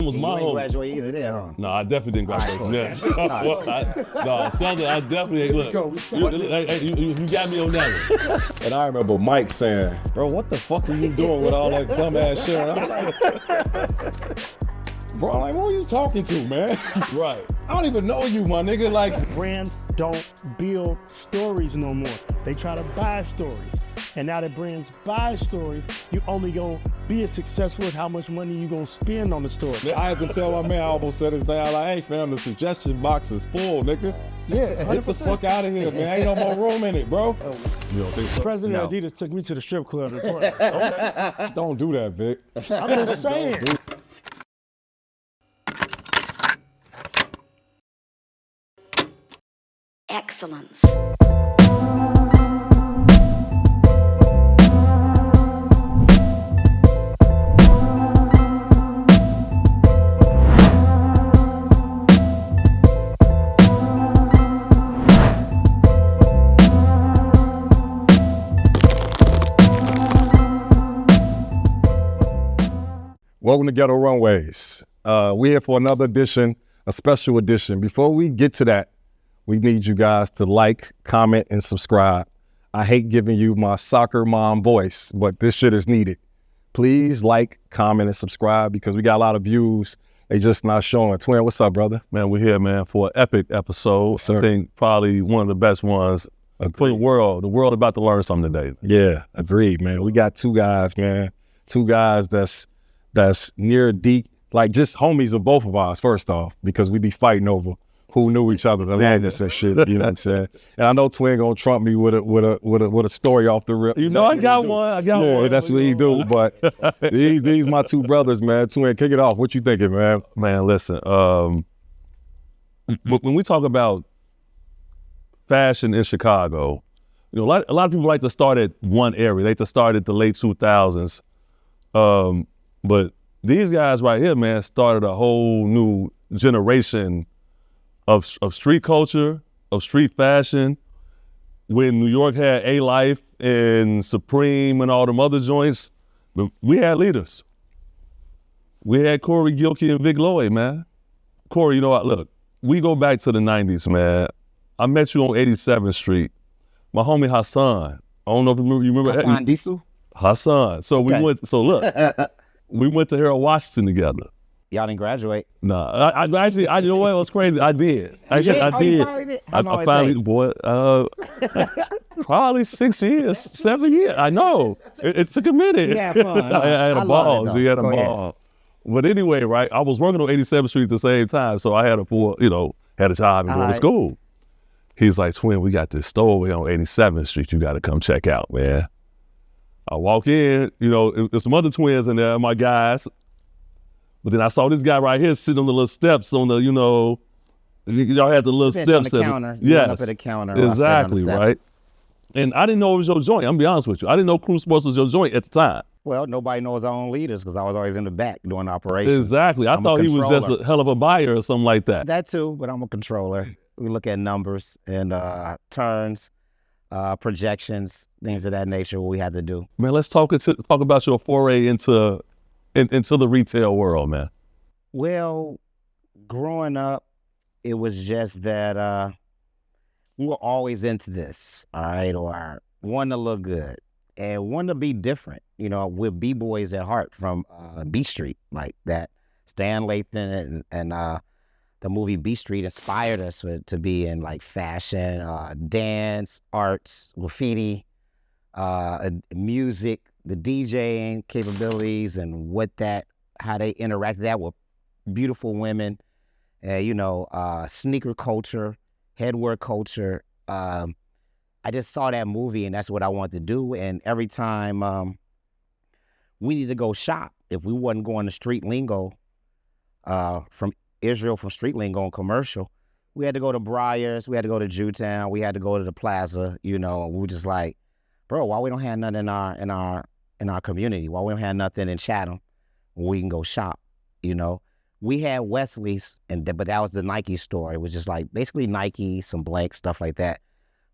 was my You ain't home. graduate either there, huh? No, I definitely didn't graduate. Yes. No, Southern, I definitely ain't. Look, you got me on that one. And I remember Mike saying, bro, what the fuck are you doing with all that dumbass shit? And I'm like, bro, I'm like, who are you talking to, man? Right. I don't even know you, my nigga. Like, brands don't build stories no more. They try to buy stories. And now that brands buy stories, you only gonna be as successful as how much money you gonna spend on the story. I had to tell my man, I almost said his name, like, hey fam, the suggestion box is full, nigga. Yeah, Get the fuck out of here, man. Ain't no more room in it, bro. You don't think so? President No. Adidas took me to the strip club. Okay. Don't do that, Vic. I'm just saying. Excellence. Welcome to Ghetto Runways. We're here for another edition, a special edition. Before we get to that, we need you guys to like, comment, and subscribe. I hate giving you my soccer mom voice, but this shit is needed. Please like, comment, and subscribe because we got a lot of views. They just not showing. Twin, what's up, brother? Man, we're here, man, for an epic episode. Yes, sir. I think probably one of the best ones for the world. The world about to learn something today. Yeah, agreed, man. We got two guys, man. Two guys that's near deep, like just homies of both of ours, first off, because we be fighting over who knew each other's aloneness and shit, you know what I'm saying? And I know Twin gonna trump me with a story off the rip. You know, I got one. Yeah, that's what he do. But these my two brothers, man. Twin, kick it off. What you thinking, man? Man, listen. When we talk about fashion in Chicago, you know, a lot of people like to start at one area. They like to start at the late 2000s. But these guys right here, man, started a whole new generation of street culture, of street fashion. When New York had A-Life and Supreme and all them other joints, but we had leaders. We had Corey Gilkey and Vic Lloyd, man. Corey, you know what? Look, we go back to the 90s, man. I met you on 87th Street. My homie Hassan. I don't know if you remember. Hassan Diesel? Hassan. So we Okay. went. So look, we went to Harold Washington together. Y'all didn't graduate. No, I actually, you know what was crazy? I did. I did. You finally did? How long I it finally, take? boy, probably 6 years, 7 years. I know. It took a minute. You had fun, huh? I had a I love ball. it, though. So you had a Go ahead. ball. But anyway, right? I was working on 87th Street at the same time, so I had a had a job and going to Alright. school. He's like, Twin, we got this store over here on 87th Street. You got to come check out, man. I walk in, you know, there's some other twins in there, my guys. But then I saw this guy right here sitting on the little steps on the, you know, y'all had the little Bench on steps. the at counter. it. You went Yes, up at the counter. while I sat on the exactly, steps. right? And I didn't know it was your joint. I'm gonna be honest with you. I didn't know Crew Sports was your joint at the time. Well, nobody knows our own leaders because I was always in the back doing operations. Exactly. I I'm a thought he was just controller. a hell of a buyer or something like that. That too, but I'm a controller. We look at numbers and turns, projections, things of that nature. What we had to do. Man, let's talk about your foray into the retail world, man. Well, growing up, it was just that we were always into this, all right, or wanting to look good and wanting to be different. You know, we're B-boys at heart from B Street, like that. Stan Lathan and the movie B Street inspired us to be in like fashion, dance, arts, graffiti, music, the DJing capabilities, and how they interact that with beautiful women, you know, sneaker culture, headwear culture. I just saw that movie and that's what I wanted to do. And every time we need to go shop, if we wasn't going to Street Lingo from Israel, from Street Lingo and Commercial, we had to go to Briars, we had to go to Jewtown, we had to go to the Plaza, you know. We were just like, bro, why we don't have nothing in our community? Why we don't have nothing in Chatham where we can go shop, you know? We had Wesley's, but that was the Nike store. It was just like basically Nike, some blank stuff like that.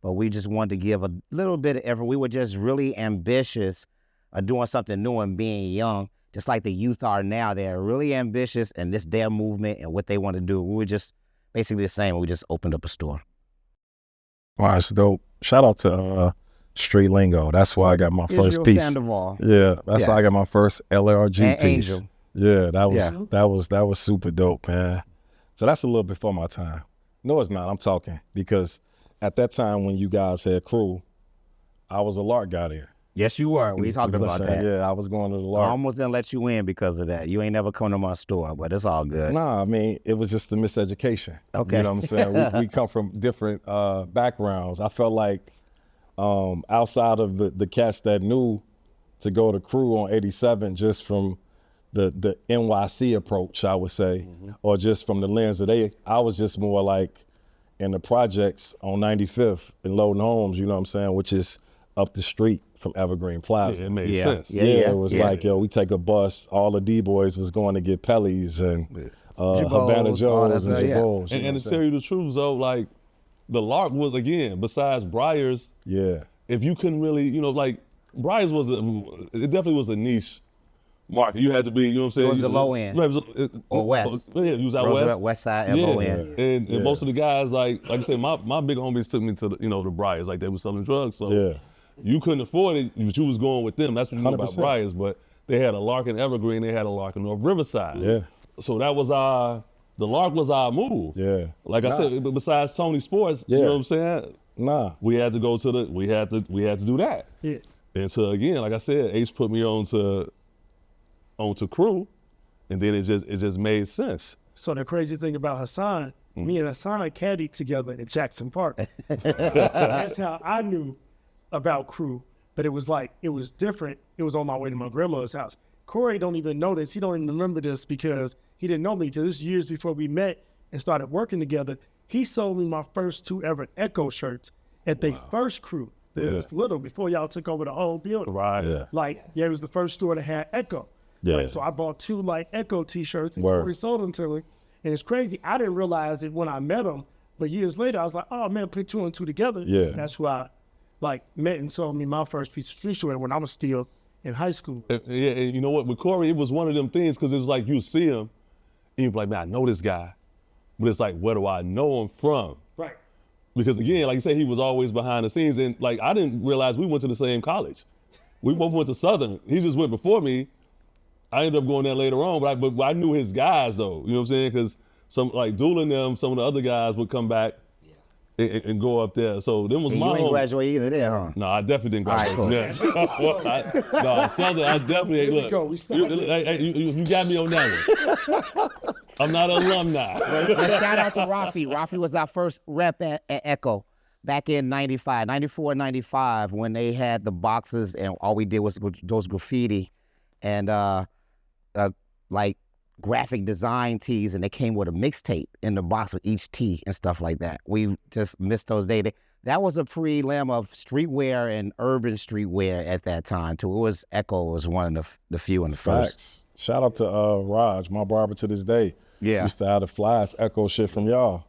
But we just wanted to give a little bit of effort. We were just really ambitious of doing something new and being young just like the youth are now. They're really ambitious, and this their movement and what they want to do. We were just basically the same. We just opened up a store. Wow, that's dope. Shout out to Street Lingo. That's why I got my first piece. Sandoval. Yeah, that's why I got my first LRG And piece. Angel. Yeah, that was super dope, man. So that's a little before my time. No, it's not. I'm talking because at that time when you guys had crew, I was a LARC guy there. Yes, you were. We talked about that. Yeah, I was going to the I LARC. almost didn't let you in because of that. You ain't never come to my store, but it's all good. Nah, I mean, it was just the miseducation. Okay. You know what I'm saying? we come from different backgrounds. I felt like outside of the cats that knew to go to crew on 87 just from the NYC approach, I would say, or just from the lens of I was just more like in the projects on 95th in Loden Homes, you know what I'm saying, which is up the street from Evergreen Plaza. Yeah, it made sense. Yeah, it was like, yo, we take a bus, all the D-boys was going to get Pellies and Havana Joes and Jabos. And to tell you the truth, though, like, the LARC was, again, besides Briar's, if you couldn't really, you know, like, Briar's it definitely was a niche market. You had to be, you know what I'm saying? It was the low end. Or west. Yeah, you was out Roosevelt, west. West side, low end. And most of the guys, like I said, my big homies took me to the, the Briars, like they were selling drugs. So you couldn't afford it, but you was going with them. That's what you knew about Briars. But they had a LARC in Evergreen, they had a LARC in North Riverside. Yeah. So that was the LARC was our move. Yeah. Like I said, besides Tony Sports, you know what I'm saying? We had to go to we had to do that. Yeah. And so again, like I said, H put me onto crew, and then it just made sense. So the crazy thing about Hassan, me and Hassan caddied together in Jackson Park. That's how I knew about crew. But it was different. It was on my way to my grandmother's house. Corey don't even know this. He don't even remember this because he didn't know me, because this years before we met and started working together. He sold me my first 2 ever Echo shirts at the first crew. It was little before y'all took over the whole building. Right. Yeah. It was the first store that had Echo. Yeah. So I bought 2 Echo t-shirts and Corey sold them to me. And it's crazy. I didn't realize it when I met him, but years later I was like, oh man, put 2 and 2 together. Yeah. That's who I met and sold me my first piece of streetwear when I was still in high school. Yeah, and you know what, with Corey, it was one of them things, because it was like you see him and you'd be like, man, I know this guy. But it's like, where do I know him from? Right. Because again, like you said, he was always behind the scenes, and like I didn't realize we went to the same college. We both went to Southern. He just went before me. I ended up going there later on, but I knew his guys though. You know what I'm saying? Because some like Doolin and them, some of the other guys would come back and go up there. So them was And my you ain't home. graduate either there, huh? No, I definitely didn't graduate All right, from there. No, Southern, I definitely ain't. Here we go. Look, We started. you got me on that one. I'm not an alumni. And shout out to Rafi. Rafi was our first rep at Echo back in 94, 95, when they had the boxes and all we did was those graffiti and like graphic design tees, and they came with a mixtape in the box with each tee and stuff like that. We just missed those days. That was a prelim of streetwear and urban streetwear at that time too. It was Echo was one of the few in the first. Shout out to Raj, my barber to this day. Yeah. Used to have the flyest Echo shit from y'all.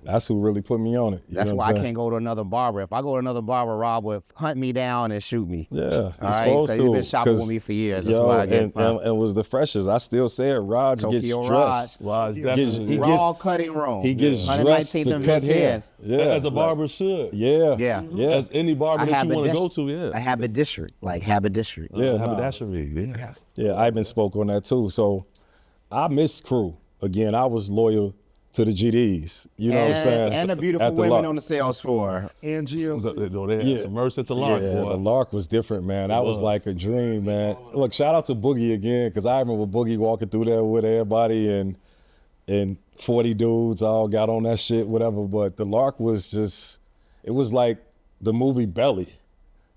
That's who really put me on it. That's why I can't go to another barber. If I go to another barber, Rob would hunt me down and shoot me. Yeah, all right. supposed So to. he's been shopping with me for years. That's why I get and was the freshest. I still say it. Raj Tokyo gets dressed. Raj definitely. Raw cutting room. He gets dressed to cut hair. Yeah, as a barber should. Yeah, Yeah. As any barber that you want to go to, A habit district, like habit district. Yeah, haberdashery. Yeah. Yeah, Ivan spoke on that too. So I miss crew. Again, I was loyal to the GDs. You know what I'm saying? And the beautiful At the women LARC. on the sales floor. And GLC. They had some merch at the LARC. Yeah, boy. the LARC was different, man. That was like a dream, man. Look, shout out to Boogie again, because I remember Boogie walking through there with everybody and 40 dudes all got on that shit, whatever. But the LARC was just, it was like the movie Belly.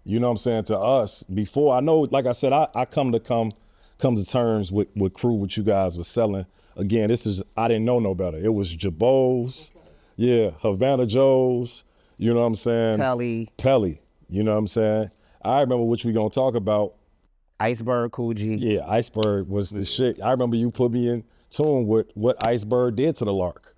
You know what I'm saying? To us, before, I know, like I said, I come to terms with crew, what you guys were selling. Again, I didn't know no better. It was Jabos, Havana Joes, you know what I'm saying? Pelly, you know what I'm saying? I remember which we gonna talk about. Iceberg, Coogee. Yeah, Iceberg was the shit. I remember you put me in tune with what Iceberg did to the LARC.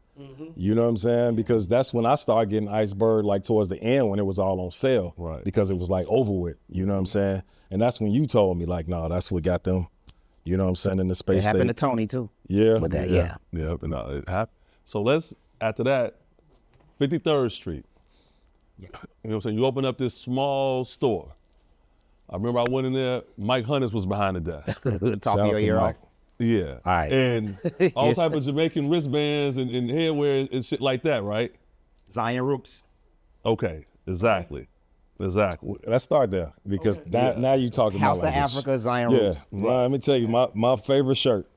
You know what I'm saying? Because that's when I started getting Iceberg, like towards the end when it was all on sale. Right. Because it was like over with, you know what I'm saying? And that's when you told me like, no, that's what got them You know what I'm saying? In the It space happened to station. Tony too. Yeah. With that, yeah. Yeah, and it happened. So after that, 53rd Street. You know what I'm saying? You open up this small store. I remember I went in there, Mike Hunters was behind the desk. Talking Shout out your to ear Mike. off. Yeah. All right. And all type of Jamaican wristbands and headwear and shit like that, right? Zion Roops. Okay, exactly. Let's start there because now you talking House about of language. Africa, Zion Yeah. Roops. Well, let me tell you, my favorite shirt,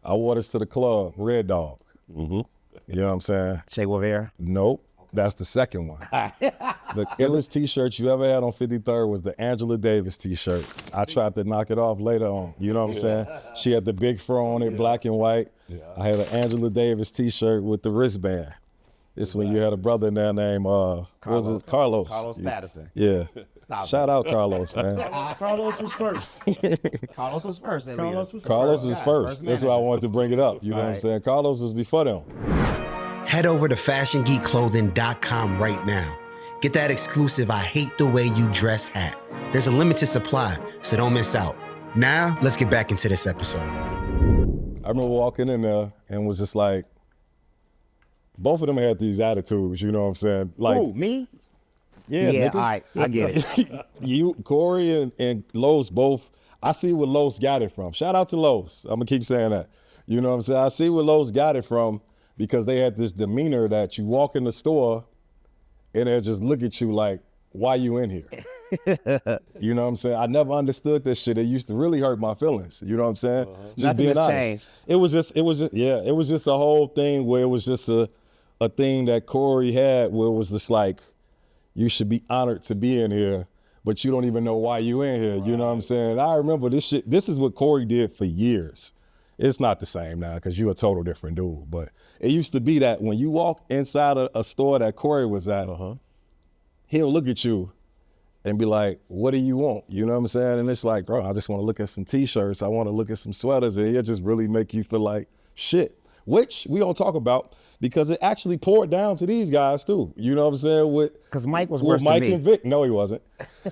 I wore this to the club, Red Dog. Mm-hmm. You know what I'm saying? Che Guevara. Nope. That's the second one. The illest t-shirt you ever had on 53rd was the Angela Davis t-shirt. I tried to knock it off later on. You know what I'm saying? She had the big fro on it, black and white. Yeah. I had an Angela Davis t-shirt with the wristband. This when you had a brother in there named what was it? Carlos. Carlos Patterson. Yeah. Stop Shout out Carlos, man. Carlos was first. Carlos was first. Carlos was Carlos was God, first. first That's why I wanted to bring it up. You know what I'm Right. saying? Carlos was before them. Head over to fashiongeekclothing.com right now. Get that exclusive I Hate the Way You Dress hat. There's a limited supply, so don't miss out. Now, let's get back into this episode. I remember walking in there and was just like, both of them had these attitudes, you know what I'm saying? Like, Who, me? yeah, Yeah, nigga. all right. I get it. You, Corey, and Los both, I see where Los got it from. Shout out to Los. I'm going to keep saying that. You know what I'm saying? I see where Los got it from because they had this demeanor that you walk in the store and they'll just look at you like, why you in here? You know what I'm saying? I never understood this shit. It used to really hurt my feelings. You know what I'm saying? Just Nothing being has honest. changed. It was just a whole thing where it was just a thing that Corey had where it was just like, you should be honored to be in here, but you don't even know why you in here. You know what I'm saying? I remember this shit. This is what Corey did for years. It's not the same now because you're a total different dude. But it used to be that when you walk inside a store that Corey was at, he'll look at you and be like, what do you want? You know what I'm saying? And it's like, bro, I just want to look at some t-shirts. I want to look at some sweaters. And he'll just really make you feel like shit, which we don't talk about because it actually poured down to these guys too. You know what I'm saying? Because Mike was With worse Mike than me. and Vic. No, he wasn't.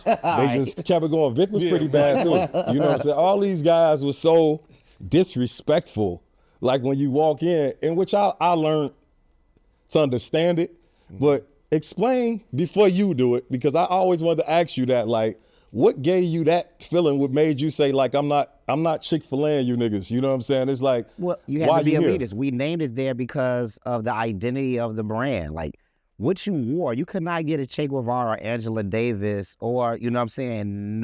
They just kept it going. Vic was pretty bad too. You know what I'm saying? All these guys were so disrespectful. Like when you walk in which I learned to understand it, but explain before you do it, because I always wanted to ask you that, like, what gave you that feeling? What made you say, like, I'm not Chick-fil-A you niggas? You know what I'm saying? It's like, Well, you had why to be you here? elitist. We named it there because of the identity of the brand. Like, what you wore, you could not get a Che Guevara or Angela Davis or, you know what I'm saying,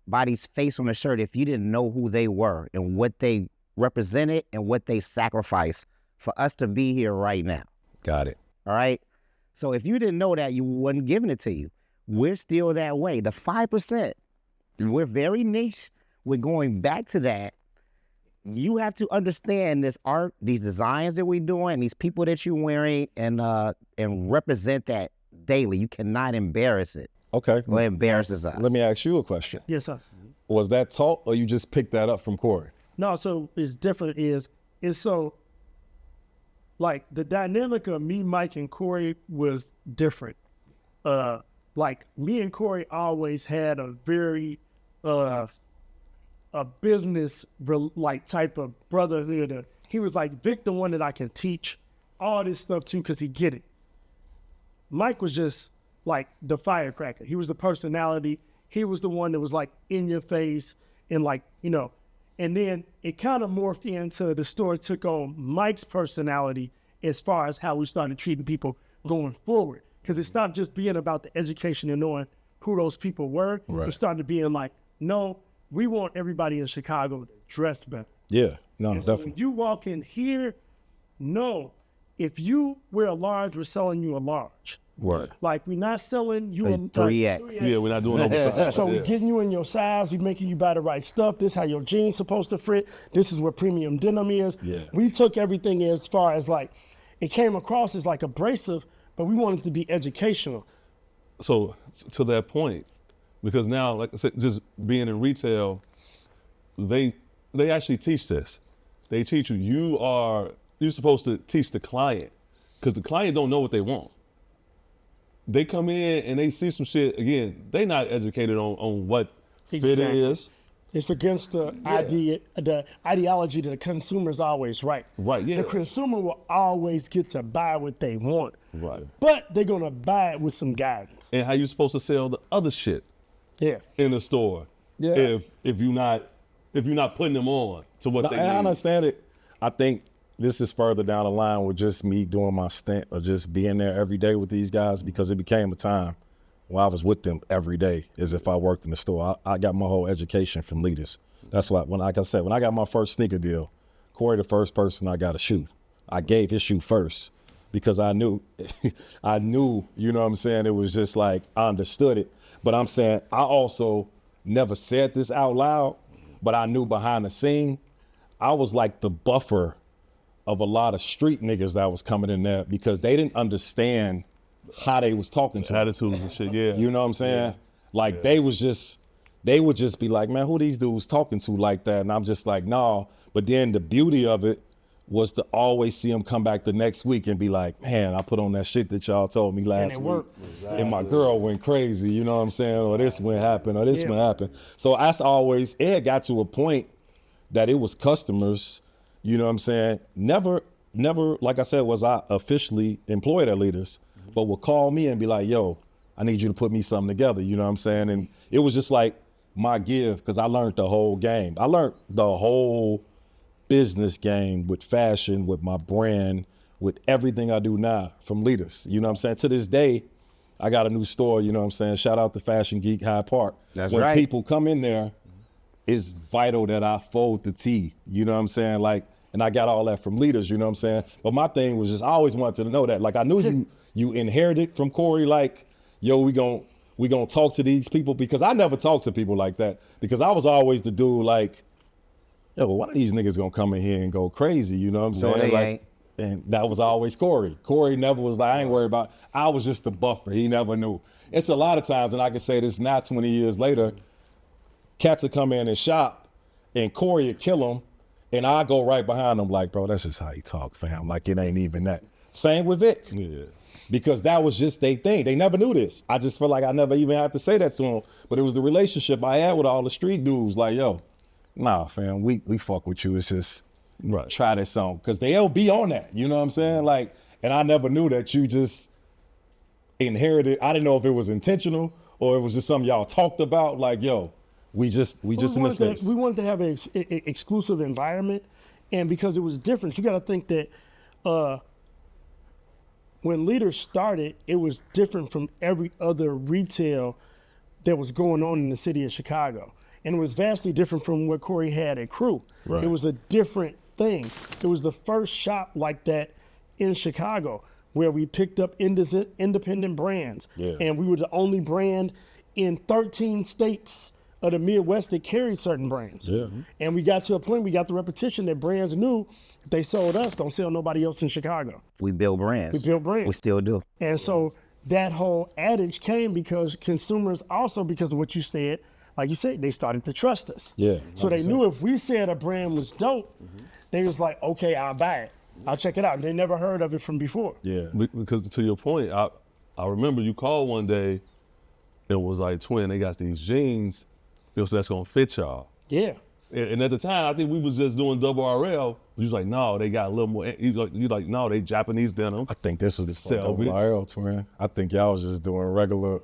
nobody's face on the shirt if you didn't know who they were and what they represented and what they sacrificed for us to be here right now. Got it. All right? So if you didn't know that, you wasn't giving it to you. We're still that way. The 5%, we're very niche. We're going back to that. You have to understand this art, these designs that we're doing, these people that you're wearing, and represent that daily. You cannot embarrass it. Okay. Or it embarrasses us. Let me ask you a question. Yes, sir. Was that taught or you just picked that up from Corey? No, so it's different. Is so like the dynamic of me, Mike, and Corey was different. Like me and Corey always had a very a business like type of brotherhood. He was like Vic, the one that I can teach all this stuff to because he get it. Mike was just like the firecracker. He was the personality. He was the one that was like in your face and like, you know, and then it kind of morphed into the store took on Mike's personality as far as how we started treating people going forward. Because it stopped just being about the education and knowing who those people were. Right. It started being like, no, we want everybody in Chicago to dress better. Yeah. No, And so definitely. when you walk in here, no, if you wear a large, we're selling you a large. Word. Like we're not selling you a 3X. Yeah, we're not doing oversized. So Yeah. we're getting you in your size. We're making you buy the right stuff. This how your jeans supposed to fit. This is what premium denim is. Yeah. We took everything as far as like, it came across as like abrasive, but we wanted to be educational. So to that point, because now, like I said, just being in retail, they actually teach this. They teach you, you're supposed to teach the client, because the client don't know what they want. They come in and they see some shit, again, they not educated on what fit Exactly. is, It's against the ideology that the consumer's always right. Right, yeah. The consumer will always get to buy what they want. Right. But they're gonna buy it with some guidance. And how you supposed to sell the other shit Yeah. in the store if you're not putting them on to what they need. I understand it. I think this is further down the line with just me doing my stint or just being there every day with these guys, because it became a time where I was with them every day as if I worked in the store. I got my whole education from leaders. That's why, when I got my first sneaker deal, Corey, the first person I got a shoe. I gave his shoe first because I knew, you know what I'm saying? It was just like, I understood it. But I'm saying, I also never said this out loud, but I knew behind the scene, I was like the buffer of a lot of street niggas that was coming in there because they didn't understand how they was talking to Attitudes and shit, yeah. You know what I'm saying? Like they would just be like, man, who these dudes talking to like that? And I'm just like, nah. But then the beauty of it was to always see them come back the next week and be like, man, I put on that shit that y'all told me last week. And my girl went crazy, you know what I'm saying? Or this one happened, or this one happened. So that's always, it had got to a point that it was customers, you know what I'm saying? Never, like I said, was I officially employed at Leaders, but would call me and be like, yo, I need you to put me something together, you know what I'm saying? And it was just like my give, because I learned the whole game. I learned the whole business game with fashion, with my brand, with everything I do now from Leaders. You know what I'm saying? To this day, I got a new store, you know what I'm saying? Shout out to Fashion Geek Hyde Park. That's when right. people come in there, it's vital that I fold the tea, you know what I'm saying? Like, and I got all that from Leaders, you know what I'm saying? But my thing was just, I always wanted to know that. Like, I knew you inherited from Corey, like, yo, we gonna talk to these people, because I never talked to people like that, because I was always the dude like, yo, well, one of these niggas gonna come in here and go crazy, you know what I'm saying? No, they like, ain't. And that was always Corey. Corey never was like, I ain't worried about, I was just the buffer. He never knew. It's a lot of times, and I can say this now 20 years later, cats will come in and shop and Corey would kill him, and I go right behind him like, bro, that's just how he talk, fam. Like, it ain't even that. Same with Vic. Yeah. Because that was just their thing. They never knew this. I just feel like I never even had to say that to them. But it was the relationship I had with all the street dudes. Like, yo, nah, fam, we fuck with you. It's just try this song. Because they'll be on that. You know what I'm saying? Like, and I never knew that you just inherited. I didn't know if it was intentional or it was just something y'all talked about. Like, yo, we just in the space. We wanted to have an exclusive environment, and because it was different, you got to think that when Leaders started, it was different from every other retail that was going on in the city of Chicago, and it was vastly different from what Corey had at Crew. Right. It was a different thing. It was the first shop like that in Chicago where we picked up independent brands, and we were the only brand in 13 states of the Midwest that carried certain brands. Yeah. And we got to a point, we got the repetition that brands knew if they sold us, don't sell nobody else in Chicago. We build brands. We build brands. We still do. And so that whole adage came because consumers also, because of what you said, like you said, they started to trust us. Yeah. So they knew if we said a brand was dope, they was like, okay, I'll buy it. I'll check it out. They never heard of it from before. Yeah. Because to your point, I remember you called one day, it was like, Twin, they got these jeans, so that's gonna fit y'all. Yeah. And at the time, I think we was just doing double RL. You was like, no, they got a little more. You like, no, they Japanese denim. I think this was the Selvage. double RL, Twin. I think y'all was just doing regular.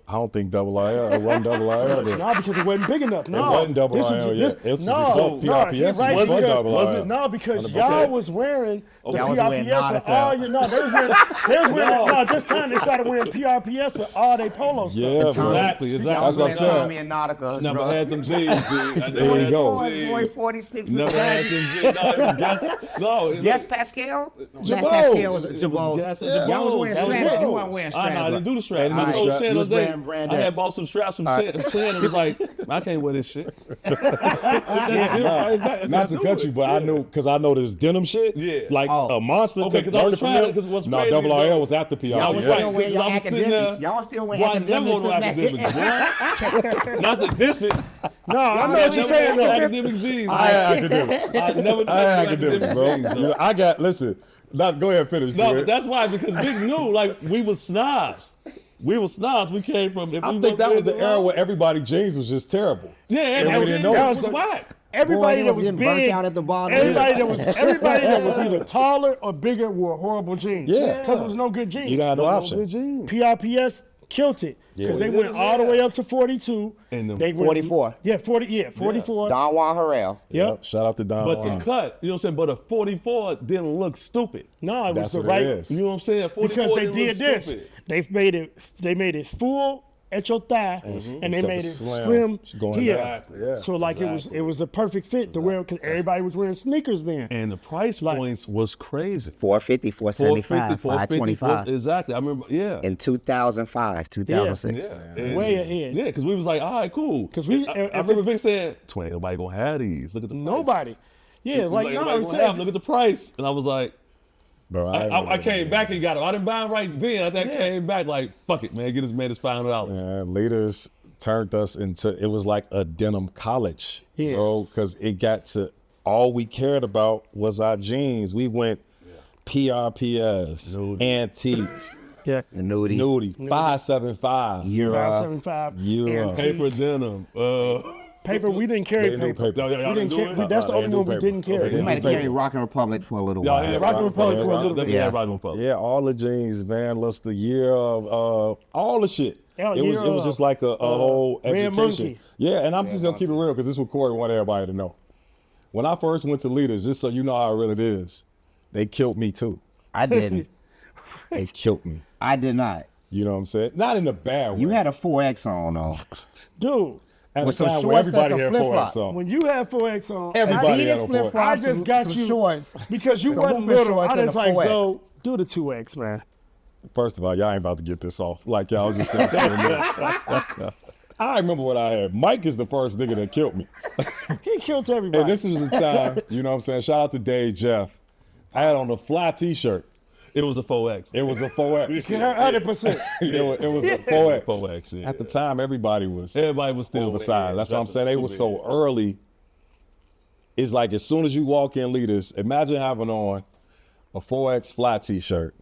I don't think double RL. It wasn't double RL. No, because it wasn't big enough. No, It wasn't double RL yet. It was PRPS. Right, was because, double RL. No, because 100%. y'all was wearing the Y'all was wearing PRPS with all your, no, they was wearing, this time they started wearing PRPS with all their polo stuff. Yeah, Exactly. That's what I'm saying. Tommy and Nautica. Never had them jeans, G. There you go. Boy, 46. Never had them jeans. No, it was Yes, Pascal? Jabos. Pascal was Jabos. Yes, Y'all was wearing Jabos. straps. You weren't wearing No, I straps. didn't do the strap. I didn't do the told strap. Shannon Just the other day, brand I had X. bought some straps from Shannon. It was like, I can't wear this shit. Not to cut you, but I knew, because I know this denim shit. Yeah. Like a monster. Okay, 'cause I was trying, because what's No, crazy double is RL was after PRPS. I was like, Y'all wear your I was sitting academics. there. Y'all still wear Well, I never academics. wore no academics, boy. Not to diss it. No, I know what you're saying though. Academic jeans. I had academics. I never touched I had academic academics, bro. jeans, though. You know, go ahead and finish. No, Jared. but that's why, because Big knew, like, we was snobs. We were snobs. We came from. I think that was the era where everybody jeans was just terrible. Yeah, And we didn't know that it. was whack. Everybody Boy, that they was getting burnt big, out at the bottom. everybody that was either taller or bigger wore horrible jeans. Yeah. Because there was no good jeans. You got no option. PRPS killed it because they went all the way up to 42. And the they went, 44. Yeah, 44. Don Juan Harrell. Yep. Shout out to Don But Juan. the cut, you know what I'm saying? But a 44 didn't look stupid. No, it was That's the what right. it is. You know what I'm saying? 44 Because they didn't did look this. stupid. They made it full at your thigh, and they Kept made it it slim, slim going here. down. Yeah. So like it was the perfect fit to wear because everybody was wearing sneakers then. And the price points was crazy. 450, 475, 525. Exactly. I remember, yeah. In 2005, 2006. And- Way ahead. Yeah, because we was like, all right, cool. 'Cause we- I remember Vic saying, 20, nobody gonna have these. Look at the price. Nobody. Yeah, like no, nobody I'm gonna saying, have, look at the price. And I was like, Bro, I came back and got them. I didn't buy them right then. I think I came back like, fuck it, man, get this man his $500. Man, leaders turned us into, it was like a denim college, Yeah. bro, because it got to, all we cared about was our jeans. We went PRPS, Antique, yeah, Nudie. Nudie, 575. Euro. 575. Euro. Antique. Paper denim. Paper, we didn't carry They knew paper. paper. Y'all We didn't do carry, it? that's the They only knew one we paper. didn't carry. Okay, We might have paper. carried Rock and Republic for a little Y'all while. had Rock and Republic for a little bit. Yeah, Rock and Republic. Yeah, all the jeans, Van Luster, year of all the shit. Yeah, it was just like a whole Red education. Monkey. Yeah, and I'm just gonna keep it real because this is what Corey wanted everybody to know. When I first went to Leaders, just so you know how real it is, they killed me too. I didn't. They killed me. I did not. You know what I'm saying? Not in a bad way. You had a 4X on though. Dude, at with a some time shorts where and everybody some had flip-flops. 4X on. when you had 4X on, Everybody had Adidas a 4X. flip-flops, I just got some you shorts. because you Some wasn't hooping little. shorts I and just a like, 4X. so do the 2X, man. First of all, y'all ain't about to get this off. Like y'all just I remember what I had. Mike is the first nigga that killed me. He killed everybody. And this was the time, you know what I'm saying? Shout out to Dave Jeff. I had on a fly t-shirt. It was a 4X. It was a 4X. 100%. it was a 4X. 4X, yeah. At the time, everybody was still oversized. That's what I'm saying. They was so early. It's like as soon as you walk in Leaders, imagine having on a 4X fly t-shirt.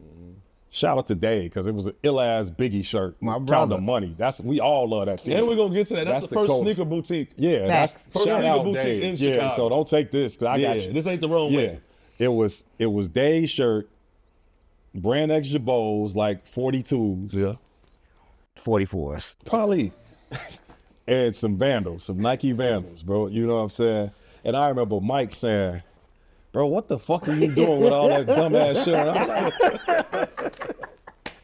Shout out to Dave, because it was an ill-ass Biggie shirt. My Count brother. the money. We all love that team. And we're gonna get to that. That's the first culture. sneaker boutique. Yeah, Facts. that's First shout sneaker out boutique Dave. in Yeah, Chicago. so don't take this, because I got Yeah, you. this ain't the wrong way. It was Dave's shirt, brand X Jabos, like 42s. Yeah. 44s. Probably. And some Vandals, some Nike Vandals, bro. You know what I'm saying? And I remember Mike saying, bro, what the fuck are you doing with all that dumbass shit? And I was like,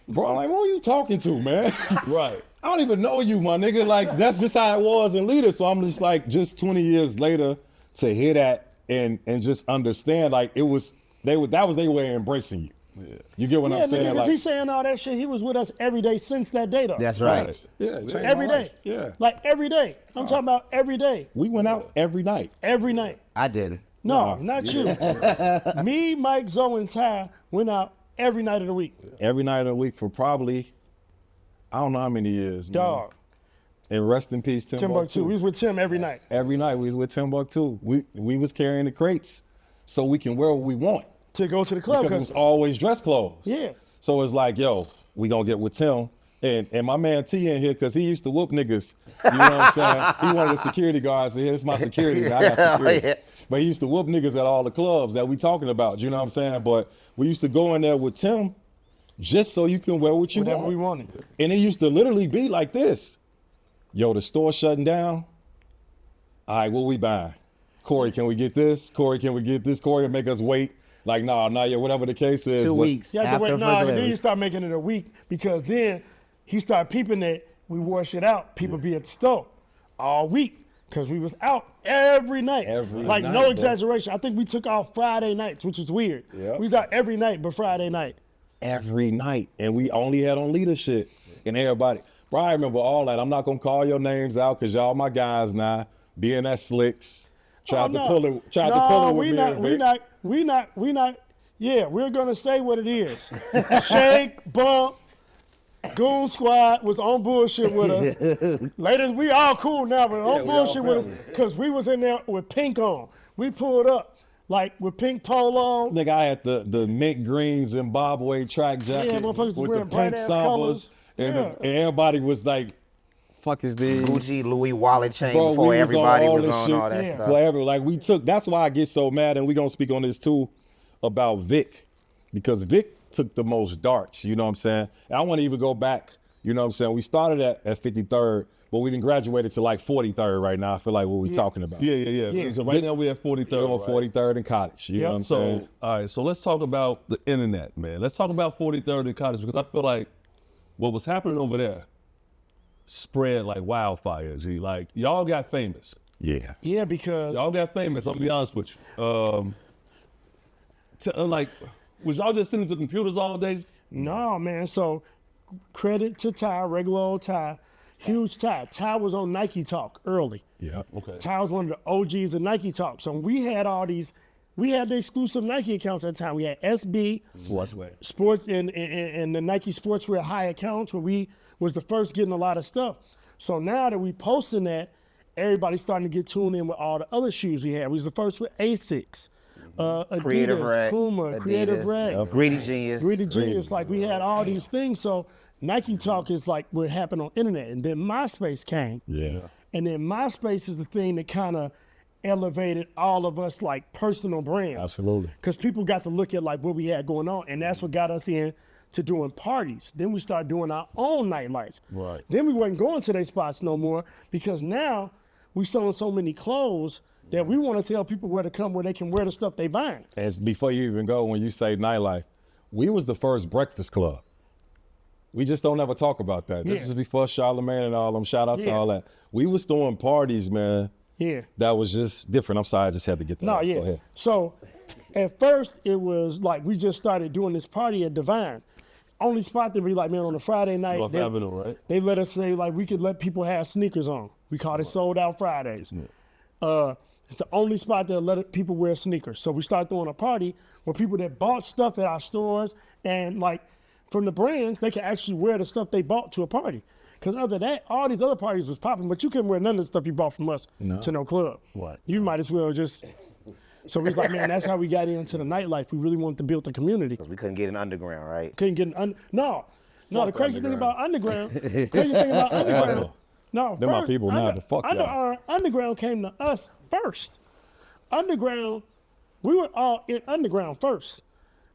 bro, I'm like, who are you talking to, man? Right. I don't even know you, my nigga. Like, that's just how it was in Leaders. So I'm just like, just 20 years later to hear that and just understand, like, that was their way of embracing you. Yeah. You get what Yeah, I'm saying? nigga, if Like, he's saying all that shit, he was with us every day since that day, though. That's right. yeah, it changed Every my day. life. Yeah. Like every day. I'm talking about every day. We went out every night. Every night. I didn't. No, not you. Me, Mike, Zoe, and Ty went out every night of the week. Every night of the week for probably, I don't know how many years, man. Dog. And rest in peace, Timbuktu. We was with Tim every night. Every night we was with Timbuktu. We was carrying the crates so we can wear what we want. To go to the club. Because it was always dress clothes. Yeah. So it's like, yo, we gonna get with Tim. And my man T in here, because he used to whoop niggas. You know what I'm saying? He one of the security guards in here. It's my security. I got security. Yeah. But he used to whoop niggas at all the clubs that we talking about. You know what I'm saying? But we used to go in there with Tim just so you can wear what you whatever want. we wanted. And it used to literally be like this. Yo, the store shutting down. All right, what we buying? Corey, can we get this? Corey, can we get this? Corey will make us wait. Like, nah, yeah, whatever the case is. 2 but- weeks You have to after wait. for Nah, and then delivery. you start making it a week because then he started peeping that we wore shit out. People be at the store all week because we was out every night. Every like night, no bro. exaggeration. I think we took off Friday nights, which is weird. Yep. We was out every night but Friday night. Every night. And we only had on leadership. And everybody, bro, I remember all that. I'm not going to call your names out because y'all my guys now. Being that slicks. Tried to pull it with me and Vic. We not. Yeah, we're gonna say what it is. Shake, Bump, Goon Squad was on bullshit with us. Ladies, we all cool now, but on we all bullshit with us because we was in there with pink on. We pulled up like with pink polo. Nigga, I had the mint green Zimbabwe track jacket Yeah, motherfuckers with the wearing pink bright-ass sambas. colors. and everybody was like, "Fuck is this?" Gucci, Louis wallet chain Bro, before we everybody was was on on all that Yeah. stuff. Forever. Like we took. That's why I get so mad, and we gonna speak on this too about Vic, because Vic took the most darts. You know what I'm saying? And I want to even go back. You know what I'm saying? We started at 53rd, but we didn't graduate to like 43rd right now. I feel like what we talking about. Yeah. So right now we're at 43rd. We're on right? 43rd in college. You know what I'm saying? So, all right, so let's talk about the internet, man. Let's talk about 43rd and college, because I feel like what was happening over there spread like wildfire, G. Like, y'all got famous. Yeah. Yeah, because Y'all got famous, I'm gonna be honest with you. Like, was y'all just sitting at the computers all day? no, man. So credit to Ty, regular old Ty, huge Ty. Ty was on Nike Talk early. Yeah. Okay. Ty was one of the OGs of Nike Talk. So we had the exclusive Nike accounts at the time. We had SB, Sportswear. Sports, and the Nike Sportswear high accounts where we was the first getting a lot of stuff. So now that we posting that, everybody's starting to get tuned in with all the other shoes we had. We was the first with Asics, Creative Adidas, Rack, Puma, Creative Rack, Greedy Genius. Greedy Genius. Like we had all these things. So Nike Talk is like what happened on internet. And then MySpace came. Yeah. And then MySpace is the thing that kind of elevated all of us like personal brands. Absolutely. Because people got to look at like what we had going on, and that's what got us in to doing parties. Then we started doing our own nightlights. Right. Then we wasn't going to their spots no more, because now we selling so many clothes that we want to tell people where to come, where they can wear the stuff they buying. As before you even go, when you say nightlife, we was the first breakfast club. We just don't ever talk about that. This Yeah. is before Charlemagne and all them. Shout out to Yeah. all that. We was throwing parties, man. Yeah. That was just different. I'm sorry, I just had to get that. No, out. Go yeah. ahead. So at first it was like we just started doing this party at Divine. Only spot that we like, man, on a Friday night. North Avenue, right? They let us say like we could let people have sneakers on. We called it Sold Out Fridays. It's the only spot that let people wear sneakers. So we started throwing a party where people that bought stuff at our stores and like from the brands, they could actually wear the stuff they bought to a party. Because other than that, all these other parties was popping, but you couldn't wear none of the stuff you bought from us to no club. Right. You might as well just. So we was like, man, that's how we got into the nightlife. We really wanted to build the community. We couldn't get an underground, right? Couldn't get an no. The crazy thing about underground, no, They're my people now, but fuck y'all. Underground came to us first. Underground, we were all in underground first.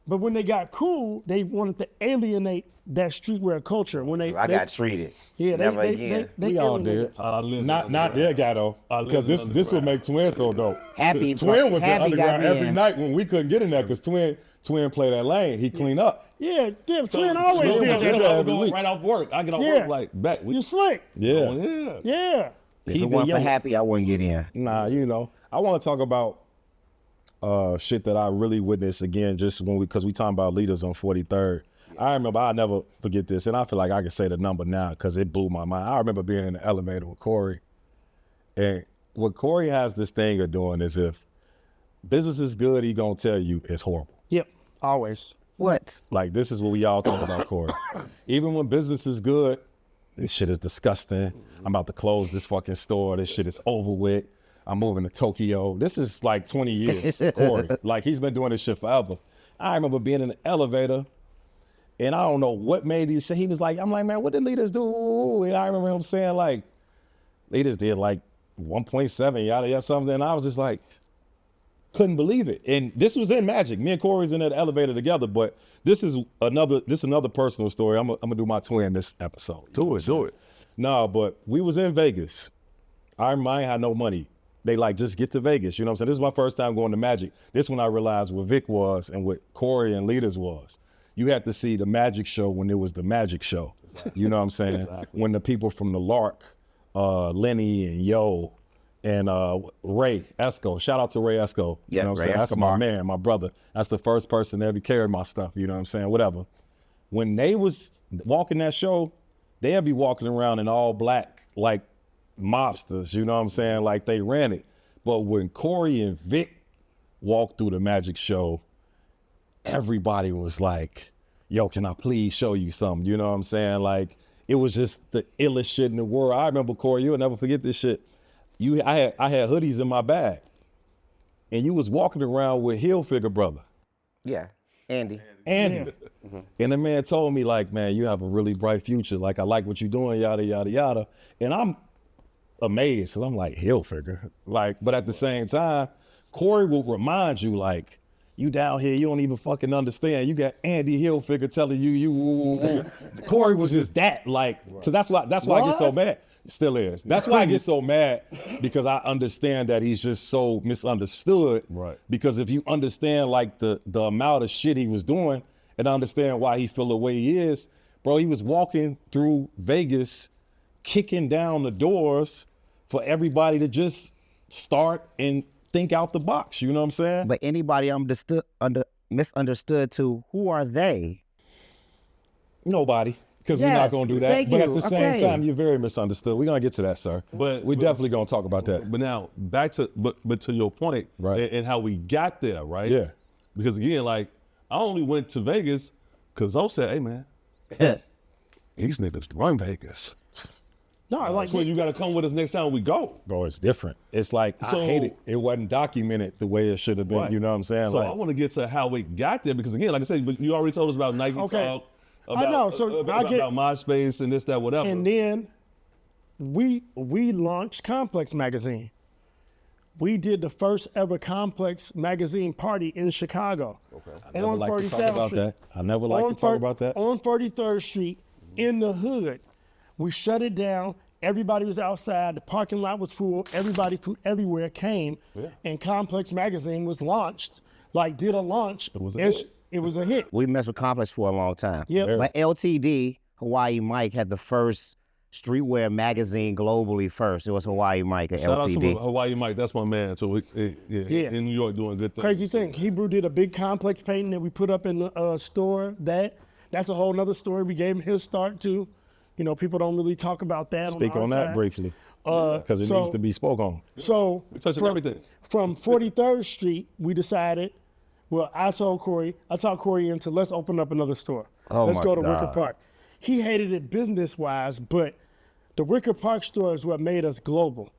But when they got cool, they wanted to alienate that streetwear culture. When I got treated. yeah, Never again. We all alienated did. I lived Not their guy though, because this would make Twin so dope. Happy Twin was in Happy got underground me every in. night when we couldn't get in there, because Twin played that lane. He cleaned up. Yeah, Twin Twin always was did in that. there every going week. right off work. I get off Yeah. work like back. You slick. Yeah. Yeah. Yeah. If it wasn't for Happy, I wouldn't get in. Nah, you know, I want to talk about shit that I really witnessed again, just when because we talking about leaders on 43rd. I remember, I'll never forget this, and I feel like I can say the number now because it blew my mind. I remember being in the elevator with Corey, and what Corey has this thing of doing is if business is good, he gonna tell you it's horrible. Yep. Always. What? Like, this is what we all talk about, Corey. Even when business is good, this shit is disgusting. I'm about to close this fucking store. This shit is over with. I'm moving to Tokyo. This is like 20 years, Corey. Like, he's been doing this shit forever. I remember being in the elevator, and I don't know what made he say. He was like, I'm like, man, what did leaders do? And I remember him saying, like, leaders did like 1.7, yada, yada, something. And I was just like, couldn't believe it. And this was in Magic. Me and Corey's in that elevator together, but this is another personal story. I'm gonna do my twin this episode. Do it. No, but we was in Vegas. I ain't had no money. They like, just get to Vegas. You know what I'm saying? This is my first time going to Magic. This when I realized what Vic was and what Corey and Leaders was. You had to see the Magic show when it was the Magic show. Exactly. You know what I'm saying? Exactly. When the people from the Lark, Lenny and Yo, and Ray Esco, shout out to Ray Esco. Yeah, you know what Ray I'm saying? That's Esco. my man, my brother. That's the first person that ever carried my stuff, you know what I'm saying? Whatever. When they was walking that show, they'd be walking around in all black, like mobsters, you know what I'm saying? Like they ran it. But when Corey and Vic walked through the Magic show, everybody was like, yo, can I please show you something? You know what I'm saying? Like, it was just the illest shit in the world. I remember, Corey, you'll never forget this shit. I had hoodies in my bag, and you was walking around with Hilfiger brother. Yeah. Andy. Andy. And the man told me, like, man, you have a really bright future. Like, I like what you're doing, yada, yada, yada. And I'm amazed, because I'm like, Hilfiger. Like, but at the same time, Corey will remind you, like, you down here, you don't even fucking understand. You got Andy Hilfiger telling you. Corey was just that, like, so that's why I get so mad. Still is. That's why I get so mad, because I understand that he's just so misunderstood. Right. Because if you understand like the amount of shit he was doing and understand why he feel the way he is, bro, he was walking through Vegas, kicking down the doors for everybody to start and think out the box. You know what I'm saying? But anybody misunderstood too, who are they? Nobody. Because we're Yes, not going to do that. thank But you. at the same Okay. time, you're very misunderstood. We're going to get to that, sir. But we're definitely going to talk about that. But now back to but to your point, Right. and how we got there, right? Yeah. Because again, like I only went to Vegas because O said, "Hey man, these niggas run Vegas. No, I like So you got to come with us next time we go." Bro, it's different. It's like, I So- hate it. It wasn't documented the way it should have been. Right. You know what I'm saying? So like, I want to get to how we got there because again, like I said, but you already told us about Nike Okay. Talk. I know, so about MySpace and this, that, whatever. And then we launched Complex magazine. We did the first ever Complex magazine party in Chicago. Okay. I never like to talk about that. I never like to talk about that. On 43rd Street, in the hood. We shut it down. Everybody was outside. The parking lot was full. Everybody from everywhere came. Yeah. And Complex magazine was launched. Like, did a launch. It was a and hit. It was a hit. We messed with Complex for a long time. Yep. But LTD, Hawaii Mike, had the first streetwear magazine globally first. It was Hawaii Mike at Shout out to LTD. Hawaii Mike. That's my man. So Yeah. in New York doing good things. Crazy thing. Hebrew did a big Complex painting that we put up in the store. That's a whole nother story. We gave him his start too. You know, people don't really talk about that. Speak on on our that side. briefly. Because it so- needs to be spoke on. So We're touching everything. From 43rd Street, we decided. Well, I talked Corey into let's open up another store. Oh Let's my go to God. Wicker Park. He hated it business-wise, but the Wicker Park store is what made us global.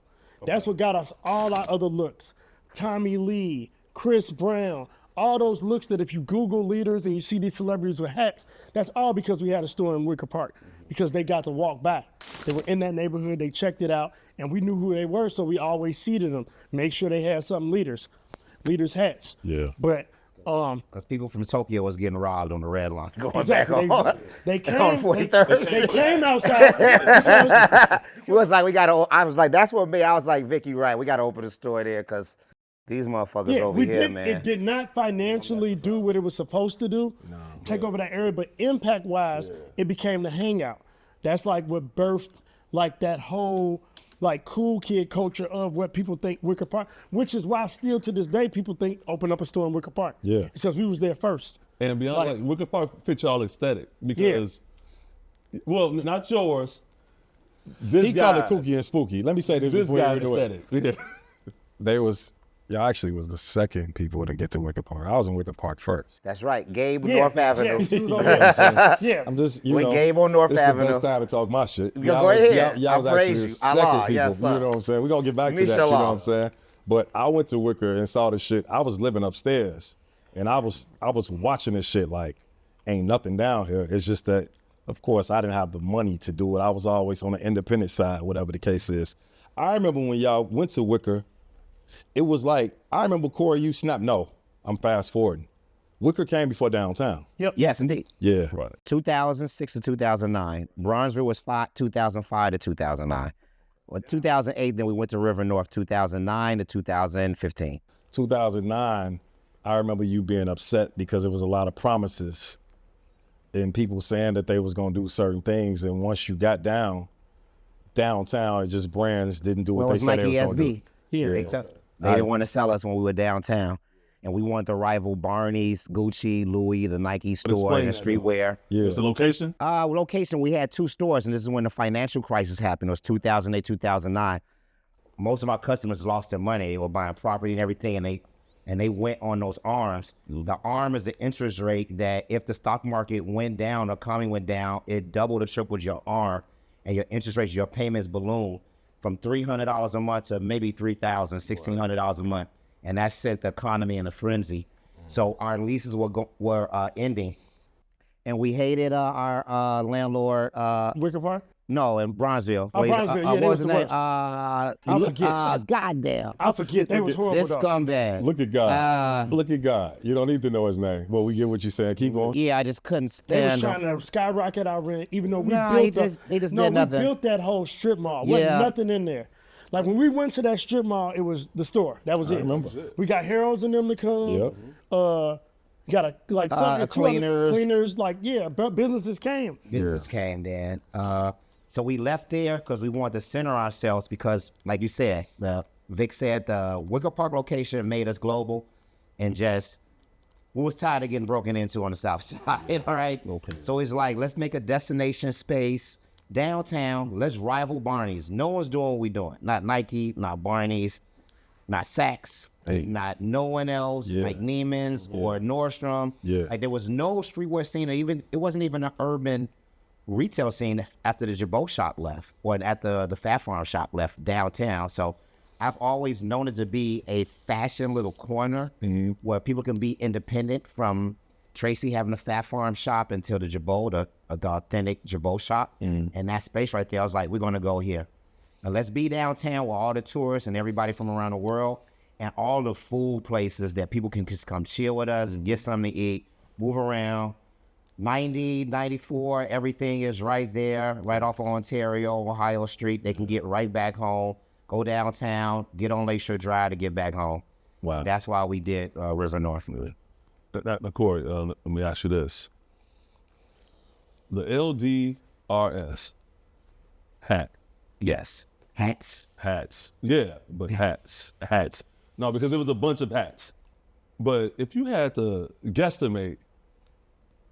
That's what got us all our other looks. Tommy Lee, Chris Brown, all those looks that if you Google leaders and you see these celebrities with hats, that's all because we had a store in Wicker Park, because they got to walk by. They were in that neighborhood, they checked it out, and we knew who they were, so we always seated them, make sure they had some leaders hats. Yeah. But Because people from Tokyo was getting robbed on the red line. Going exactly, back on. they came. On 43rd. They came outside. It was like, I was like, that's what made, I was like, Vicky, right, we got to open a store there because these motherfuckers over we here, did. man. It did not financially do what it was supposed to do, take over that area. But impact-wise, it became the hangout. That's like what birthed like that whole like cool kid culture of what people think Wicker Park, which is why still to this day people think open up a store in Wicker Park. Yeah. It's because we was there first. And beyond, like Wicker Park fits y'all aesthetic because, well, not yours. This He called it guy's- kooky and spooky. Let me say this This before you guy's do it. aesthetic. Yeah. Y'all actually was the second people to get to Wicker Park. I was in Wicker Park first. That's right, Gabe Yeah, North Avenue. yeah, he was on there. Yeah. I'm just, We gave on North it's Avenue. the best time to talk my shit. Yeah, go ahead. Y'all was I praise actually you. the second Allah, people. yes, sir. You know what I'm saying? We're going to get back to that, you know Inshallah. what I'm saying? But I went to Wicker and saw the shit. I was living upstairs, and I was watching this shit like, ain't nothing down here. It's just that, of course, I didn't have the money to do it. I was always on the independent side, whatever the case is. I remember when y'all went to Wicker, it was like, I remember, Corey, you snapped. No, I'm fast forwarding. Wicker came before downtown. Yes, indeed. Yeah. Right. 2006 to 2009. Bronzeville was 2005 to 2009. Well, 2008, then we went to River North, 2009 to 2015. 2009, I remember you being upset because there was a lot of promises and people saying that they was going to do certain things. And once you got downtown, it just brands didn't do what Well, it they was said they Nike was going to SB. do. Yeah. They didn't want to sell us when we were downtown. And we wanted to rival Barney's, Gucci, Louis, the Nike store, explain and the that, streetwear. Yeah. It's the location. Location, we had two stores, and this is when the financial crisis happened. It was 2008, 2009. Most of our customers lost their money. They were buying property and everything, and they went on those ARMs. The ARM is the interest rate that if the stock market went down, the economy went down, it doubled or tripled your ARM, and your interest rates, your payments ballooned from $300 a month to maybe $3,000, $1,600 a month. And that sent the economy in a frenzy. So our leases were ending, and we hated our landlord. Wicker Park? No, in Bronzeville. Oh, Bronzeville, yeah, what they was was his the name? worst. I forget. Goddamn. I forget. They was horrible This though. scumbag. Look at God. Look at God. You don't need to know his name. Well, we get what you're saying. Keep on. Yeah, I just couldn't They was stand trying him. to skyrocket our rent, even though we Nah, built they just no, did we nothing. built that whole strip mall. Yeah. Wasn't nothing in there. Like when we went to that strip mall, it was the store. That was it. remember. We got Harold's in them to come. Yep. Got a like some two other cleaners. cleaners. Like businesses came. Business came then. So we left there because we wanted to center ourselves because, like you said, Vic said the Wicker Park location made us global, and just we was tired of getting broken into on the south side. All right. Okay. So it's like, let's make a destination space downtown. Let's rival Barney's. No one's doing what we're doing. Not Nike, not Barney's, not Saks. Not no one else, like Neiman's or Nordstrom. Yeah. Like there was no streetwear scene, or even it wasn't even an urban retail scene after the Jabot shop left, or at the Fat Farm shop left downtown. So I've always known it to be a fashion little corner where people can be independent from Tracy having a Fat Farm shop until the Jabot, the authentic Jabot shop. And that space right there, I was like, we're gonna go here. Now let's be downtown with all the tourists and everybody from around the world, and all the food places that people can just come chill with us and get something to eat, move around. 90, 94, everything is right there, right off of Ontario, Ohio Street. They can get right back home, go downtown, get on Lakeshore Drive to get back home. Wow. That's why we did River North. Now, Corey, let me ask you this. The LDRS hat. Yes. Hats. Hats. Yeah, but hats. No, because there was a bunch of hats. But if you had to guesstimate,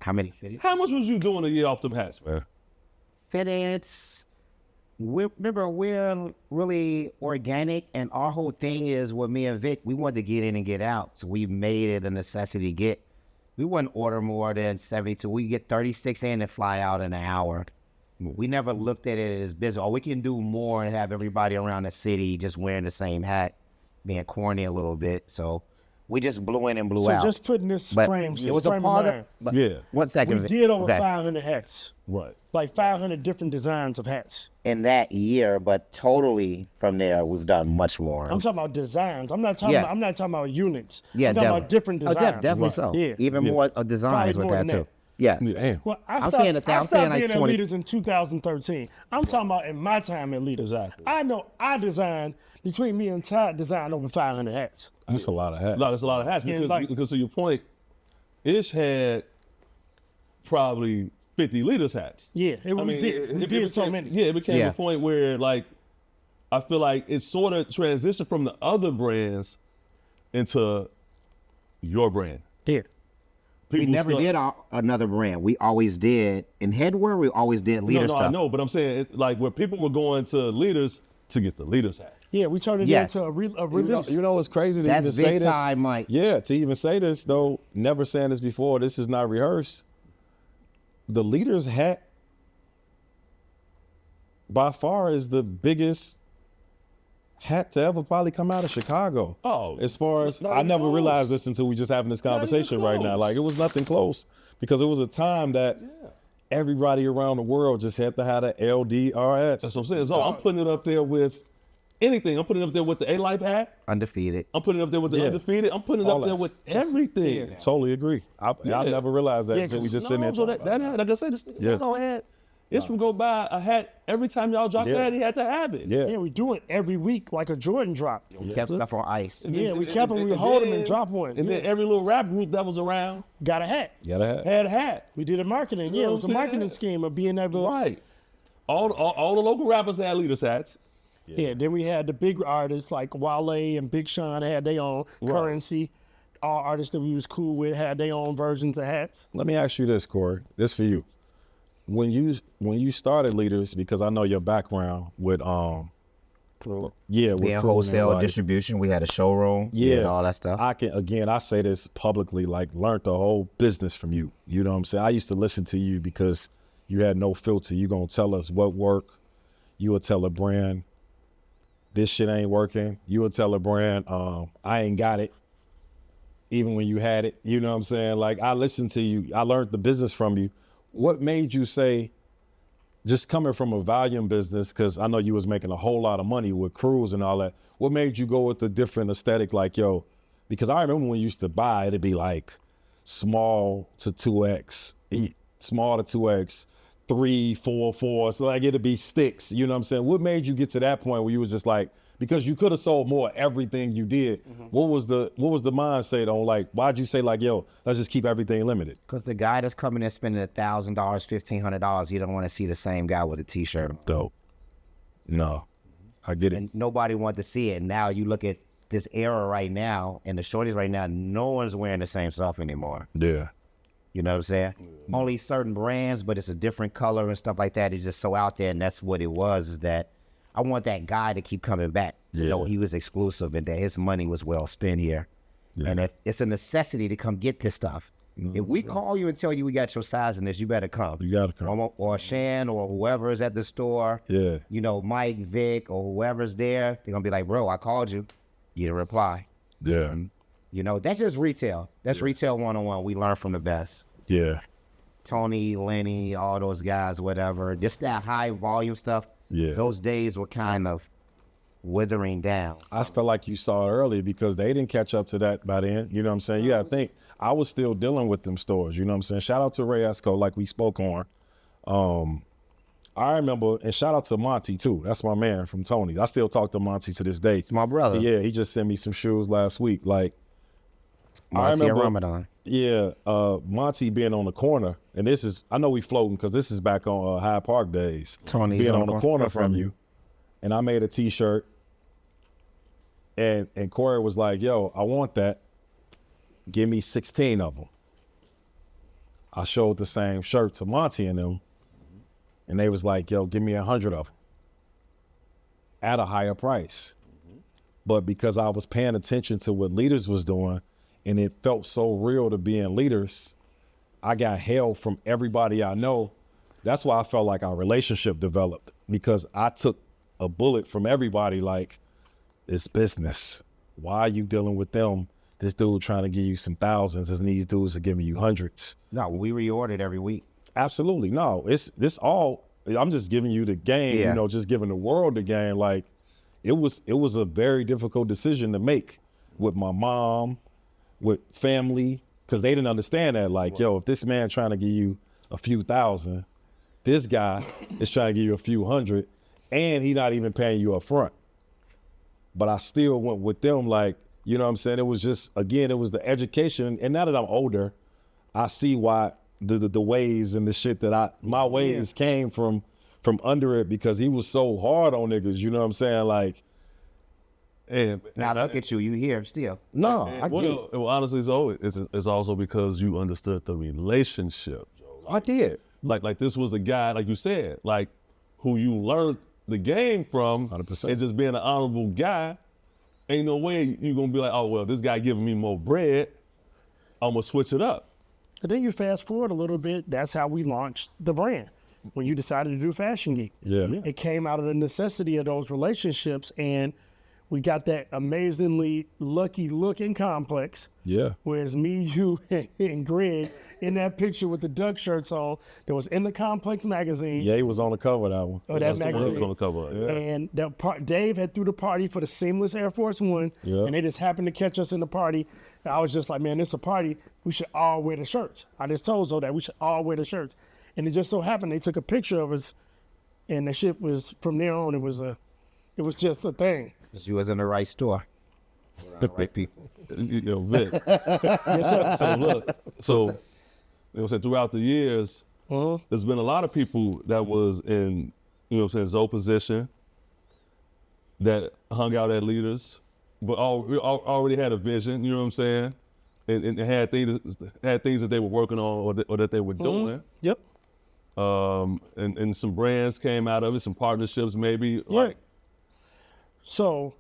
How many fitteds? how much was you doing a year off them hats, man? Fitteds. Remember, we're really organic, and our whole thing is with me and Vic, we wanted to get in and get out. So we made it a necessity to get. We wouldn't order more than 72. We get 36 in and fly out in an hour. We never looked at it as business. Or we can do more and have everybody around the city just wearing the same hat, being corny a little bit. So we just blew in and blew So out. just putting this But frame. it was a frame part of of. mind. But Yeah. 1 second. We did over Okay. 500 hats, Right. like 500 different designs of hats. In that year, but totally from there, we've done much more. I'm talking about designs. I'm not talking Yes. about. I'm not talking about units. Yeah, I'm talking definitely. about different Oh, designs. definitely so. Yeah. Even more designs Probably with more that than too. Yes. Damn. Well, I I'm stopped, saying that- I I'm stopped saying like being 20 at Leaders in 2013. I'm talking about in my time at Leaders. Exactly. I know I designed, between me and Todd, designed over 500 hats. That's a lot of hats. No, that's a lot of hats Yeah, because, like- because to your point, Ish had probably 50 Leaders hats. Yeah, we did so became- many. Yeah, it became Yeah. a point where, like, I feel like it sort of transitioned from the other brands into your brand. Yeah. We People never start- did another brand. We always did in headwear. We always did leader No, stuff. I know, but I'm saying like where people were going to Leaders to get the Leaders hat. Yeah, we turned it Yes. into a release. You know what's crazy to That's even say big this? time, Mike. Yeah, to even say this though, never saying this before, this is not rehearsed. The Leaders hat by far is the biggest hat to ever probably come out of Chicago. Oh, As far as not I even never close. realized this until we just having this Not even conversation right now. close. Like it was nothing close because it was a time that everybody around the world just had to have the LDRS. That's what I'm saying. So I'm putting it up there with anything. I'm putting it up there with the A-Life hat. Undefeated. I'm putting it up there with the Yeah. Undefeated. I'm putting it All up there that. with everything. Totally agree. I never realized that Yeah, until we 'cause just sitting there. So talking that about hat, like I said, this Yeah. don't hat. It's from go buy a hat every time y'all drop Yeah. a hat. He had to have it. it. Yeah. Yeah, we do it every week like a Jordan drop. We kept stuff on ice. Yeah, we kept them, we hold them and drop one. And then every little rap group that was around Got a hat. You gotta have. had a hat. We did a marketing. You Yeah, know it what was I'm a saying? marketing scheme of being able. Right. All the local rappers had Leaders hats. Yeah, then we had the big artists like Wale and Big Sean had their own currency. All artists that we was cool with had their own versions of hats. Let me ask you this, Corey. This for you. When you started Leaders, because I know your background with with Being Crew and wholesale everybody. distribution, we had a showroom. Yeah, and all that stuff. I say this publicly, like learned the whole business from you. You know what I'm saying? I used to listen to you because you had no filter. You gonna tell us what worked. You would tell a brand, this shit ain't working. You would tell a brand, I ain't got it. even when you had it. You know what I'm saying? Like, I listened to you. I learned the business from you. What made you say, just coming from a volume business, because I know you was making a whole lot of money with crews and all that, what made you go with a different aesthetic? Like, yo, because I remember when you used to buy, it'd be like small to 2X, small to 2X, 3, 4, 4. So like it'd be sticks, you know what I'm saying? What made you get to that point where you was just like, because you could have sold more everything you did. What was the mindset on, like, why'd you say like, yo, let's just keep everything limited? Because the guy that's coming in spending $1,000, $1,500, he don't want to see the same guy with a t-shirt. Dope. No, I get it. And nobody wanted to see it. Now you look at this era right now, and the shorties right now, no one's wearing the same stuff anymore. Yeah. You know what I'm saying? Only certain brands, but it's a different color and stuff like that. It's just so out there, and that's what it was, is that I want that guy to keep coming back to know he was exclusive and that his money was well spent here. And if it's a necessity to come get this stuff. If we call you and tell you we got your size in this, you better come. You gotta come. Or Shan or whoever is at the store. Yeah. You know, Mike, Vic, or whoever's there, they're gonna be like, bro, I called you. You didn't reply. Yeah. You know, that's just retail. That's retail 101. We learn from the best. Yeah. Tony, Lenny, all those guys, whatever. Just that high volume stuff. Yeah. Those days were kind of withering down. I felt like you saw it early because they didn't catch up to that by then. You know what I'm saying? You gotta think, I was still dealing with them stores. You know what I'm saying? Shout out to Ray Esco, like we spoke on. I remember, and shout out to Monty too. That's my man from Tony. I still talk to Monty to this day. It's my brother. Yeah, he just sent me some shoes last week. Like, Monty and Ramadan. Yeah, Monty being on the corner, and this is, I know we floating because this is back on Hyde Park days. Tony's being on the corner from you, and I made a T-shirt, and Corey was like, "Yo, I want that. Give me 16 of them." I showed the same shirt to Monty and them, and they was like, "Yo, give me 100 of them at a higher price." But because I was paying attention to what Leaders was doing, and it felt so real to be in Leaders, I got hell from everybody I know. That's why I felt like our relationship developed, because I took a bullet from everybody. Like, it's business. Why are you dealing with them? This dude trying to give you some thousands, and these dudes are giving you hundreds. No, we reordered every week. Absolutely. No, it's this all, I'm just giving you the game, you know, just giving the world the game. Like, it was a very difficult decision to make with my mom, with family, because they didn't understand that. Like, yo, if this man trying to give you a few thousand, this guy is trying to give you a few hundred, and he not even paying you up front. But I still went with them, like, you know what I'm saying? It was just, again, it was the education. And now that I'm older, I see why the ways and the shit that my ways came from under it, because he was so hard on niggas, you know what I'm saying? Like, And Now look at you, you here still. no, I well, get it. well, honestly, it's also because you understood the relationship. I did. Like this was a guy, like you said, like who you learned the game from, 100%. and just being an honorable guy. Ain't no way you're gonna be like, oh well, this guy giving me more bread, I'm gonna switch it up. And then you fast forward a little bit, that's how we launched the brand. When you decided to do Fashion Geek. Yeah. It came out of the necessity of those relationships, and we got that amazingly lucky looking complex. Yeah. Whereas me, you, and Greg in that picture with the duck shirts on that was in the Complex magazine. Yeah, he was on the cover of that one. Of that That's the one magazine. that's on the cover. Yeah. And Dave had threw the party for the seamless Air Force One, Yeah. and they just happened to catch us in the party. And I was just like, man, this is a party. We should all wear the shirts. I just told Zoe that we should all wear the shirts. And it just so happened they took a picture of us, and the shit was, from there on, it was just a thing. Because you was in the right store. Around the right people. Yo, Vic. So look, so you know what I'm saying, throughout the years, there's been a lot of people that was in, you know what I'm saying, Zoe position, that hung out at Leaders, but already had a vision, you know what I'm saying, and had things that they were working on or that they were doing. Yep. And some brands came out of it, some partnerships maybe. Right. So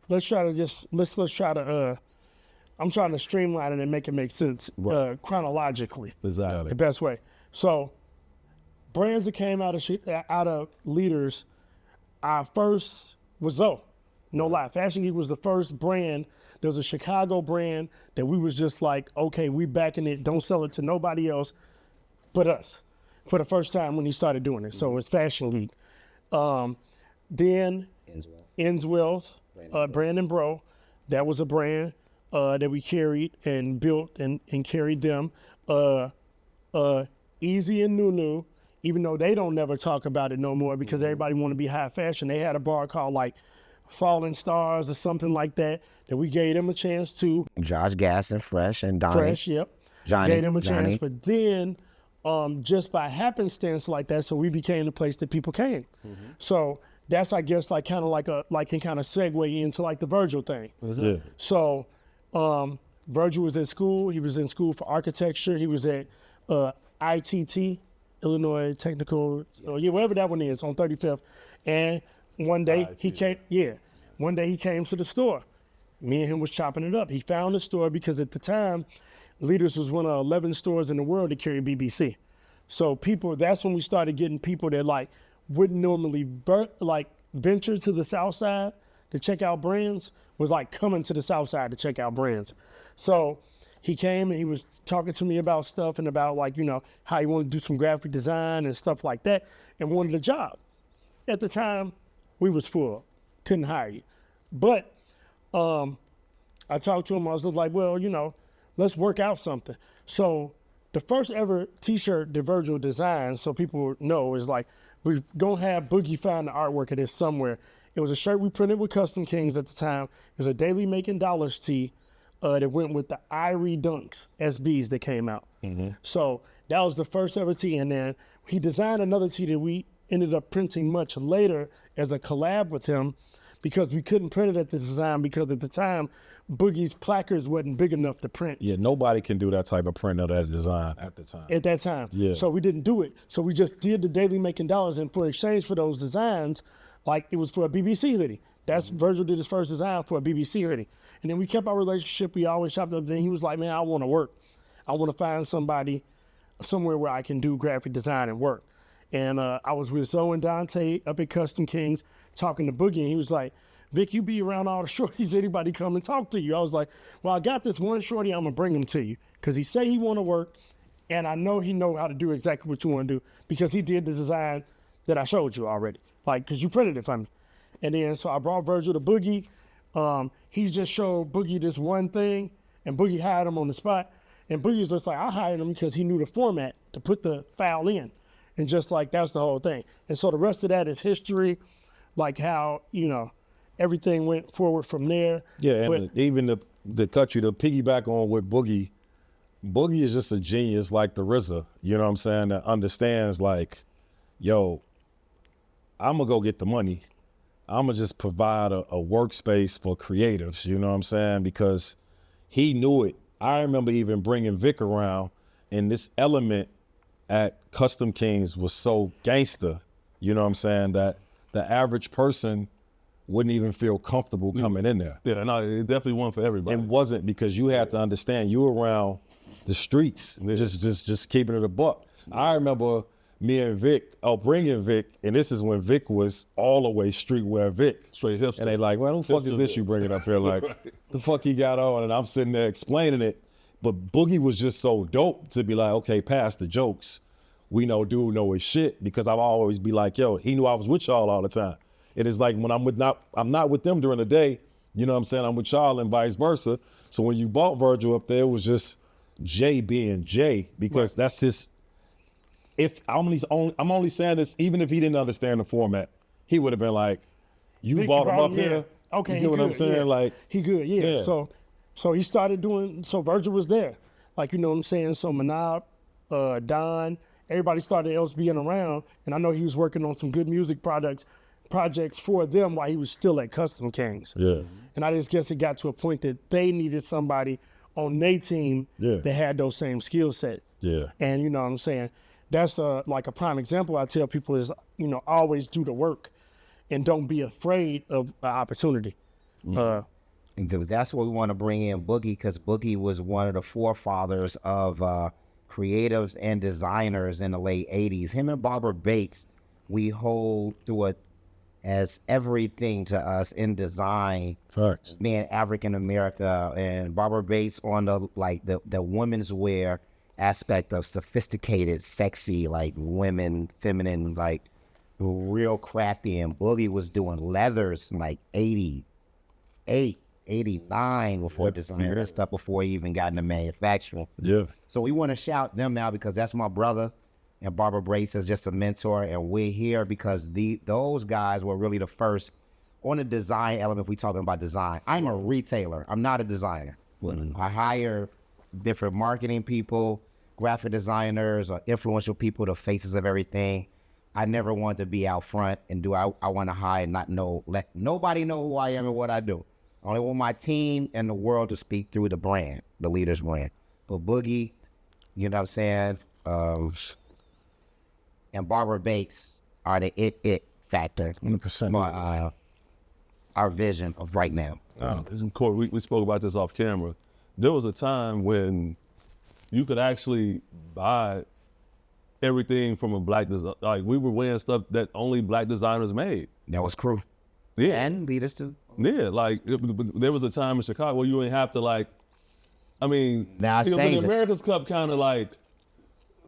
let's try to I'm trying to streamline it and make it make sense chronologically. Exactly. The best way. So brands that came out of Leaders, our first was Zoe. No lie. Fashion Geek was the first brand there was a Chicago brand that we was just like, okay, we backing it. Don't sell it to nobody else but us for the first time when he started doing it. So it's Fashion Geek. Then Enswell's, Brandon Bro, that was a brand that we carried and built and carried them. Easy and Nunu, even though they don't never talk about it no more because everybody want to be high fashion. They had a bar called like Falling Stars or something like that we gave them a chance to. Josh Gass and Fresh and Donnie. Fresh, yep. Johnny. Gave them a Johnny. chance, but then just by happenstance like that, so we became the place that people came. So that's, I guess, like kind of like can kind of segue into like the Virgil thing. Yeah. So Virgil was in school. He was in school for architecture. He was at ITT, Illinois Technical, whatever that one is, on 35th. And one day he came to the store. Me and him was chopping it up. He found the store because at the time, Leaders was one of 11 stores in the world that carried BBC. So that's when we started getting people that like wouldn't normally venture to the South Side to check out brands, was like coming to the South Side to check out brands. So he came and he was talking to me about stuff and about like, how he wanted to do some graphic design and stuff like that and wanted a job. At the time, we was full, couldn't hire you. But I talked to him, I was just like, well, let's work out something. So the first ever t-shirt that Virgil designed, so people know, is like, we're gonna have Boogie find the artwork of this somewhere. It was a shirt we printed with Custom Kings at the time. It was a Daily Making Dollars tee that went with the Irie Dunks SBs that came out. So that was the first ever tee. And then he designed another tee that we ended up printing much later as a collab with him because we couldn't print it at the design because at the time, Boogie's placards wasn't big enough to print. Yeah, nobody can do that type of print of that design at the time. At that time. Yeah. So we didn't do it. So we just did the Daily Making Dollars, and for exchange for those designs, like it was for a BBC hoodie. That's Virgil did his first design for a BBC hoodie. And then we kept our relationship. We always shopped up. Then he was like, man, I want to work. I want to find somebody somewhere where I can do graphic design and work. And I was with Zoe and Dante up at Custom Kings talking to Boogie, and he was like, Vic, you be around all the shorties, anybody come and talk to you? I was like, well, I got this one shorty, I'm gonna bring him to you. Cause he say he wanna work, and I know he know how to do exactly what you wanna do because he did the design that I showed you already. Like, cause you printed it for me. And then, so I brought Virgil to Boogie. He just showed Boogie this one thing, and Boogie hired him on the spot. And Boogie's just like, I hired him because he knew the format to put the file in. And just like, that's the whole thing. And so the rest of that is history, like how, everything went forward from there. Yeah, and even to piggyback on with Boogie is just a genius like the RZA, you know what I'm saying, that understands like, yo, I'm gonna go get the money. I'm gonna just provide a workspace for creatives, you know what I'm saying, because he knew it. I remember even bringing Vic around, and this element at Custom Kings was so gangster, you know what I'm saying, that the average person wouldn't even feel comfortable coming in there. Yeah, no, it definitely wasn't for everybody. It wasn't, because you had to understand you were around the streets, just keeping it a buck. I remember me and Vic, bringing Vic, and this is when Vic was all the way streetwear Vic. Straight hipster. And they like, well, who the fuck is this you bringing up here? Like, the fuck he got on? And I'm sitting there explaining it. But Boogie was just so dope to be like, okay, past the jokes. We know dude know his shit, because I'll always be like, yo, he knew I was with y'all all the time. It is like when I'm not with them during the day, you know what I'm saying? I'm with y'all and vice versa. So when you bought Virgil up there, it was just Jay being Jay, because that's his. If I'm only saying this, even if he didn't understand the format, he would have been like, you Vic bought him up yeah. here. Okay, You get what I'm saying? Yeah. Like, he good, yeah. Yeah. So he started doing. So Virgil was there, like, you know what I'm saying. So Manab, Don, everybody started else being around, and I know he was working on some good music projects for them while he was still at Custom Kings. yeah. And I just guess it got to a point that they needed somebody on their team that had those same skill set. Yeah. And you know what I'm saying? That's like a prime example I tell people is, always do the work and don't be afraid of an opportunity. And that's what we want to bring in Boogie, because Boogie was one of the forefathers of creatives and designers in the late 80s. Him and Barbara Bates, we hold through a as everything to us in design. Facts. Being African America, and Barbara Bates on the women's wear aspect of sophisticated, sexy, like women, feminine, like real crafty. And Boogie was doing leathers in like 88, 89 before designer and stuff, before he even got into manufacturing. Yeah. So we want to shout them out because that's my brother, and Barbara Brace is just a mentor, and we're here because those guys were really the first on the design element. If we talking about design, I'm a retailer. I'm not a designer. I hire different marketing people, graphic designers, or influential people, the faces of everything. I never want to be out front and I want to hide and let nobody know who I am and what I do. I only want my team and the world to speak through the brand, the leader's brand. But Boogie, you know what I'm saying, and Barbara Bates are the it factor 100%. for our vision of right now. Corey, we spoke about this off camera. There was a time when you could actually buy everything from a black designer. Like, we were wearing stuff that only black designers made. That was Crew. Yeah. And leaders too. Yeah, like, there was a time in Chicago where you didn't have to, like, I mean, Now I you know, say the America's Cup kind of like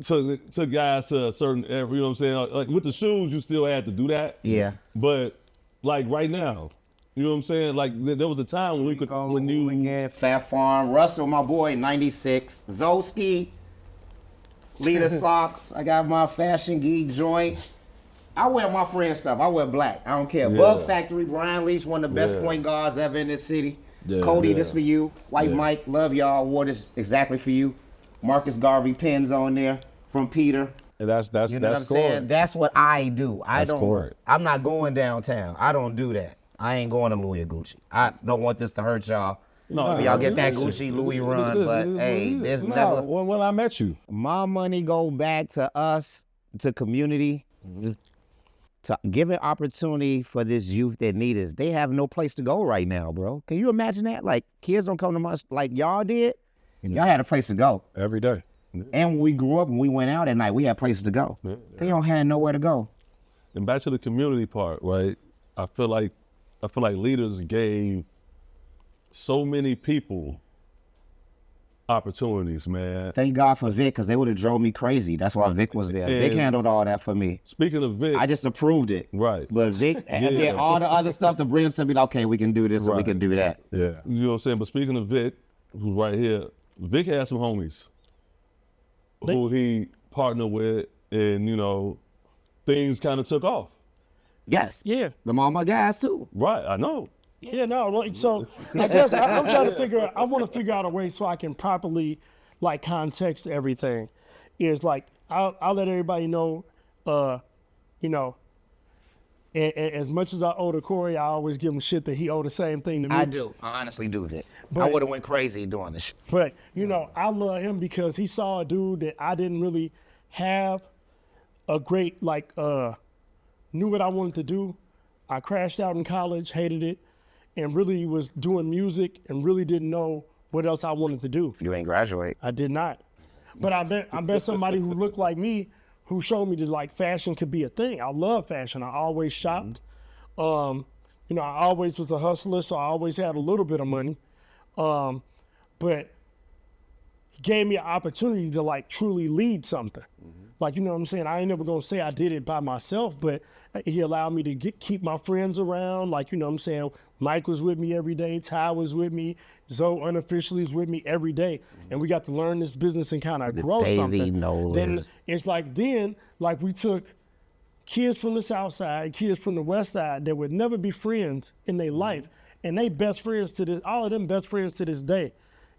took guys to a certain, you know what I'm saying? Like, with the shoes, you still had to do that. Yeah. But, like, right now, you know what I'm saying? Like, there was a time when we could, when you... Yeah, Fat Farm, Russell, my boy, 96. Zolski, Leader Socks. I got my Fashion Geek joint. I wear my friend stuff. I wear black. I don't care. Yeah. Bug Factory, Brian Leach, one of the best point guards ever in this city. Yeah, Cody, yeah. this for you. White Mike, love y'all. Wore this exactly for you. Marcus Garvey pins on there from Peter. And that's You know what I'm saying? That's what I do. I'm not going downtown. I don't do that. I ain't going to Louis or Gucci. I don't want this to hurt y'all. No, Y'all get that Gucci Louis run, but hey, there's never. When I met you. My money go back to us, to community, to giving opportunity for this youth that need us. They have no place to go right now, bro. Can you imagine that? Like, kids don't come to us like y'all did. Y'all had a place to go. Every day. And when we grew up and we went out at night, we had places to go. They don't have nowhere to go. And back to the community part, right? I feel like leaders gave so many people opportunities, man. Thank God for Vic, because they would have drove me crazy. That's why Vic was there. Vic handled all that for me. Speaking of Vic, I just approved it. right? But Vic did all the other stuff to bring us to be like, okay, we can do this or we can do that. Yeah. You know what I'm saying? But speaking of Vic, who's right here, Vic had some homies who he partnered with, and you know, things kind of took off. Yes. Yeah. Them all my guys too. Right, I know. Yeah, no, like, so I guess I'm trying to figure out, I want to figure out a way so I can properly, like, context everything. Is like, I'll let everybody know, you know, and as much as I owe to Corey, I always give him shit that he owe the same thing to me. I do. I honestly do that. I But- would have went crazy doing this shit. But, you know, I love him because he saw a dude that I didn't really have a great, like, knew what I wanted to do. I crashed out in college, hated it, and really was doing music and really didn't know what else I wanted to do. You ain't graduate. I did not. But I bet somebody who looked like me, who showed me that like fashion could be a thing. I love fashion. I always shopped. You know, I always was a hustler, so I always had a little bit of money. But he gave me an opportunity to like truly lead something. Like, you know what I'm saying? I ain't never gonna say I did it by myself, but he allowed me to keep my friends around. Like, you know what I'm saying? Mike was with me every day. Ty was with me. Zoe unofficially is with me every day. And we got to learn this business and kind of grow something. Then it's like we took kids from the South Side, kids from the West Side that would never be friends in their life. And they best friends to this, all of them best friends to this day.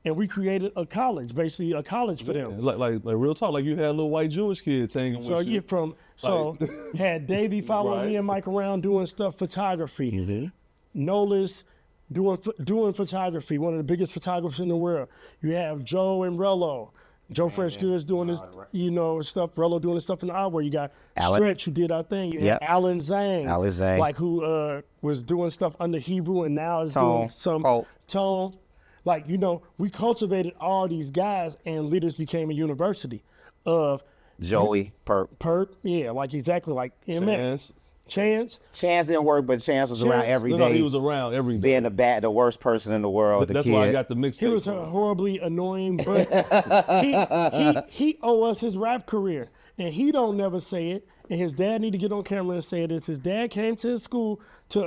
And we created a college, basically a college for them. Like real talk, like you had little white Jewish kids hanging with you. Had Davey following me and Mike around doing stuff, photography. Nolis doing photography, one of the biggest photographers in the world. You have Joe and Rello. Joe Freshgoods doing this, you know, stuff. Rello doing this stuff in the art where you got Stretch who did our thing. You had Alan Zhang. Like who was doing stuff under Hebrew and now is doing some tone. Like, you know, we cultivated all these guys and Leaders became a university of Joey, Perp. Yeah, like exactly like MX. Chance. Chance didn't work, but Chance was around every day. No, he was around every day. Being the worst person in the world. That's why I got the mixtape. He was horribly annoying, but he owe us his rap career, and he don't never say it. And his dad need to get on camera and say this. His dad came to his school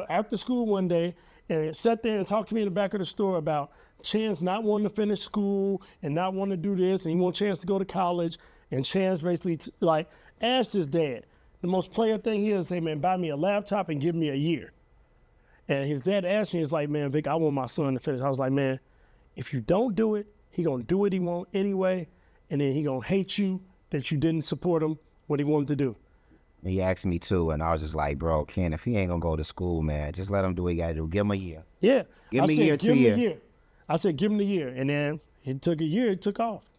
after school one day and sat there and talked to me in the back of the store about Chance not wanting to finish school and not wanting to do this, and he want Chance to go to college. And Chance basically asked his dad, the most player thing he is, say, man, buy me a laptop and give me a year. And his dad asked me, he's like, man, Vic, I want my son to finish. I was like, man, if you don't do it, he gonna do what he want anyway, and then he gonna hate you that you didn't support him what he wanted to do. He asked me too, and I was just like, bro, Ken, if he ain't gonna go to school, man, just let him do what he gotta do. Give him a year. Yeah. Give him a year, 2 years. I said, give him the year. And then it took a year, it took off.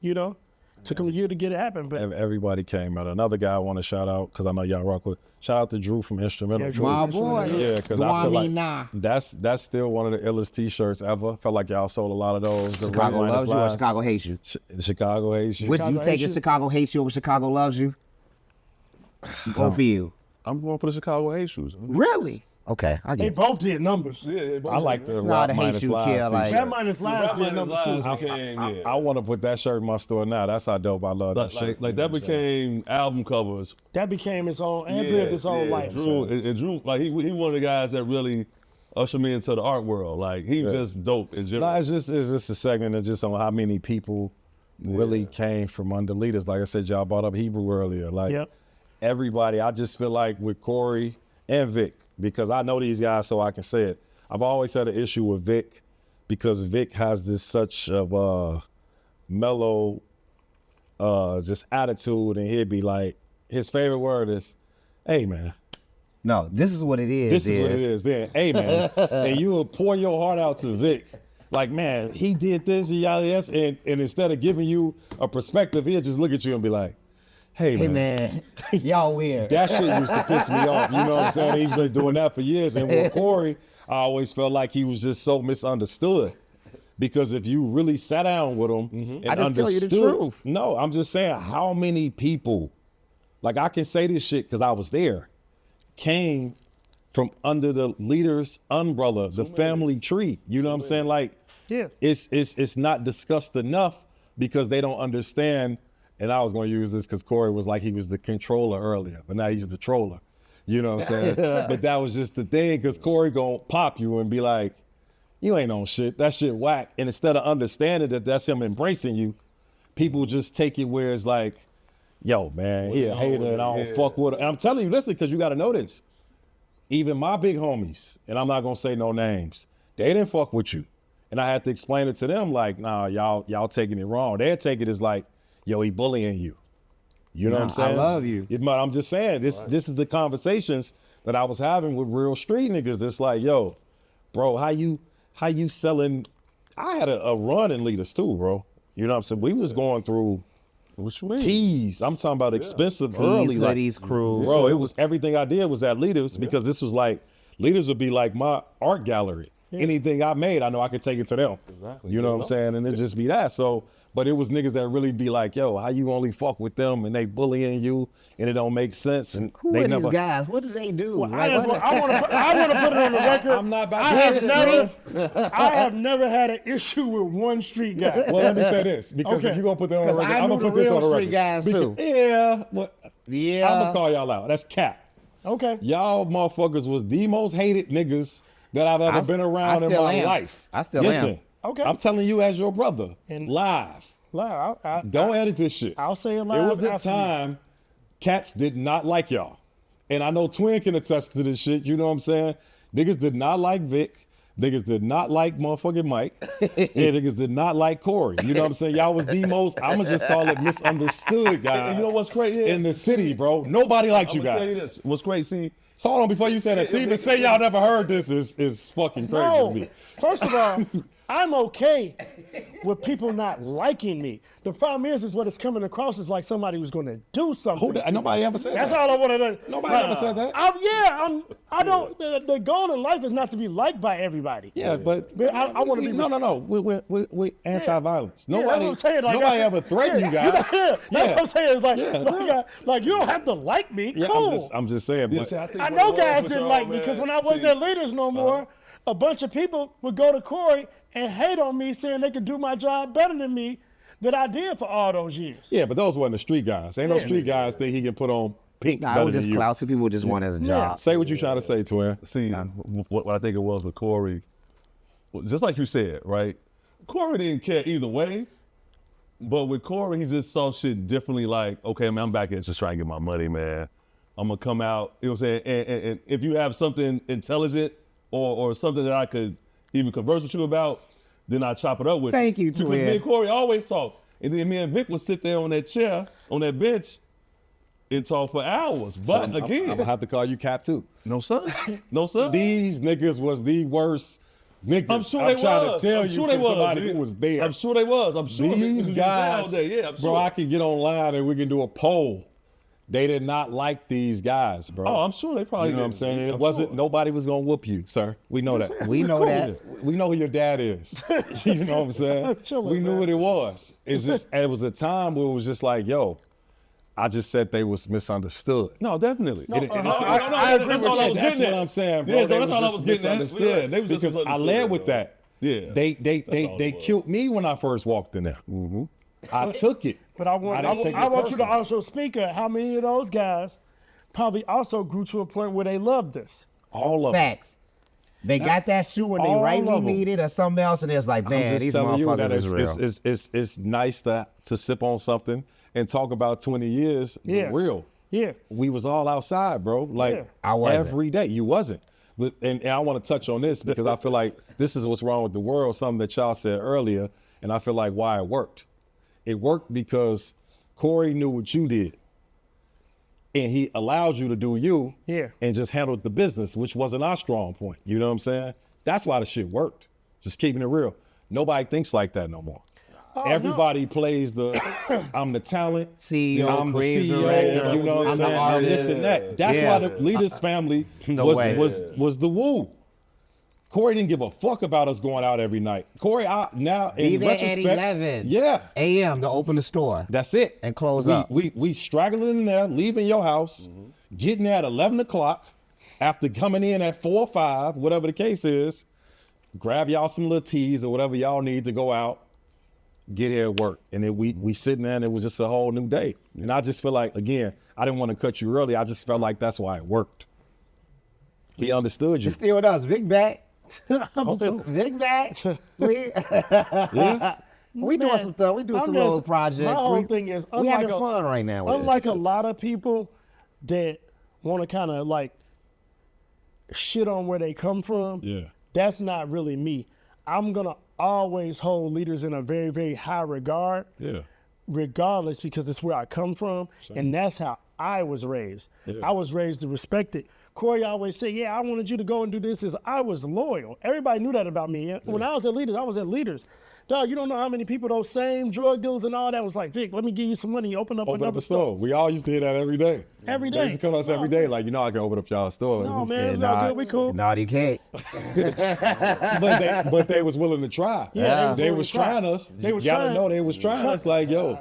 You know? Took him a year to get it happen. But everybody came out. Another guy I want to shout out, because I know y'all rock with. Shout out to Drew from Instrumental. Yeah, Drew. My boy. Yeah, because I feel like that's still one of the illest t-shirts ever. Felt like y'all sold a lot of those. Chicago loves you or Chicago hates you? Chicago hates you. Which you taking Chicago hates you over Chicago loves you? Go for you. I'm going for the Chicago A shoes. Really? Okay, I they get it. both did numbers. Yeah, I like the Nah, Rock the Minus hate you Lies kill, like- t-shirt. That minus last did number two. I want to put that shirt in my store now. That's how dope I love that shirt. Like that became album covers. That became its own, and lived its own life. Drew, like he one of the guys that really ushered me into the art world. Like he's just dope in general. No, it's just a segment of just on how many people really came from under leaders. Like I said, y'all brought up Hebrew earlier. Like everybody, I just feel like with Corey and Vic, because I know these guys so I can say it. I've always had an issue with Vic because Vic has this such of a mellow just attitude, and he'd be like, his favorite word is, hey man. No, this is what it is. This is what it is then. Hey man. And you will pour your heart out to Vic. Like, man, he did this, and instead of giving you a perspective, he'll just look at you and be like, hey man, y'all weird. that shit used to piss me off. You know what I'm saying? He's been doing that for years. And with Corey, I always felt like he was just so misunderstood. Because if you really sat down with him and I just understood, tell you the truth. No, I'm just saying how many people, like I can say this shit because I was there, came from under the leader's umbrella, the family tree. You know what I'm saying? Like, it's not discussed enough because they don't understand. And I was going to use this because Corey was like he was the controller earlier, but now he's the troller. You know what I'm saying? But that was just the thing, because Corey going to pop you and be like, you ain't on shit. That shit whack. And instead of understanding that that's him embracing you, people just take it where it's like, yo, man, he a hater and I don't fuck with him. And I'm telling you, listen, because you got to know this. Even my big homies, and I'm not going to say no names, they didn't fuck with you. And I had to explain it to them like, nah, y'all taking it wrong. They'd take it as like, yo, he bullying you. You know what I'm saying? I love you. I'm just saying, this is the conversations that I was having with real street niggas. It's like, yo, bro, how you selling? I had a run in leaders too, bro. You know what I'm saying? We was going through tees. I'm talking about expensive early. Hoodies, crew. Bro, it was everything I did was at leaders because this was like, leaders would be like my art gallery. Anything I made, I know I could take it to them. Exactly. You know what I'm saying? And it just be that. So, but it was niggas that really be like, yo, how you only fuck with them and they bullying you and it don't make sense. And Who they are never. these guys? What do they do? Well, I want to put it on the record. I'm not about I have never had an issue with one street guy. Well, let me say this, because if you're gonna put that on the record, I'm gonna put this on the record. Guys too. Yeah, Yeah. I'm gonna call y'all out. That's cap. Okay. Y'all motherfuckers was the most hated niggas that I've ever been around in my life. I still Listen, am. Okay. I'm telling you as your brother, And- live. Don't edit this shit. I'll say it live. It was a after time cats did not like y'all. And I know Twin can attest to this shit, you know what I'm saying? Niggas did not like Vic. Niggas did not like motherfucking Mike. And niggas did not like Corey. You know what I'm saying? Y'all was the most, I'ma just call it misunderstood guys. And you know what's crazy? In the city, bro. Nobody liked you I'ma tell guys. this. What's crazy? So hold on, before you say that, to even say y'all never heard this is fucking crazy No, to me. first of all, I'm okay with people not liking me. The problem is what it's coming across is like somebody who's going to do something. Nobody ever said That's that. all I want to know. Nobody ever said that. I don't. The goal in life is not to be liked by everybody. Yeah, but I want to be. No. We're anti-violence. Yeah, Nobody, that's what I'm saying. Like, nobody ever threatened you guys. That's what I'm saying. It's like you don't have to like me. Yeah, Cool. I'm just saying. But I know guys didn't like me because when I wasn't their leaders no more, a bunch of people would go to Corey and hate on me, saying they could do my job better than me that I did for all those years. yeah, but those weren't the street guys. Ain't no street guys think he can put on pink Nah, it better was than just you. clout. Some people just want it as a job. Say what you trying to say, Twin. See, what I think it was with Corey, well, just like you said, right? Corey didn't care either way, but with Corey, he just saw shit differently. Like, okay, man, I'm back here just trying to get my money, man. I'm gonna come out, you know what I'm saying? And if you have something intelligent or something that I could even converse with you about, then I chop it up with you. Thank you, Because Twin. me and Corey always talk. And then me and Vic would sit there on that chair, on that bench, and talk for hours. But I'm again, gonna have to call you Cap too. no sir, no sir. These niggas was the worst niggas. I'm sure I'm they trying was. to tell I'm you sure from they was. somebody Yeah. who was there. I'm sure they was. I'm sure These guys, down there. Yeah, I'm bro, sure. I can get online and we can do a poll. They did not like these guys, bro. Oh, I'm sure they probably You know what I'm did. saying? And it I'm wasn't, sure. nobody was gonna whoop you, sir. We know that. We know that. We know who your dad is. You know what I'm saying? Chilling, We knew man. what it was. It's just, it was a time where it was just like, yo, I just said they was misunderstood. No, definitely. I agree That's with all I you. was That's getting what at. I'm saying, bro. Yeah, so They that's all I just was getting at. misunderstood. Yeah, they was just because I misunderstood, led with bro. that. Yeah. They That's all it was. killed me when I first walked in there. I took it. But I want didn't take it you to personal. also speak of how many of those guys probably also grew to a point where they loved this. All of them. Facts. They got that shoe when they All rightly of 'em. needed or something else, and it's like, I'm man, just these telling you that motherfuckers is real. it's nice to sip on something and talk about 20 years Yeah. real. Yeah. We was all outside, bro. Like Yeah. I wasn't. every day. You wasn't. And I want to touch on this because I feel like this is what's wrong with the world, something that y'all said earlier, and I feel like why it worked. It worked because Corey knew what you did. And he allowed you to do you Yeah. and just handled the business, which wasn't our strong point. You know what I'm saying? That's why the shit worked. Just keeping it real. Nobody thinks like that no more. Everybody plays the I'm the talent, CEO, I'm the creative CEO, director, you know what I'm I'm the saying? And this artist. and that. That's Yeah. why the Leaders family No way. was the woo. Corey didn't give a fuck about us going out every night. Corey, now Be in there at retrospect, 11 yeah, a.m. to open the store. that's it. And close we, up. We straggling in there, leaving your house, getting there at 11 o'clock, after coming in at 4 or 5, whatever the case is, grab y'all some little teas or whatever y'all need to go out, get here at work. And then we sitting there and it was just a whole new day. And I just feel like, again, I didn't want to cut you early. I just felt like that's why it worked. He understood you. It's still with us. Big back. Hope so. Big back. We doing some stuff. We doing some little projects. My whole thing is, we having fun right now. With unlike a lot of people that want to kind of like shit on where they come from, Yeah. that's not really me. I'm gonna always hold leaders in a very, very high regard, Yeah. regardless, because it's where I come from, and that's how I was raised. I was raised to respect it. Corey always said, yeah, I wanted you to go and do this. I was loyal. Everybody knew that about me. When I was at Leaders, I was at Leaders. Dog, you don't know how many people, those same drug dealers and all that, was like, Vic, let me give you some money. Open up Open another up a store. We all used to hear that every day. Every They day. used to come to us every day, like, I can open up y'all store. No, man, we all good. We cool. No, you can't. But they was willing to try. Yeah, they was trying us. They was you gotta trying. know they was trying us. Like, yo,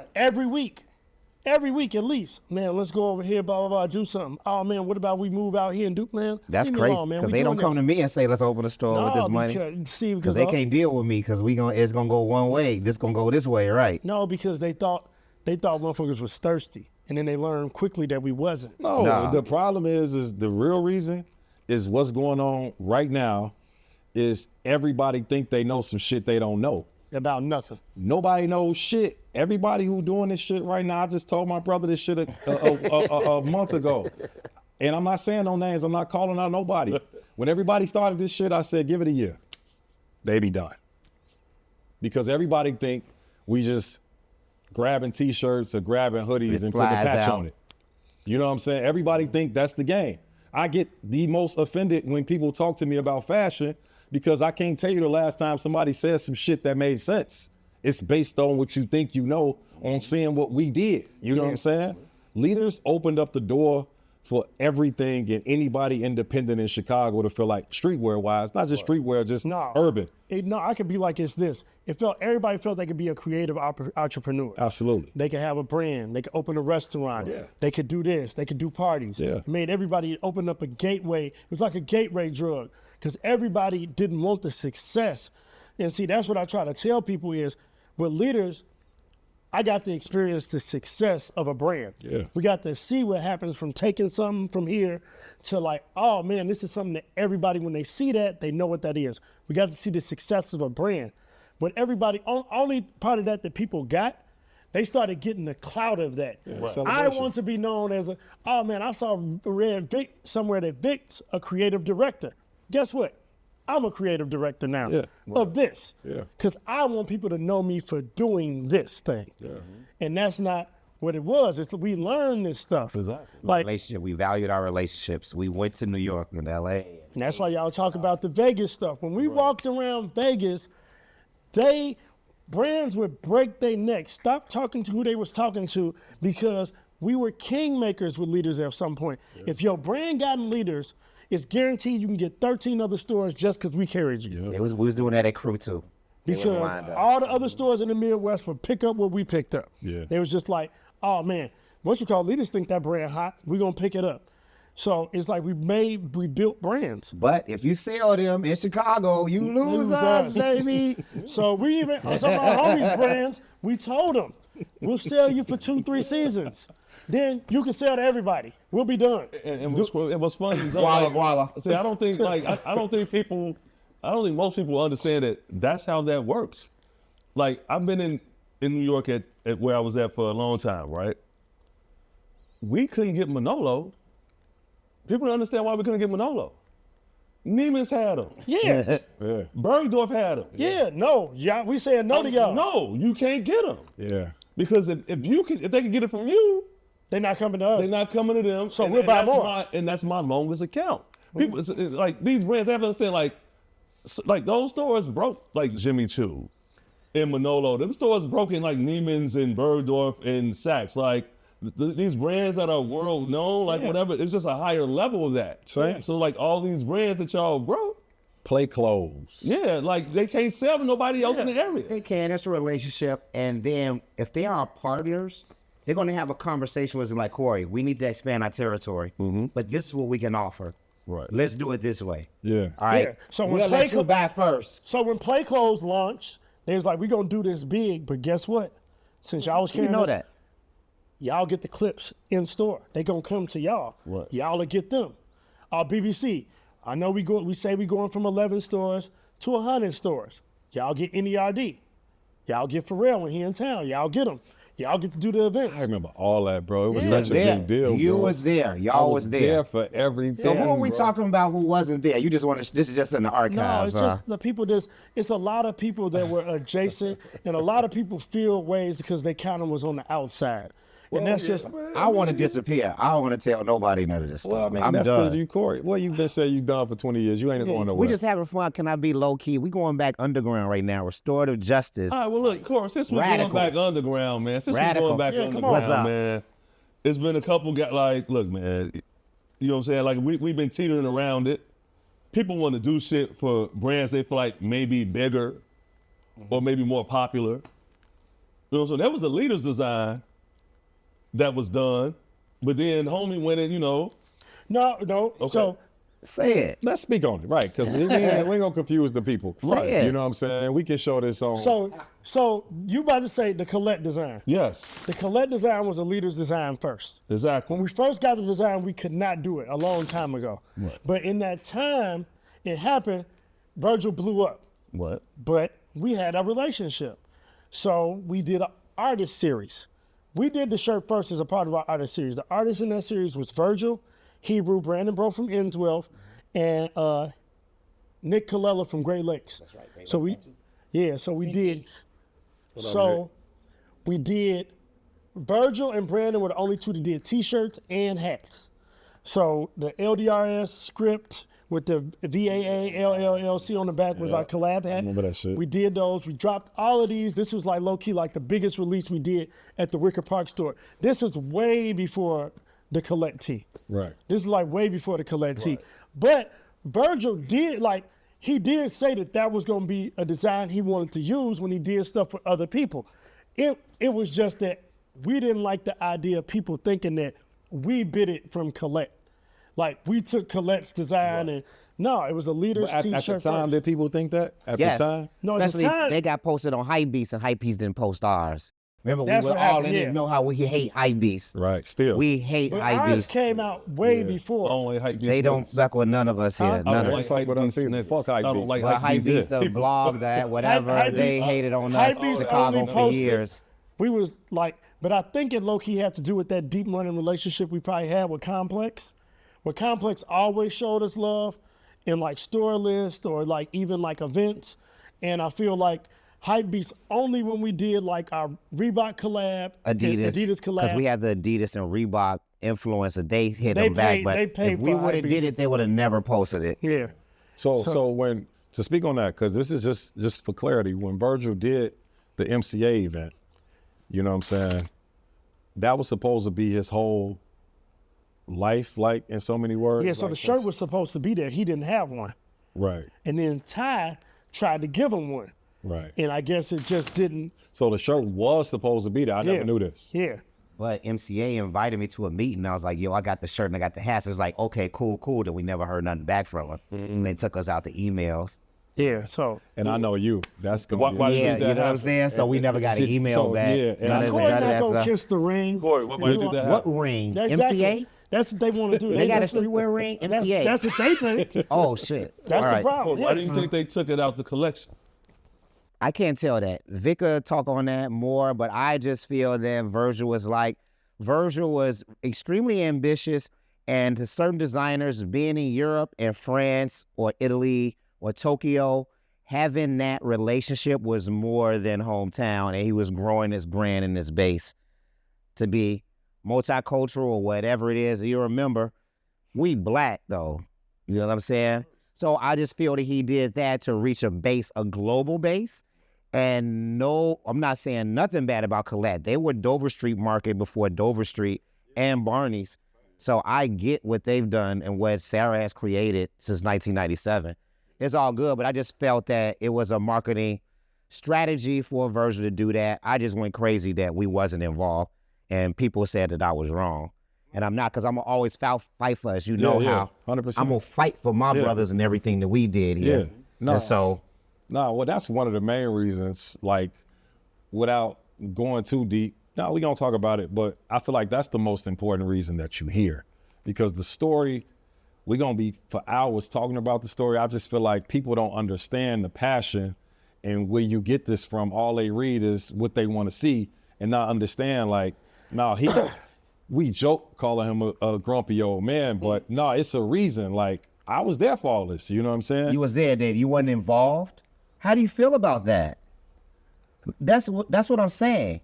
Every week at least. Man, let's go over here, blah, blah, blah, do something. Oh, man, what about we move out here and do, man? That's leave me crazy. alone, man. Because We they don't doing come to me and say, let's open a store with this money. Because They can't deal with me because it's gonna go one way. This gonna go this way, right? No, because they thought motherfuckers was thirsty, and then they learned quickly that we wasn't. no. Nah. The problem is the real reason is what's going on right now is everybody think they know some shit they don't know. About nothing. Nobody knows shit. Everybody who doing this shit right now, I just told my brother this shit a month ago. And I'm not saying no names. I'm not calling out nobody. When everybody started this shit, I said, give it a year. They be done. Because everybody think we just grabbing T-shirts or grabbing hoodies It and putting a flies patch out. on it. You know what I'm saying? Everybody think that's the game. I get the most offended when people talk to me about fashion because I can't tell you the last time somebody said some shit that made sense. It's based on what you think you know, on seeing what we did. You know what I'm saying? Leaders opened up the door for everything and anybody independent in Chicago to feel like streetwear wise, not just streetwear, just urban. I could be like it's this. Everybody felt they could be a creative entrepreneur. Absolutely. They could have a brand. They could open a restaurant. Yeah. They could do this. They could do parties. Yeah. It made everybody open up a gateway. It was like a gateway drug because everybody didn't want the success. And see, that's what I try to tell people is with leaders, I got to experience the success of a brand. Yeah. We got to see what happens from taking something from here to like, oh man, this is something that everybody, when they see that, they know what that is. We got to see the success of a brand. But everybody, only part of that people got, they started getting the clout of that. Yeah. Right. I want to be known as oh man, I saw Red Vic somewhere that Vic's a creative director. Guess what? I'm a creative director now of this. Yeah. Because I want people to know me for doing this thing. Yeah. And that's not what it was. It's we learned this stuff. Exactly. Like relationship, we valued our relationships. We went to New York and LA. And that's why y'all talk about the Vegas stuff. When we walked around Vegas, brands would break their neck, stop talking to who they was talking to because we were kingmakers with leaders at some point. Yeah. If your brand got in leaders, it's guaranteed you can get 13 other stores just because we carried you. Yeah. We was doing that at Crew too. Because all the other stores in the Midwest would pick up what we picked up. Yeah. They was just like, oh man, leaders think that brand hot, we're gonna pick it up. So it's like we built brands. But if you sell them in Chicago, you lose us, baby. So we even, some of our homies' brands, we told them, we'll sell you for 2-3 seasons. Then you can sell to everybody. We'll be done. And what's funny is Guala. See, I don't think I don't think most people understand that that's how that works. Like I've been in New York at where I was at for a long time, right? We couldn't get Manolo. People don't understand why we couldn't get Manolo. Neiman's had them. Yeah. Bergdorf had them. Yeah. No. Yeah. We saying no to y'all. No, you can't get them. Yeah. Because if they can get it from you, they're not coming to us. They're not coming to them. So we'll buy more. And that's my longest account. People, it's like these brands, they have to understand, like those stores broke, like Jimmy Choo and Manolo. Them stores broke in like Neiman's and Bergdorf and Saks. Like these brands that are world known, like whatever, it's just a higher level of that. Same. So like all these brands that y'all broke. Play clothes. Yeah, like they can't sell to nobody else in the area. They can, it's a relationship. And then if they are partners, they're going to have a conversation with them like, Corey, we need to expand our territory, but this is what we can offer. Right. Let's do it this way. Yeah. All right. Yeah. So we'll let you buy first. So when Play Clothes launched, they was like, we're going to do this big, but guess what? Since y'all was carrying that. Y'all get the clips in store. They going to come to y'all. Right. Y'all will get them. BBC, I know we say we going from 11 stores to 100 stores. Y'all get NERD. Y'all get Pharrell when he in town. Y'all get him. Y'all get to do the events. I remember all that, bro. It was such a big deal, You bro. was there. Y'all was there. For everything. So who are we talking about who wasn't there? You just want to, this is just in the archives. No, it's just the people, it's a lot of people that were adjacent, and a lot of people feel ways because they kind of was on the outside. And that's just... I want to disappear. I don't want to tell nobody none of this stuff. Well, I mean, I'm that's done. because you, Corey. Well, you've been saying you done for 20 years. You ain't going nowhere. We just having fun. Can I be low-key? We going back underground right now. Restorative justice. All right, well, look, Corey, since we're going back underground, man, man, it's been a couple guys, like, look, man, you know what I'm saying? Like, we've been teetering around it. People want to do shit for brands they feel like maybe bigger or maybe more popular. You know, so that was the leader's design that was done, but then homie went in, No. Okay. So say it. Let's speak on it, right? Because we ain't gonna confuse the people. Say it. You know what I'm saying? We can show this on. So you about to say the Colette design? Yes. The Colette design was a leader's design first. Exactly. When we first got the design, we could not do it a long time ago. Right. But in that time, it happened. Virgil blew up. What? But we had a relationship, so we did an artist series. We did the shirt first as a part of our artist series. The artist in that series was Virgil, Hebrew, Brandon Bro from N12, and Nick Colella from Great Lakes. That's right. So we did Virgil and Brandon were the only two that did T-shirts and hats. So the LDRS script with the VAA LLLC on the back was our collab hat. I remember that shit. We did those. We dropped all of these. This was like low key, like the biggest release we did at the Wicker Park store. This was way before the Colette tee. Right. This is like way before the Colette tee. But Virgil did he did say that was going to be a design he wanted to use when he did stuff for other people. It was just that we didn't like the idea of people thinking that we bit it from Colette. Like we took Colette's design and no, it was a leader's At t-shirt. the time, first. did people think that? At Yes. the time? No, at the Especially time, they got posted on Hypebeast and Hypebeast didn't post ours. Remember, That's we were what all happened, in yeah. it. You know how we hate Hypebeast. Right, still. We hate but ours Hypebeast. came out way before. Only hype They don't fuck with none of us here. I None don't of like us. Fuck with us hype either. Fuck I don't hypebeast. like Well, hype Hypebeast, the blog, that whatever, Hypebeast- they hated on us Hypebeast Chicago only for posted- years. We was like, but I think it low-key had to do with that deep running relationship we probably had with Complex. Where Complex always showed us love in like store lists or like even like events. And I feel like Hypebeast only when we did like our Reebok collab, Adidas collab. because we had the Adidas and Reebok influencer. They hit They them back, paid- but they paid if we for would have Hypebeast. did it, they would have never posted it. Yeah. So when, to speak on that, because this is just for clarity, when Virgil did the MCA event, you know what I'm saying, that was supposed to be his whole life, like, in so many words. Yeah, so like, the shirt was supposed to be there. He didn't have one. Right, And then Ty tried to give him one. right. And I guess it just didn't. So the shirt was supposed to be there. I Yeah. never knew this. Yeah. But MCA invited me to a meeting. I was like, yo, I got the shirt and I got the hat. So it's like, okay, cool. Then we never heard nothing back from him. And they took us out the emails. Yeah. So And I know you. That's going Why- to why be. did Yeah, that you know what I'm happen? saying? So we never got an email So, back. yeah, None and of Corey that not gonna stuff. kiss the ring. Corey, why did that What happen? ring? Exactly. MCA? That's what they want to do. They got a that's what- streetwear ring? That's, MCA. that's what they think. Oh, shit. That's All the right. problem. Why Yeah. do you think they took it out the collection? I can't tell that. Vika talk on that more, but I just feel that Virgil was extremely ambitious, and to certain designers, being in Europe and France or Italy or Tokyo, having that relationship was more than hometown, and he was growing his brand and his base to be multicultural or whatever it is. You remember, we black though. You know what I'm saying? So I just feel that he did that to reach a global base. And no, I'm not saying nothing bad about Colette. They were Dover Street Market before Dover Street and Barney's. So I get what they've done and what Sarah has created since 1997. It's all good, but I just felt that it was a marketing strategy for Virgil to do that. I just went crazy that we wasn't involved, and people said that I was wrong. And I'm not, because I'm always fight for us. You know how 100%. I'm going to fight for my Yeah. brothers and everything that we did here. Yeah. No. And so No, well, that's one of the main reasons, like, without going too deep, no, we're going to talk about it, but I feel like that's the most important reason that you hear. Because the story, we're going to be for hours talking about the story. I just feel like people don't understand the passion and where you get this from. All they read is what they want to see and not understand, like, no, we joke calling him a grumpy old man, but no, it's a reason. Like, I was there for all this, you know what I'm saying? you was there, Dave. You wasn't involved. How do you feel about that? That's what I'm saying.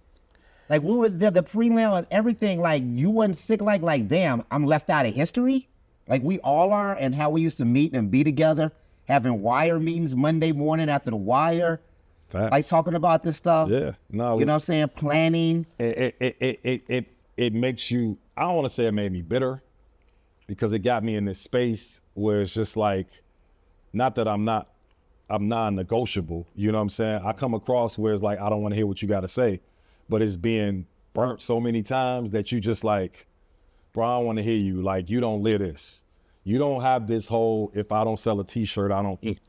Like, we were there, the prelim and everything. Like, you wasn't sick. Like, damn, I'm left out of history. Like we all are, and how we used to meet and be together, having wire meetings Monday morning after the wire, Facts. like talking about this stuff. Yeah, no, You know what I'm saying? Planning. it makes you, I don't want to say it made me bitter, because it got me in this space where it's just like, not that I'm non-negotiable, you know what I'm saying? I come across where it's like, I don't want to hear what you got to say, but it's being burnt so many times that you just like, bro, I don't want to hear you. Like, you don't live this. You don't have this whole, if I don't sell a t-shirt, I don't eat.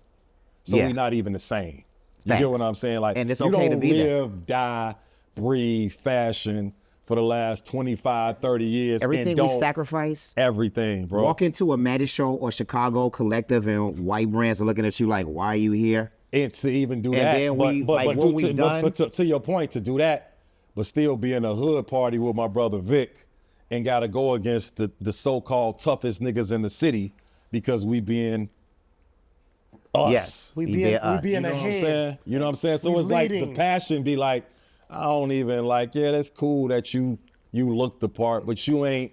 So Yeah. we're not even the same. You Facts. get what I'm saying? Like, And it's you okay don't to be there. live, die, breathe fashion for the last 25, 30 years. Everything and we don't sacrifice. everything, bro. Walk into a Magic Show or Chicago Collective and white brands are looking at you like, why are you here? And to even do And that, then but, we- but, like, but, what to, we to, done- but to your point, to do that, but still be in a hood party with my brother Vic and got to go against the so-called toughest niggas in the city because we being us. Yes. We He be be in, us. we be in You know the what I'm head. saying? You know what I'm saying? So We it's like the leading. passion be like, I don't even like, yeah, that's cool that you look the part, but you ain't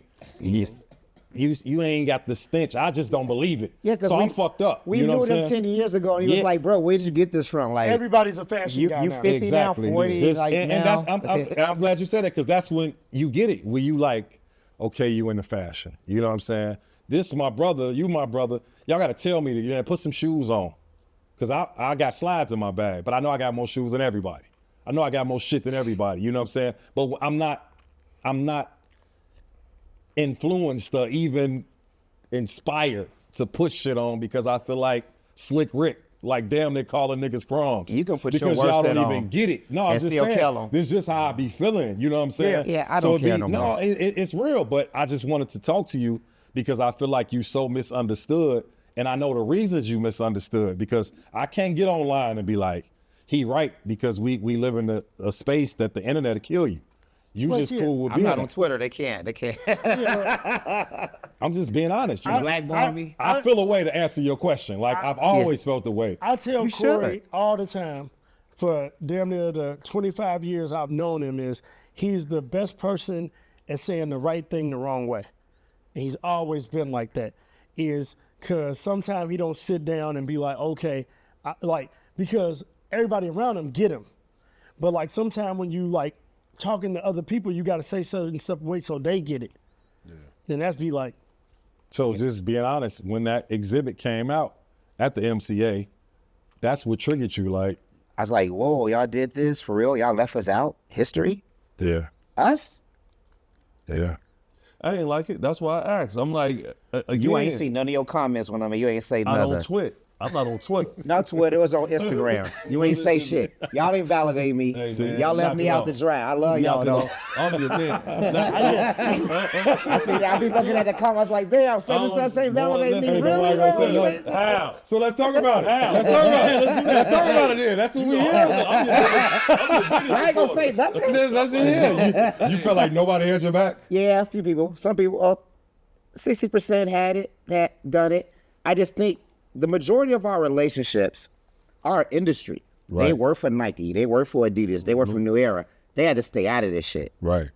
you ain't got the stench. I just don't believe it. Yeah, 'cause so we- I'm fucked up. We you know knew what I'm them saying? 10 years ago, and he was Yeah. like, bro, where'd you get this from? Like, Everybody's a fashion guy you now. 50 now, 40, This- like and now. that's I'm glad you said that, because that's when you get it. Where you like, okay, you into fashion. You know what I'm saying? This is my brother, you my brother. Y'all gotta tell me to put some shoes on. Cause I got slides in my bag, but I know I got more shoes than everybody. I know I got more shit than everybody, you know what I'm saying? But I'm not influenced or even inspired to put shit on, because I feel like Slick Rick, like damn, they calling niggas crumbs. You can put your because worst y'all set don't even on get it. No, I'm and just still saying, kill 'em. this is just how I be feeling, you know what I'm saying? Yeah, I So don't it be- care no more. it's real, but I just wanted to talk to you because I feel like you so misunderstood, and I know the reasons you misunderstood, because I can't get online and be like, he right, because we live in a space that the internet will kill you. You Well, just yeah, cool with I'm being not there. on Twitter. They can't. I'm just being honest. You know? Blackball me. I feel a way to answer your question. Like I've always felt the way. I tell You Corey should. all the time, for damn near the 25 years I've known him, is he's the best person at saying the right thing the wrong way. And he's always been like that. Is because sometimes he don't sit down and be like, okay, because everybody around him get him. But like sometimes when you like talking to other people, you got to say certain stuff way so they get it. Yeah. Then that's be like, So just being honest, when that exhibit came out at the MCA, that's what triggered you. Like, I was like, whoa, y'all did this for real? Y'all left us out? History? yeah, Us? yeah. I ain't like it. That's why I asked. I'm like, again, You ain't seen none of your comments when you ain't say I nothing. don't twit. I'm not on Twitter. Not Twitter, it was on Instagram. You ain't say shit. Y'all didn't validate me. Hey, man, y'all left knock me it out off. the draft. I love y'all though. I'm your man. I see that. I be looking at the comments like, damn, say validate me. Really? How? So let's talk about it. Let's talk about it. Let's talk about it then. That's what we hear. I ain't gonna say nothing. That's what you hear. You felt like nobody had your back? Yeah, a few people. Some people, 60% had done it. I just think the majority of our relationships are industry. Right. They work for Nike. They work for Adidas. They work for New Era. They had to stay out of this shit. Right.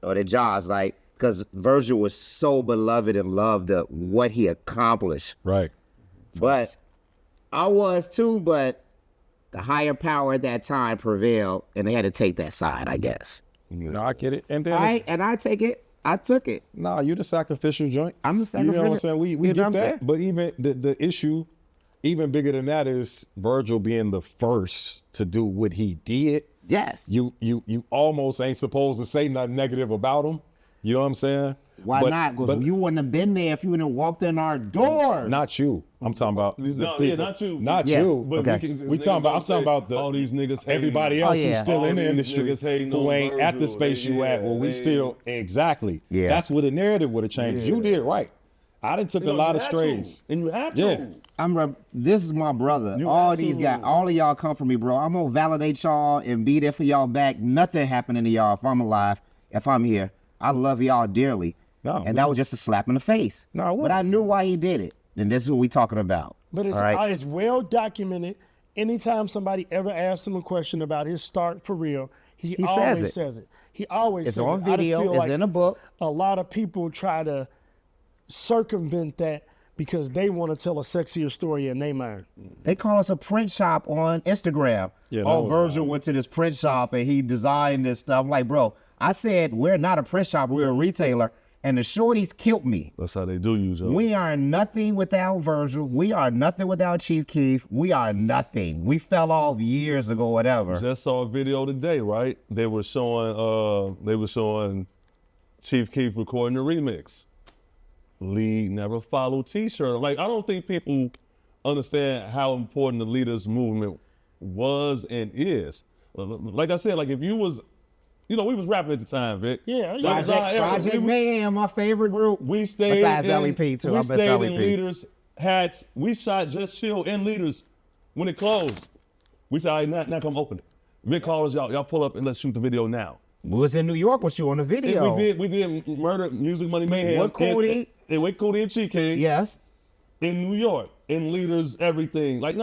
Or their jobs, like, because Virgil was so beloved and loved what he accomplished. Right. But I was too, but the higher power at that time prevailed, and they had to take that side, I guess. No, I get it. And then I take it. I took it. nah, you the sacrificial joint. I'm the You know what I'm sacrificial- saying? We You know what get I'm that. saying? But even the issue, even bigger than that, is Virgil being the first to do what he did. Yes. You almost ain't supposed to say nothing negative about him. You know what I'm saying? Why not? Because you wouldn't have been there if you wouldn't have walked in our doors. Not you. I'm talking about the No, people. yeah, not you. Not Yeah. you. But Okay. I'm talking about all these niggas. hating. everybody else Oh, yeah. who's still All in the these industry niggas hating who on ain't at the Virgil. space you at. Well, we They- still exactly. Yeah. That's where the narrative would have changed. You did right. I done took a lot of strays. And you have to. Yeah. This is my brother. You All absolutely- these guys, all of y'all come from me, bro. I'm gonna validate y'all and be there for y'all back. Nothing happening to y'all if I'm alive, if I'm here. I love y'all dearly. No, and that was just a slap in the face. No, it but wasn't. I knew why he did it. And this is what we talking about. but it's, all right? it's well documented. Anytime somebody ever asks him a question about his start for real, he always says it. says it. He always It's says on it. I just video. feel It's like in a book. a lot of people try to circumvent that because they want to tell a sexier story in their mind. They call us a print shop on Instagram. Yeah, that oh, was Virgil went to this print shop and he designed this stuff. I'm like, bro, I said we're not a print shop, we're a retailer. And the shorties killed me. That's how they do use it. We are nothing without Virgil. We are nothing without Chief Keef. We are nothing. We fell off years ago, whatever. Just saw a video today, right? They were showing Chief Keef recording the remix. Lead never follow t-shirt. Like, I don't think people understand how important the leaders movement was and is. Like I said, like if you was, we was rapping at the time, Vic. Yeah, That was our era. Project Mayhem, my favorite group. We stayed Besides in, LEP too. We I miss stayed in LEP. Leaders hats. We shot Just Chill in Leaders when it closed. We said, all right, now come open it. Vic called us, y'all pull up and let's shoot the video now. We was in New York with you on the video. We did Murder, Music, Money, Mayhem. With Cootie. And with Cootie and Chi King. Yes. In New York. In Leaders, everything. Like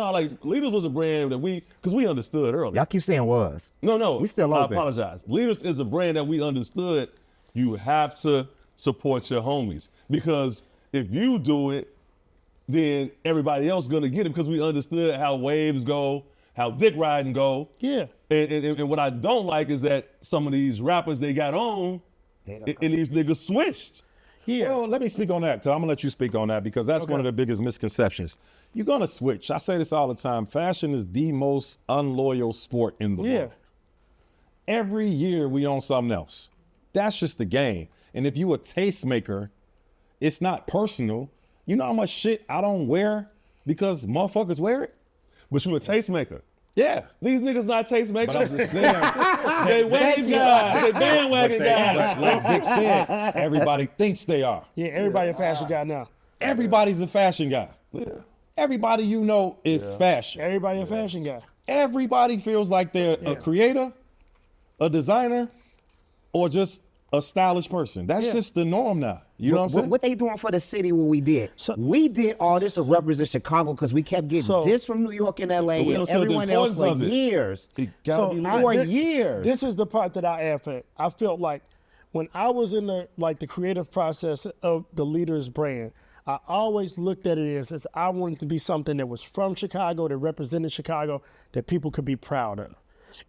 Leaders was a brand that because we understood early. Y'all keep saying was. No. We still I open. apologize. Leaders is a brand that we understood. You have to support your homies. Because if you do it, then everybody else gonna get it, because we understood how waves go, how dick riding go. Yeah. And what I don't like is that some of these rappers they got on, and these niggas switched. Yeah. Well, let me speak on that, because I'm gonna let you speak on that, because that's one of the biggest misconceptions. You're gonna switch. I say this all the time. Fashion is the most unloyal sport in the world. Every year we own something else. That's just the game. And if you a tastemaker, it's not personal. You know how much shit I don't wear because motherfuckers wear it? But you a tastemaker. Yeah. These niggas not tastemakers. But I'm just saying, They wave guys, they bandwagon guys. like Vic said, everybody thinks they are. Yeah, everybody a fashion guy now. Everybody's a fashion guy. Everybody you know is fashion. Everybody a fashion guy. Everybody feels like they're a creator, a designer, or just a stylish person. That's just the norm now. You know what I'm saying? What they doing for the city? What we did? We did all this to represent Chicago because we kept getting this from New York and LA we and understood the everyone else for importance of it. years. For years. This is the part that I add for it. I felt like when I was in the creative process of the Leaders brand, I always looked at it as I wanted to be something that was from Chicago, that represented Chicago, that people could be proud of.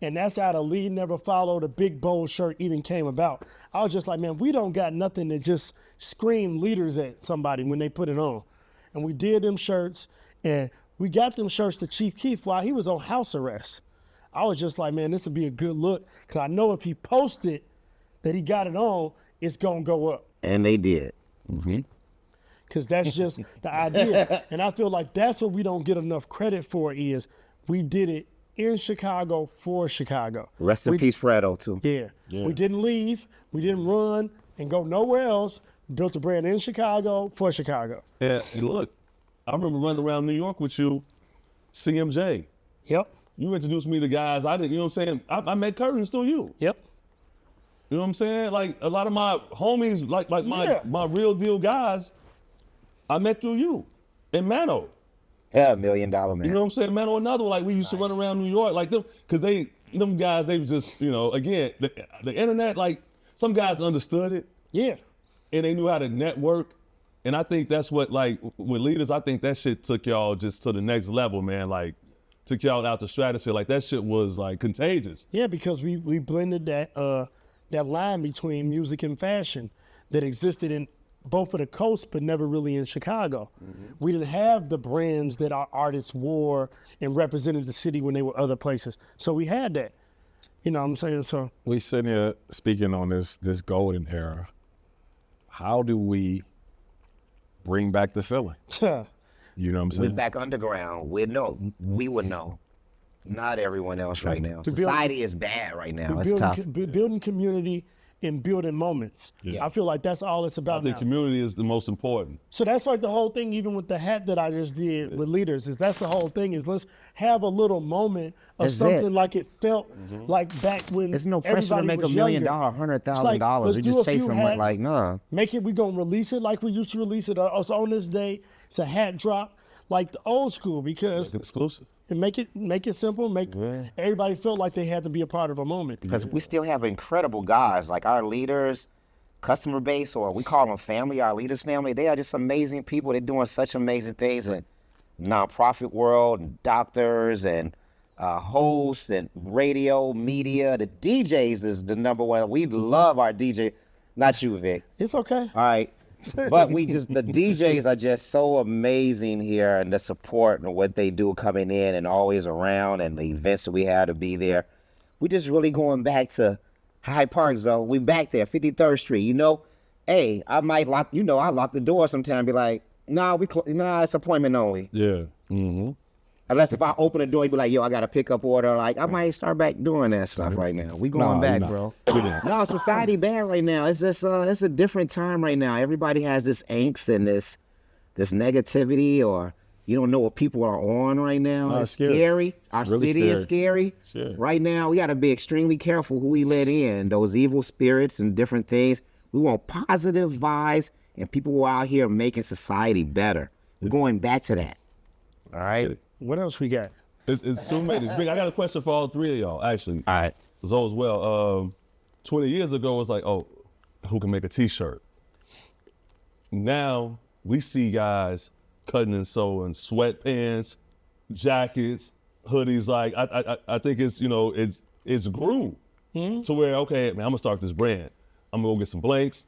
And that's how the Lead Never Follow, the big bold shirt even came about. I was just like, man, we don't got nothing to just scream leaders at somebody when they put it on. And we did them shirts, and we got them shirts to Chief Keef while he was on house arrest. I was just like, man, this would be a good look, because I know if he posted that he got it on, it's going to go up. And they did. Because that's just the idea. And I feel like that's what we don't get enough credit for, is we did it in Chicago for Chicago. Rest in peace, Fredo, too. Yeah. We didn't leave. We didn't run and go nowhere else. Built a brand in Chicago for Chicago. Yeah, and look, I remember running around New York with you, CMJ. Yep. You introduced me to guys I didn't, you know what I'm saying? I met curtains through you. Yep. You know what I'm saying? Like a lot of my homies, like my real deal guys, I met through you and Mano. Yeah, $1 Million Man. You know what I'm saying? Mano, another one. Like we used to run around New York like them, because them guys, they was just, you know, again, the internet, like some guys understood it. Yeah. And they knew how to network. And I think that's what, like, with Leaders, I think that shit took y'all just to the next level, man. Like, took y'all out the stratosphere. Like, that shit was, like, contagious. Yeah, because we blended that line between music and fashion that existed in both of the coasts, but never really in Chicago. We didn't have the brands that our artists wore and represented the city when they were other places. So we had that. You know what I'm saying? So We sitting here speaking on this golden era. How do we bring back the feeling? You know what I'm We saying? Mm-hmm. back underground. We would know. Not everyone else right now. Society is bad right now. It's tough. Building community and building moments. Yeah. I feel like that's all it's I about think now. community is the most important. So that's like the whole thing, even with the hat that I just did with Leaders, is that's the whole thing, is let's have a little moment of That's something it. like it felt like back when There's no pressure to everybody make was $1 million, younger. $100,000. let's We do just a say few something hats, like, nah. Make it, we gonna release it like we used to release it. Also on this day, it's a hat drop like the old school, because It's exclusive. and make it simple, everybody felt like they had to be a part of a moment. Because we still have incredible guys, like our leaders, customer base, or we call them family, our leaders family. They are just amazing people. They're doing such amazing things in nonprofit world, and doctors, and hosts, and radio, media. The DJs is the number one. We love our DJ. Not you, Vic. It's okay. All right. But the DJs are just so amazing here, and the support and what they do coming in and always around, and the events that we have to be there. We just really going back to Hyde Park Zone. We back there, 53rd Street. You know, hey, I might lock, I lock the door sometime and be like, nah, it's appointment only. Yeah. Unless if I open the door, you be like, yo, I got a pickup order. Like, I might start back doing that stuff right now. We going back, bro. No, society bad right now. It's just, it's a different time right now. Everybody has this angst and this negativity, or you don't know what people are on right now. No, it's it's scary. Our really city is scary. Right now, we got to be extremely careful who we let in. Those evil spirits and different things. We want positive vibes and people who are out here making society better. We're going back to that. All right? What else we got? It's so many. Big. I got a question for all three of y'all, actually. All right. As well. 20 years ago, it was like, oh, who can make a T-shirt? now we see guys cutting and sewing sweatpants, jackets, hoodies. Like I think it's it's grew to where okay, man, I'm gonna start this brand. I'm gonna go get some blanks.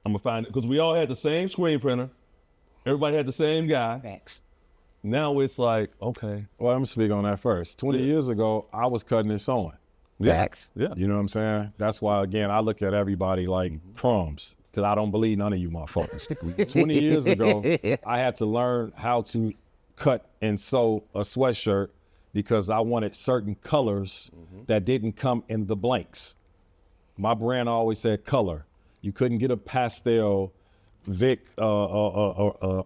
I'm gonna find it because we all had the same screen printer. Everybody had the same guy. Facts. Now it's like okay. Well, I'm gonna speak on that first. 20 years ago, I was cutting and sewing. Facts. Yeah. You know what I'm saying? That's why, again, I look at everybody like crumbs because I don't believe none of you motherfuckers. 20 years ago, I had to learn how to cut and sew a sweatshirt because I wanted certain colors that didn't come in the blanks. My brand always said color. You couldn't get a pastel, Vic, a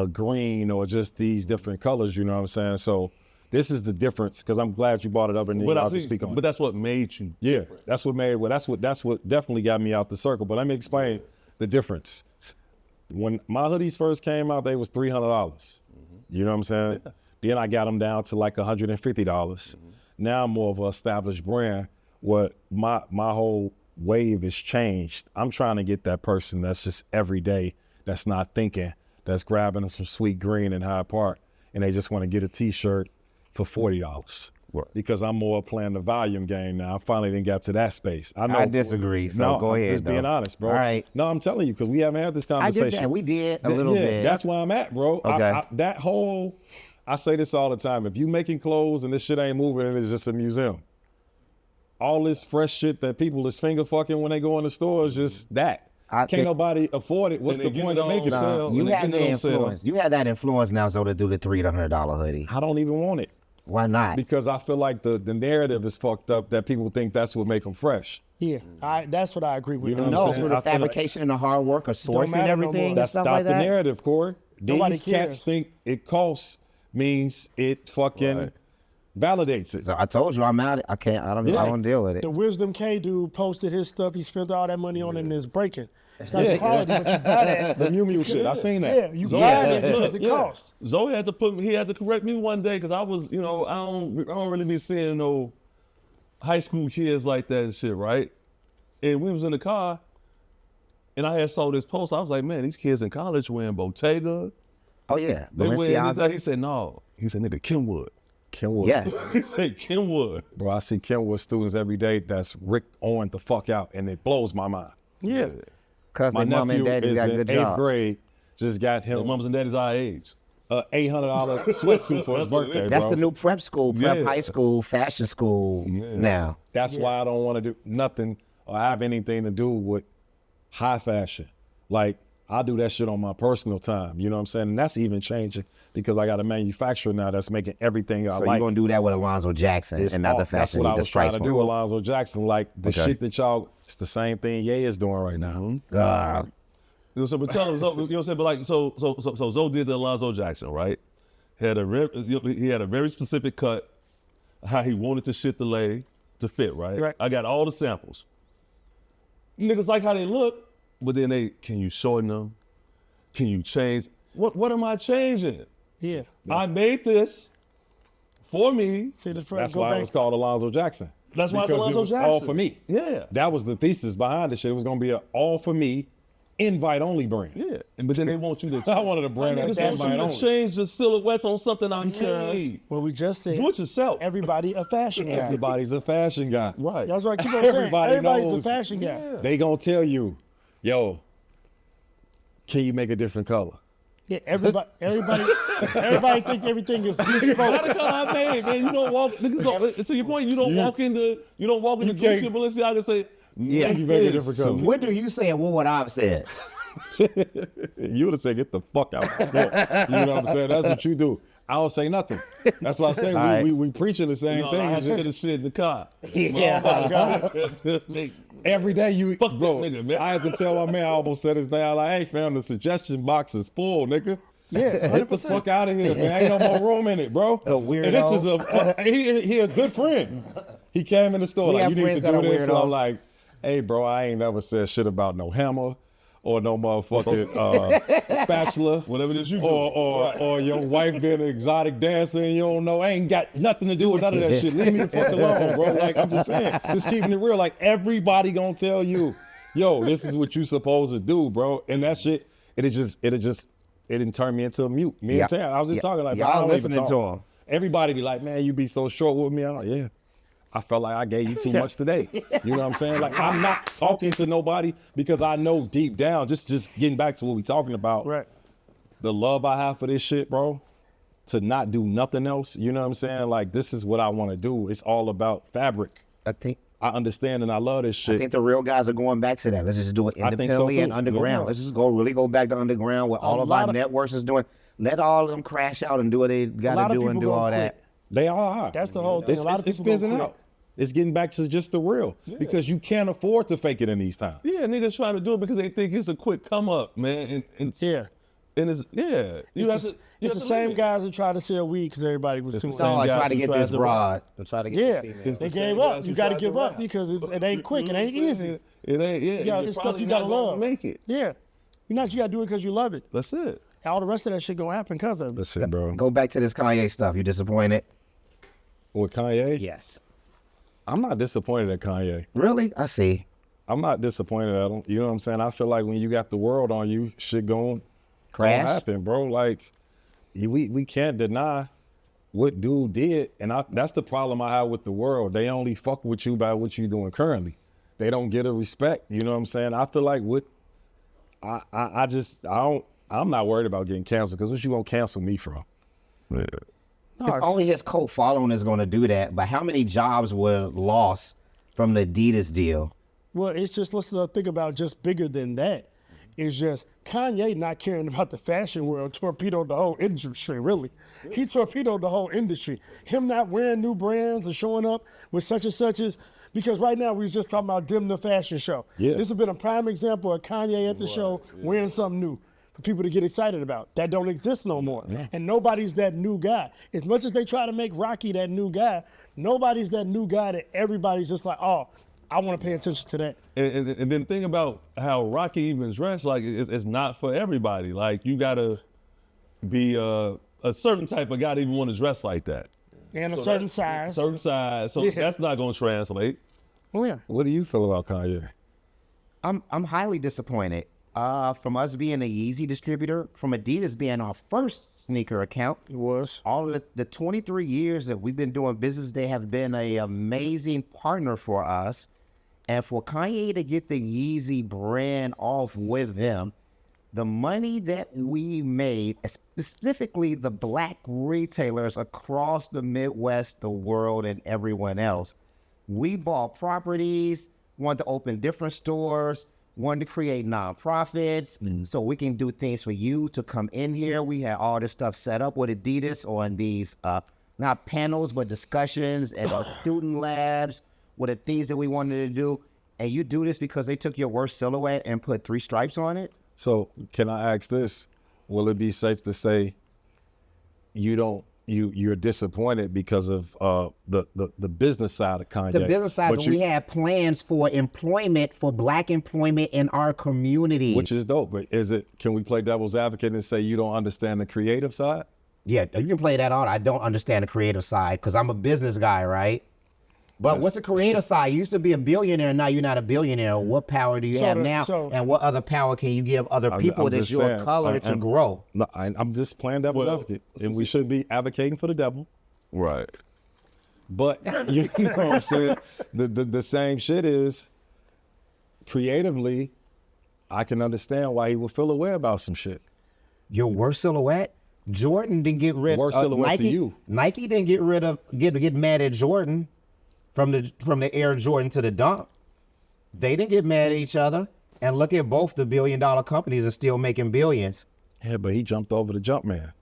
green, or just these different colors, you know what I'm saying? So this is the difference, because I'm glad you brought it up and then I'll speak on it. But that's what made you. Yeah, that's what made, well, that's what definitely got me out the circle. But let me explain the difference. When my hoodies first came out, they was $300. You know what I'm saying? Yeah. Then I got them down to like $150. Now I'm more of an established brand. What my whole wave has changed. I'm trying to get that person that's just every day, that's not thinking, that's grabbing some sweet green in Hyde Park, and they just want to get a t-shirt for $40. Right. Because I'm more playing the volume game now. I finally didn't get to that space. I disagree, so go ahead. Just being honest, bro. All right. No, I'm telling you, because we haven't had this conversation. I get that. We did a little bit. That's where I'm at, bro. Okay. I say this all the time. If you making clothes and this shit ain't moving and it's just a museum, all this fresh shit that people is finger fucking when they go in the store is just that. Can't nobody afford it. What's the point of making it? You have the influence. You have that influence now, so to do the $300 hoodie. I don't even want it. Why not? Because I feel like the narrative is fucked up that people think that's what make them fresh. Yeah, that's what I agree with. You know what I'm saying? For the fabrication and the hard work of sourcing everything. That's stuff not like the that. narrative, Corey. These cats think it costs means it fucking validates it. So I told you I'm out. I don't deal with it. The Wisdom K dude posted his stuff. He spent all that money on it and it's breaking. It's not the quality, but you buy that. The Mew shit. I seen that. Yeah, you buy it because it costs. Zoe had to correct me one day because I was, I don't really be seeing no high school kids like that and shit, right? And we was in the car and I had saw this post. I was like, man, these kids in college wearing Bottega. Oh yeah. They wear this. He said, no. He said, nigga, Kenwood. Kenwood. Yes. He said Kenwood. Bro, I see Kenwood students every day that's Rick Owen the fuck out, and it blows my mind. Yeah. Because my mom and nephew daddy is got in good 8th jobs. grade, just got Their him moms and daddies our age. $800 sweatsuit for his birthday, That's bro. the new prep school, high school, fashion school now. That's why I don't want to do nothing or have anything to do with high fashion. Like, I do that shit on my personal time, you know what I'm saying? And that's even changing because I got a manufacturer now that's making everything I So like. you're going to do that with Alonzo Jackson and not the fashion. That's what I was trying to do with Alonzo Jackson. Like, the shit that y'all, it's the same thing Ye is doing right now. So, but tell him, you know what I'm saying? But like, so Zoe did the Alonzo Jackson, right? He had a very specific cut, how he wanted the shit to lay, to fit, right? Right. I got all the samples. Niggas like how they look, but then can you shorten them? Can you change? What am I changing? Yeah. I made this for me. See the That's why it was called Alonzo Jackson. That's why it's Because Alonzo it was Jackson. all for me. Yeah. That was the thesis behind the shit. It was going to be an all for me, invite only brand. Yeah. But then they want you to I wanted a brand that's want invite you to only. change the silhouettes on something I made. Well, we just said Do it yourself. everybody a fashion guy. Everybody's a fashion guy. Right. That's what I keep on saying. Everybody's knows. a fashion guy. Yeah. They going to tell you, yo, can you make a different color? Yeah, everybody think everything is Not bespoke. the color I made, man. You don't walk. Niggas, to your point, you don't walk into Gucci can't- and Balenciaga and say, Yeah, you make a different color. What do you say and what would I have said? You would have said, get the fuck out of the store. You know what I'm saying? That's what you do. I don't say nothing. That's why I say right. we preaching the same No, thing. I It's had to just, get the shit in the car. Yeah. every day you, Fuck that bro, nigga, man. I had to tell my man, I almost said his name, I like, hey fam, the suggestion box is full, nigga. Yeah, Get the fuck out of here, man. Ain't no more room in it, bro. weirdo. And this is he a good friend. He came in the store We like, have you need to friends that do are this. And weirdos. I'm like, hey, bro, I ain't never said shit about no hammer or no motherfucking spatula. Whatever it is you do. Or your wife being an exotic dancer and you don't know. I ain't got nothing to do with none of that shit. Leave me the fuck alone, bro. Like, I'm just saying, just keeping it real. Like, everybody gonna tell you, yo, this is what you supposed to do, bro. And that shit it didn't turn me into a mute. Me Yep. and Tam, I was just talking like, Y'all I don't even listening talk. to him. Everybody be like, man, you be so short with me. I'm like, yeah. I felt like I gave you too much today. You know what I'm saying? Like, I'm not talking to nobody because I know deep down, just getting back to what we talking about, Right. the love I have for this shit, bro, to not do nothing else. You know what I'm saying? Like, this is what I want to do. It's all about fabric. I understand and I love this shit. I think the real guys are going back to that. Let's just do it I think so, independently too. and underground. Yeah. Let's just really go back to underground what all of our networks is doing. Let all of them crash out and do what they got to do and do all that. They are. That's the whole thing. It's, A lot of it's people fizzing gonna out. quit. It's getting back to just the real because you can't afford to fake it in these times. Yeah, niggas trying to do it because they think it's a quick come up, man. And Yeah. it's It's the same guys that try to sell weed because everybody was too the same No, I guys try to who get tried this to broad. I try to get Yeah, this female. they the gave same up. guys You who got to tried to give up rap. because it ain't quick. It ain't easy. It ain't. Yeah, Yeah, you're it's stuff probably you gotta not gonna love. Make it. Yeah, you got to do it because you love it. That's it. All the rest of that shit gonna happen because of it. That's it, bro. Go back to this Kanye stuff. You disappointed? With Kanye, Yes. I'm not disappointed at Kanye. Really? I see. I'm not disappointed at him. You know what I'm saying? I feel like when you got the world on you, shit going Crash? happen, bro. Like we can't deny what dude did, and that's the problem I have with the world. They only fuck with you by what you doing currently. They don't get a respect. You know what I'm saying? I feel like I'm not worried about getting canceled because what you gonna cancel me from? It's only his cult following is going to do that. But how many jobs were lost from the Adidas deal? Well, it's just, let's think about just bigger than that. It's just Kanye not caring about the fashion world torpedoed the whole industry, really. He torpedoed the whole industry. Him not wearing new brands and showing up with such and such as, because right now we was just talking about Dim the fashion show. Yeah. This has been a prime example of Kanye at the show wearing something new for people to get excited about. That don't exist no more. And nobody's that new guy. As much as they try to make Rocky that new guy, nobody's that new guy that everybody's just like, oh, I want to pay attention to that. And then think about how Rocky even dressed. Like it's not for everybody. Like you gotta be a certain type of guy to even want to dress like that. And a certain size. Certain size. So that's not gonna translate. Oh, yeah. What do you feel about Kanye? I'm highly disappointed. From us being a Yeezy distributor, from Adidas being our first sneaker account. It was. All of the 23 years that we've been doing business, they have been an amazing partner for us. And for Kanye to get the Yeezy brand off with them, the money that we made, specifically the black retailers across the Midwest, the world, and everyone else, we bought properties, wanted to open different stores, wanted to create nonprofits so we can do things for you to come in here. We had all this stuff set up with Adidas on these, not panels, but discussions and student labs with the things that we wanted to do. And you do this because they took your worst silhouette and put 3 stripes on it? So can I ask this? Will it be safe to say you're disappointed because of the business side of Kanye? The business side, But when we had plans for employment, for black employment in our community. which is dope. But can we play devil's advocate and say you don't understand the creative side? Yeah, you can play that out. I don't understand the creative side because I'm a business guy, right? But what's the creative side? You used to be a billionaire, now you're not a billionaire. What power do you have now? And what other power can you give other people that's just your saying, color to grow? No, I'm just playing devil's advocate, and we should be advocating for the devil. Right. But you know what I'm saying? The same shit is creatively, I can understand why he would feel away about some shit. Your worst silhouette? Jordan didn't get rid of Worst silhouette Nike. to you. Nike didn't get mad at Jordan from the Air Jordan to the Dunk. They didn't get mad at each other. And look at both the billion-dollar companies are still making billions. Yeah, but he jumped over the jump man.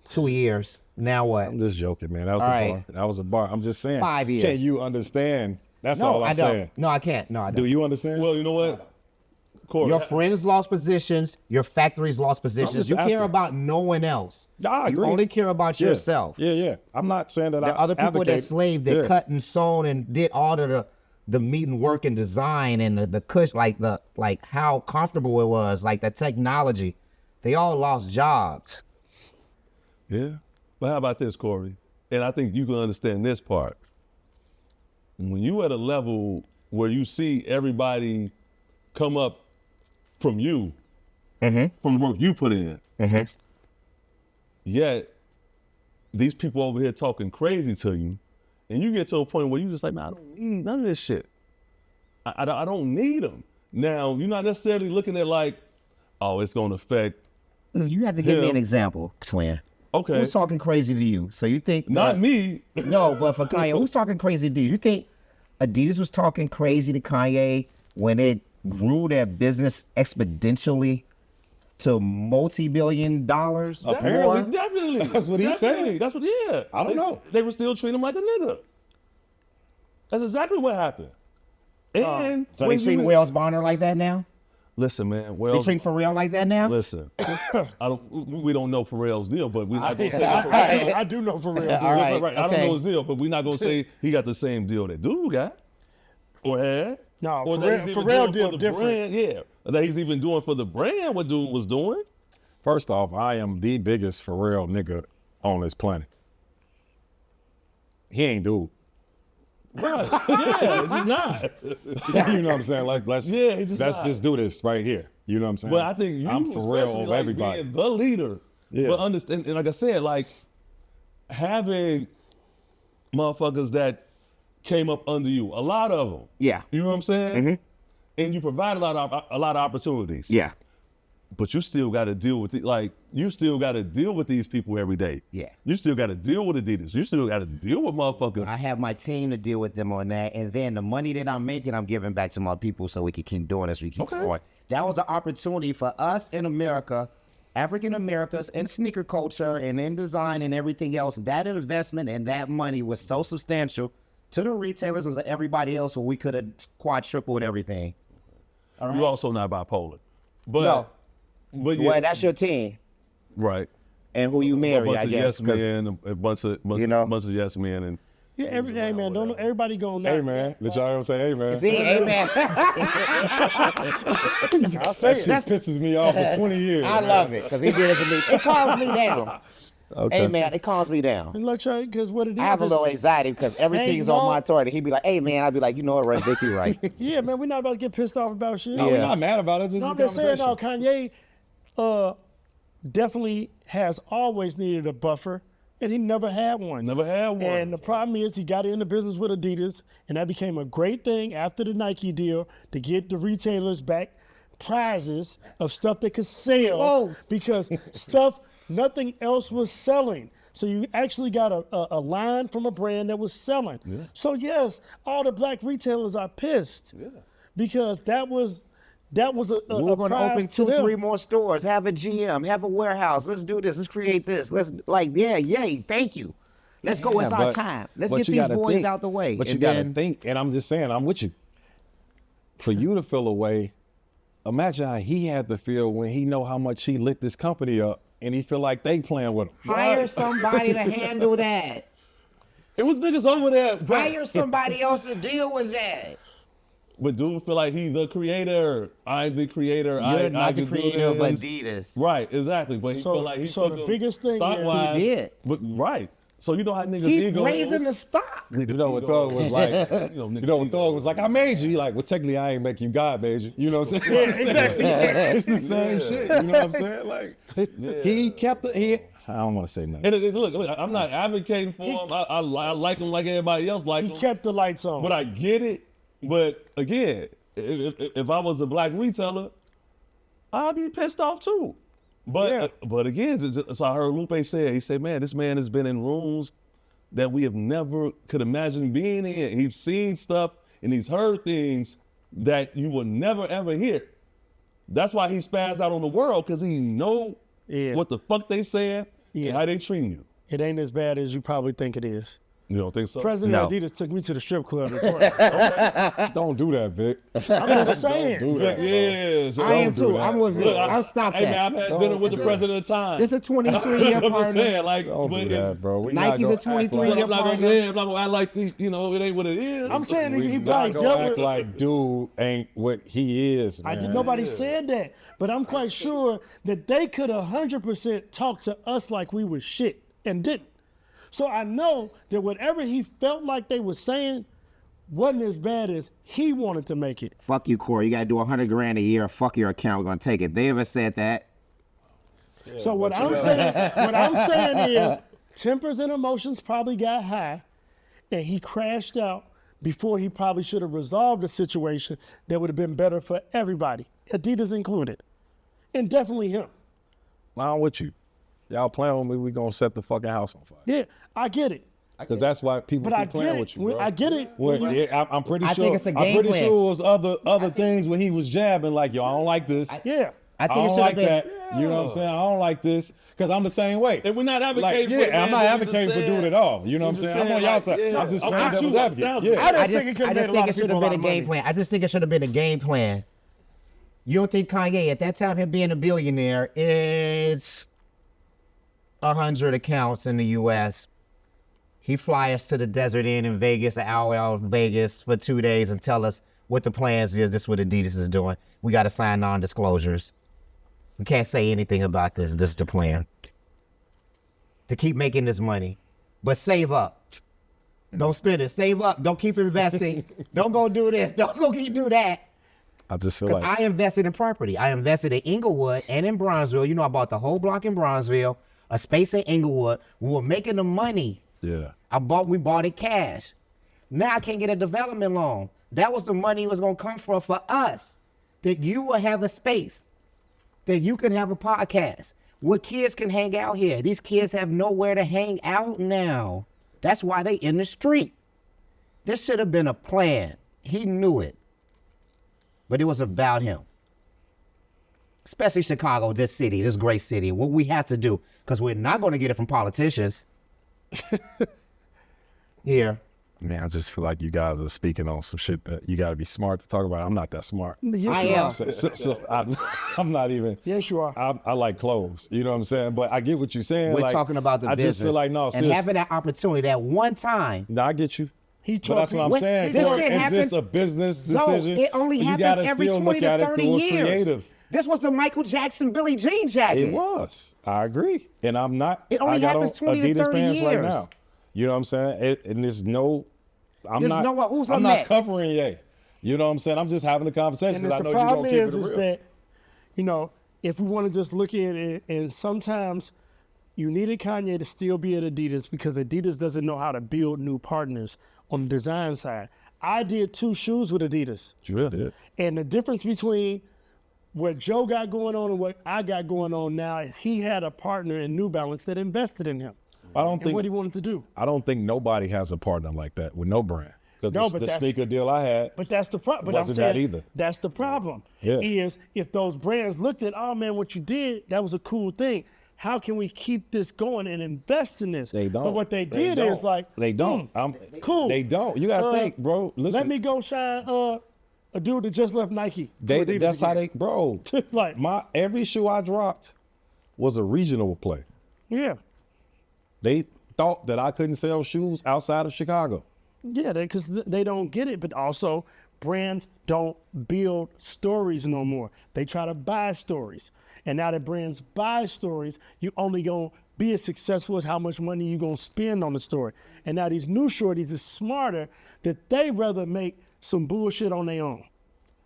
2 years. Now what? I'm just joking, man. That was All a right. bar. That was a bar. I'm just saying. 5 years. Can you understand? That's No, all I'm I don't. saying. No, I can't. No, I don't. Do you understand? Well, you know what? Corey, Your friends lost positions. Your factories lost positions. just You care asking. about no one else. I You agree. only care about Yeah. yourself. Yeah. I'm not saying that The I other people that advocate- slaved, that Yeah. cut and sewn and did all of the meat and work and design and the cush, like how comfortable it was, like the technology. They all lost jobs. Yeah. But how about this, Corey? And I think you can understand this part. When you at a level where you see everybody come up from you, from the work you put in. Yet, these people over here talking crazy to you, and you get to a point where you just like, man, I don't need none of this shit. I don't need them. Now, you're not necessarily looking at like, oh, it's going to affect You have to give me an example, Twin. Okay. Who's talking crazy to you? So you think Not me. No, but for Kanye, who's talking crazy to you? You think Adidas was talking crazy to Kanye when it grew their business exponentially to multi-billion dollars? Apparently, definitely. That's what he said. That's what, I don't know. They were still treating him like a nigga. That's exactly what happened. And So they treat Wells Bonner like that now? listen, man. They Well, treat Pharrell like that now? listen. We don't know Pharrell's deal, but we're not gonna say. I do know for real. All right, Right. I don't okay. know his deal, but we're not gonna say he got the same deal that dude got or had. No, Or that he's even Pharrell doing deal for the different. brand, yeah. That he's even doing for the brand what dude was doing. First off, I am the biggest Pharrell nigga on this planet. He ain't dude. Right. Yeah, he's not. You know what I'm saying? Like, let's Just do this right here. You know what I'm saying? But I think you, I'm Pharrell especially over like everybody. being the leader. Yeah. But understand, and like I said, like having motherfuckers that came up under you, a lot of them. Yeah. You know what I'm saying? And you provide a lot of opportunities. Yeah. But you still got to deal with you still got to deal with these people every day. Yeah. You still got to deal with Adidas. You still got to deal with motherfuckers. I have my team to deal with them on that, and then the money that I'm making, I'm giving back to my people so we can keep doing this. We keep going. That was an opportunity for us in America, African Americans, in sneaker culture and in design and everything else. That investment and that money was so substantial to the retailers and to everybody else, where we could have quadrupled everything. All right. You're also not bipolar. But, No. but yeah, Well, that's your team right. and who you A marry, bunch I of guess. yes 'cause- men, a bunch of yes men, and Yeah, hey man, don't everybody go Hey man, did y'all ever say hey man? See, amen. I'll say That it. shit pisses me off for 20 years. I love it because he did it to me. It calms me down. Okay. Hey man, it calms me down. And let you, because what it is. I have a is- little anxiety because everything is on my authority. He'd be like, "Hey man," I'd be like, "You know what, right, Vicky, right?" Yeah, man, we're not about to get pissed off about shit. No, we're not mad about it. This No, is I'm a just saying, conversation. no, Kanye definitely has always needed a buffer, and he never had one. never had one. And the problem is he got into business with Adidas, and that became a great thing after the Nike deal to get the retailers back prizes of stuff they could sell Close. because nothing else was selling. So you actually got a line from a brand that was selling. So yes, all the black retailers are pissed because that was a We're going to prize open to them. 2-3 more stores, have a GM, have a warehouse. Let's do this. Let's create this. Let's yay, thank you. Let's go. It's our time. Let's get these boys out the way. But you And got to then- think, and I'm just saying, I'm with you. For you to feel away, imagine how he had to feel when he know how much he lit this company up, and he feel like they playing with him. hire somebody to handle that. it was niggas over there. Hire somebody else to deal with that. But dude feel like he's the creator. I'm the creator. You're I not the can do creator of this. Adidas. Right, exactly. But he So- feel like he so took the him biggest thing is- stock-wise, He did. But right. So you know how niggas Keep ego raising is? the stock. You know what Thug was like? You know, You know what Thug was like? I made you. He like, well, technically, I ain't make you. God made you. You know what I'm saying? exactly. It's the same shit. You know what I'm saying? Like, he kept the. I don't want to say nothing. And look, I'm not advocating for him. I like him like everybody else like He him. kept the lights on. But I get it. But again, if I was a black retailer, I'd be pissed off too. But but again, so I heard Lupe say, he said, man, this man has been in rooms that we have never could imagine being in. He's seen stuff and he's heard things that you will never ever hear. That's why he spazzed out on the world, because he know what the fuck they saying and how they treating you. It ain't as bad as you probably think it is. You don't think so? President No. Adidas took me to the strip club. to party. Don't do that, Vic. I'm just saying. Do that. Yeah, so I am do too. that. I'm with you. Look, I'll stop Hey that. man, I've had dinner with the president of time. It's a 23-year I'm just partner. saying, like, Don't but do it's- that, bro. We Nike's not a gonna act 23 like, I'm not gonna, partner. I'm not gonna act like these, it ain't what it is. I'm saying we he not probably gonna dealt act with like dude ain't what he is, man. Nobody said that, but I'm quite sure that they could 100% talk to us like we was shit and didn't. So I know that whatever he felt like they were saying wasn't as bad as he wanted to make it. Fuck you, Corey. You got to do $100,000 a year. Fuck your account. We're going to take it. They never said that. So what I'm saying is tempers and emotions probably got high and he crashed out before he probably should have resolved the situation that would have been better for everybody, Adidas included, and definitely him. I'm with you. Y'all playing with me, we gonna set the fucking house on fire. Yeah, I get it. Because that's why people But I keep playing get with it. you, bro. I get it. Well, yeah, I'm pretty I sure. think it's a I'm game pretty plan. sure it was other things when he was jabbing, like, yo, I don't like this. Yeah. I I think it don't should like have been. that. You know what I'm saying? I don't like this. Because I'm the same way. And we're not Like, advocating for it, yeah, I'm man, not but we advocating just for doing saying- it all. You know what I'm just saying? I'm on saying, y'all like, side. yeah, I'm just I'm playing with devil's you advocate. 1,000%. Yeah. I just I think it could have made a lot of should people have a been lot a of game money. plan. I just think it should have been a game plan. You don't think Kanye, at that time, him being a billionaire, it's 100 accounts in the U.S. He fly us to the Desert Inn in Vegas, an hour out of Vegas for 2 days and tell us what the plans is. This is what Adidas is doing. We got to sign non-disclosures. We can't say anything about this. This is the plan. To keep making this money. But save up. Don't spend it. Save up. Don't keep investing. Don't go do this. Don't go do that. I just feel Because like I invested in property. I invested in Inglewood and in Bronzeville. You know, I bought the whole block in Bronzeville, a space in Inglewood. We were making the money. yeah. We bought it cash. Now I can't get a development loan. That was the money it was gonna come from for us. That you will have a space. That you can have a podcast. Where kids can hang out here. These kids have nowhere to hang out now. That's why they in the street. This should have been a plan. He knew it. But it was about him. Especially Chicago, this city, this great city. What we have to do, because we're not going to get it from politicians. Here. Man, I just feel like you guys are speaking on some shit that you got to be smart to talk about. I'm not that smart. Yes, I you am. are. So I'm not even. Yes, you are. I like clothes. You know what I'm saying? But I get what you're saying. We're like, talking about the I business. just feel like, no, and seriously. having that opportunity, that one time. No, I get you. He But that's what I'm When- saying. this Corey, shit is happens- this a business So decision? it only you happens gotta every still 20 look to at 30 it through years. creative. This was the Michael Jackson, Billie Jean jacket. It was. I agree. And I'm not. It only I got happens on 20 to Adidas 30 pants right years. now. You know what I'm saying? And there's no. I'm There's not. no who's I'm on not next? covering Ye. You know what I'm saying? I'm just having a conversation. And I it's know the you're problem gonna keep it is real. that, you know, if we want to just look at it, and sometimes you needed Kanye to still be at Adidas because Adidas doesn't know how to build new partners on the design side. I did 2 shoes with Adidas. You did. And the difference between what Joe got going on and what I got going on now is he had a partner in New Balance that invested in him I don't and think. what he wanted to do. I don't think nobody has a partner like that with no brand. No, Because but the that's- sneaker deal I had. But that's the problem. But I'm Wasn't that saying either. that's the problem. Yeah. Is if those brands looked at, oh man, what you did, that was a cool thing. How can we keep this going and invest in this? They don't. But what they They did is don't. like, They don't. cool. They don't. You gotta think, bro. Listen. let me go shine a dude that just left Nike. to Adidas That's how again. they, bro. Like- every shoe I dropped was a regional play. Yeah. They thought that I couldn't sell shoes outside of Chicago. Yeah, because they don't get it, but also brands don't build stories no more. They try to buy stories. And now that brands buy stories, you only gonna be as successful as how much money you gonna spend on the story. And now these new shorties is smarter that they rather make some bullshit on their own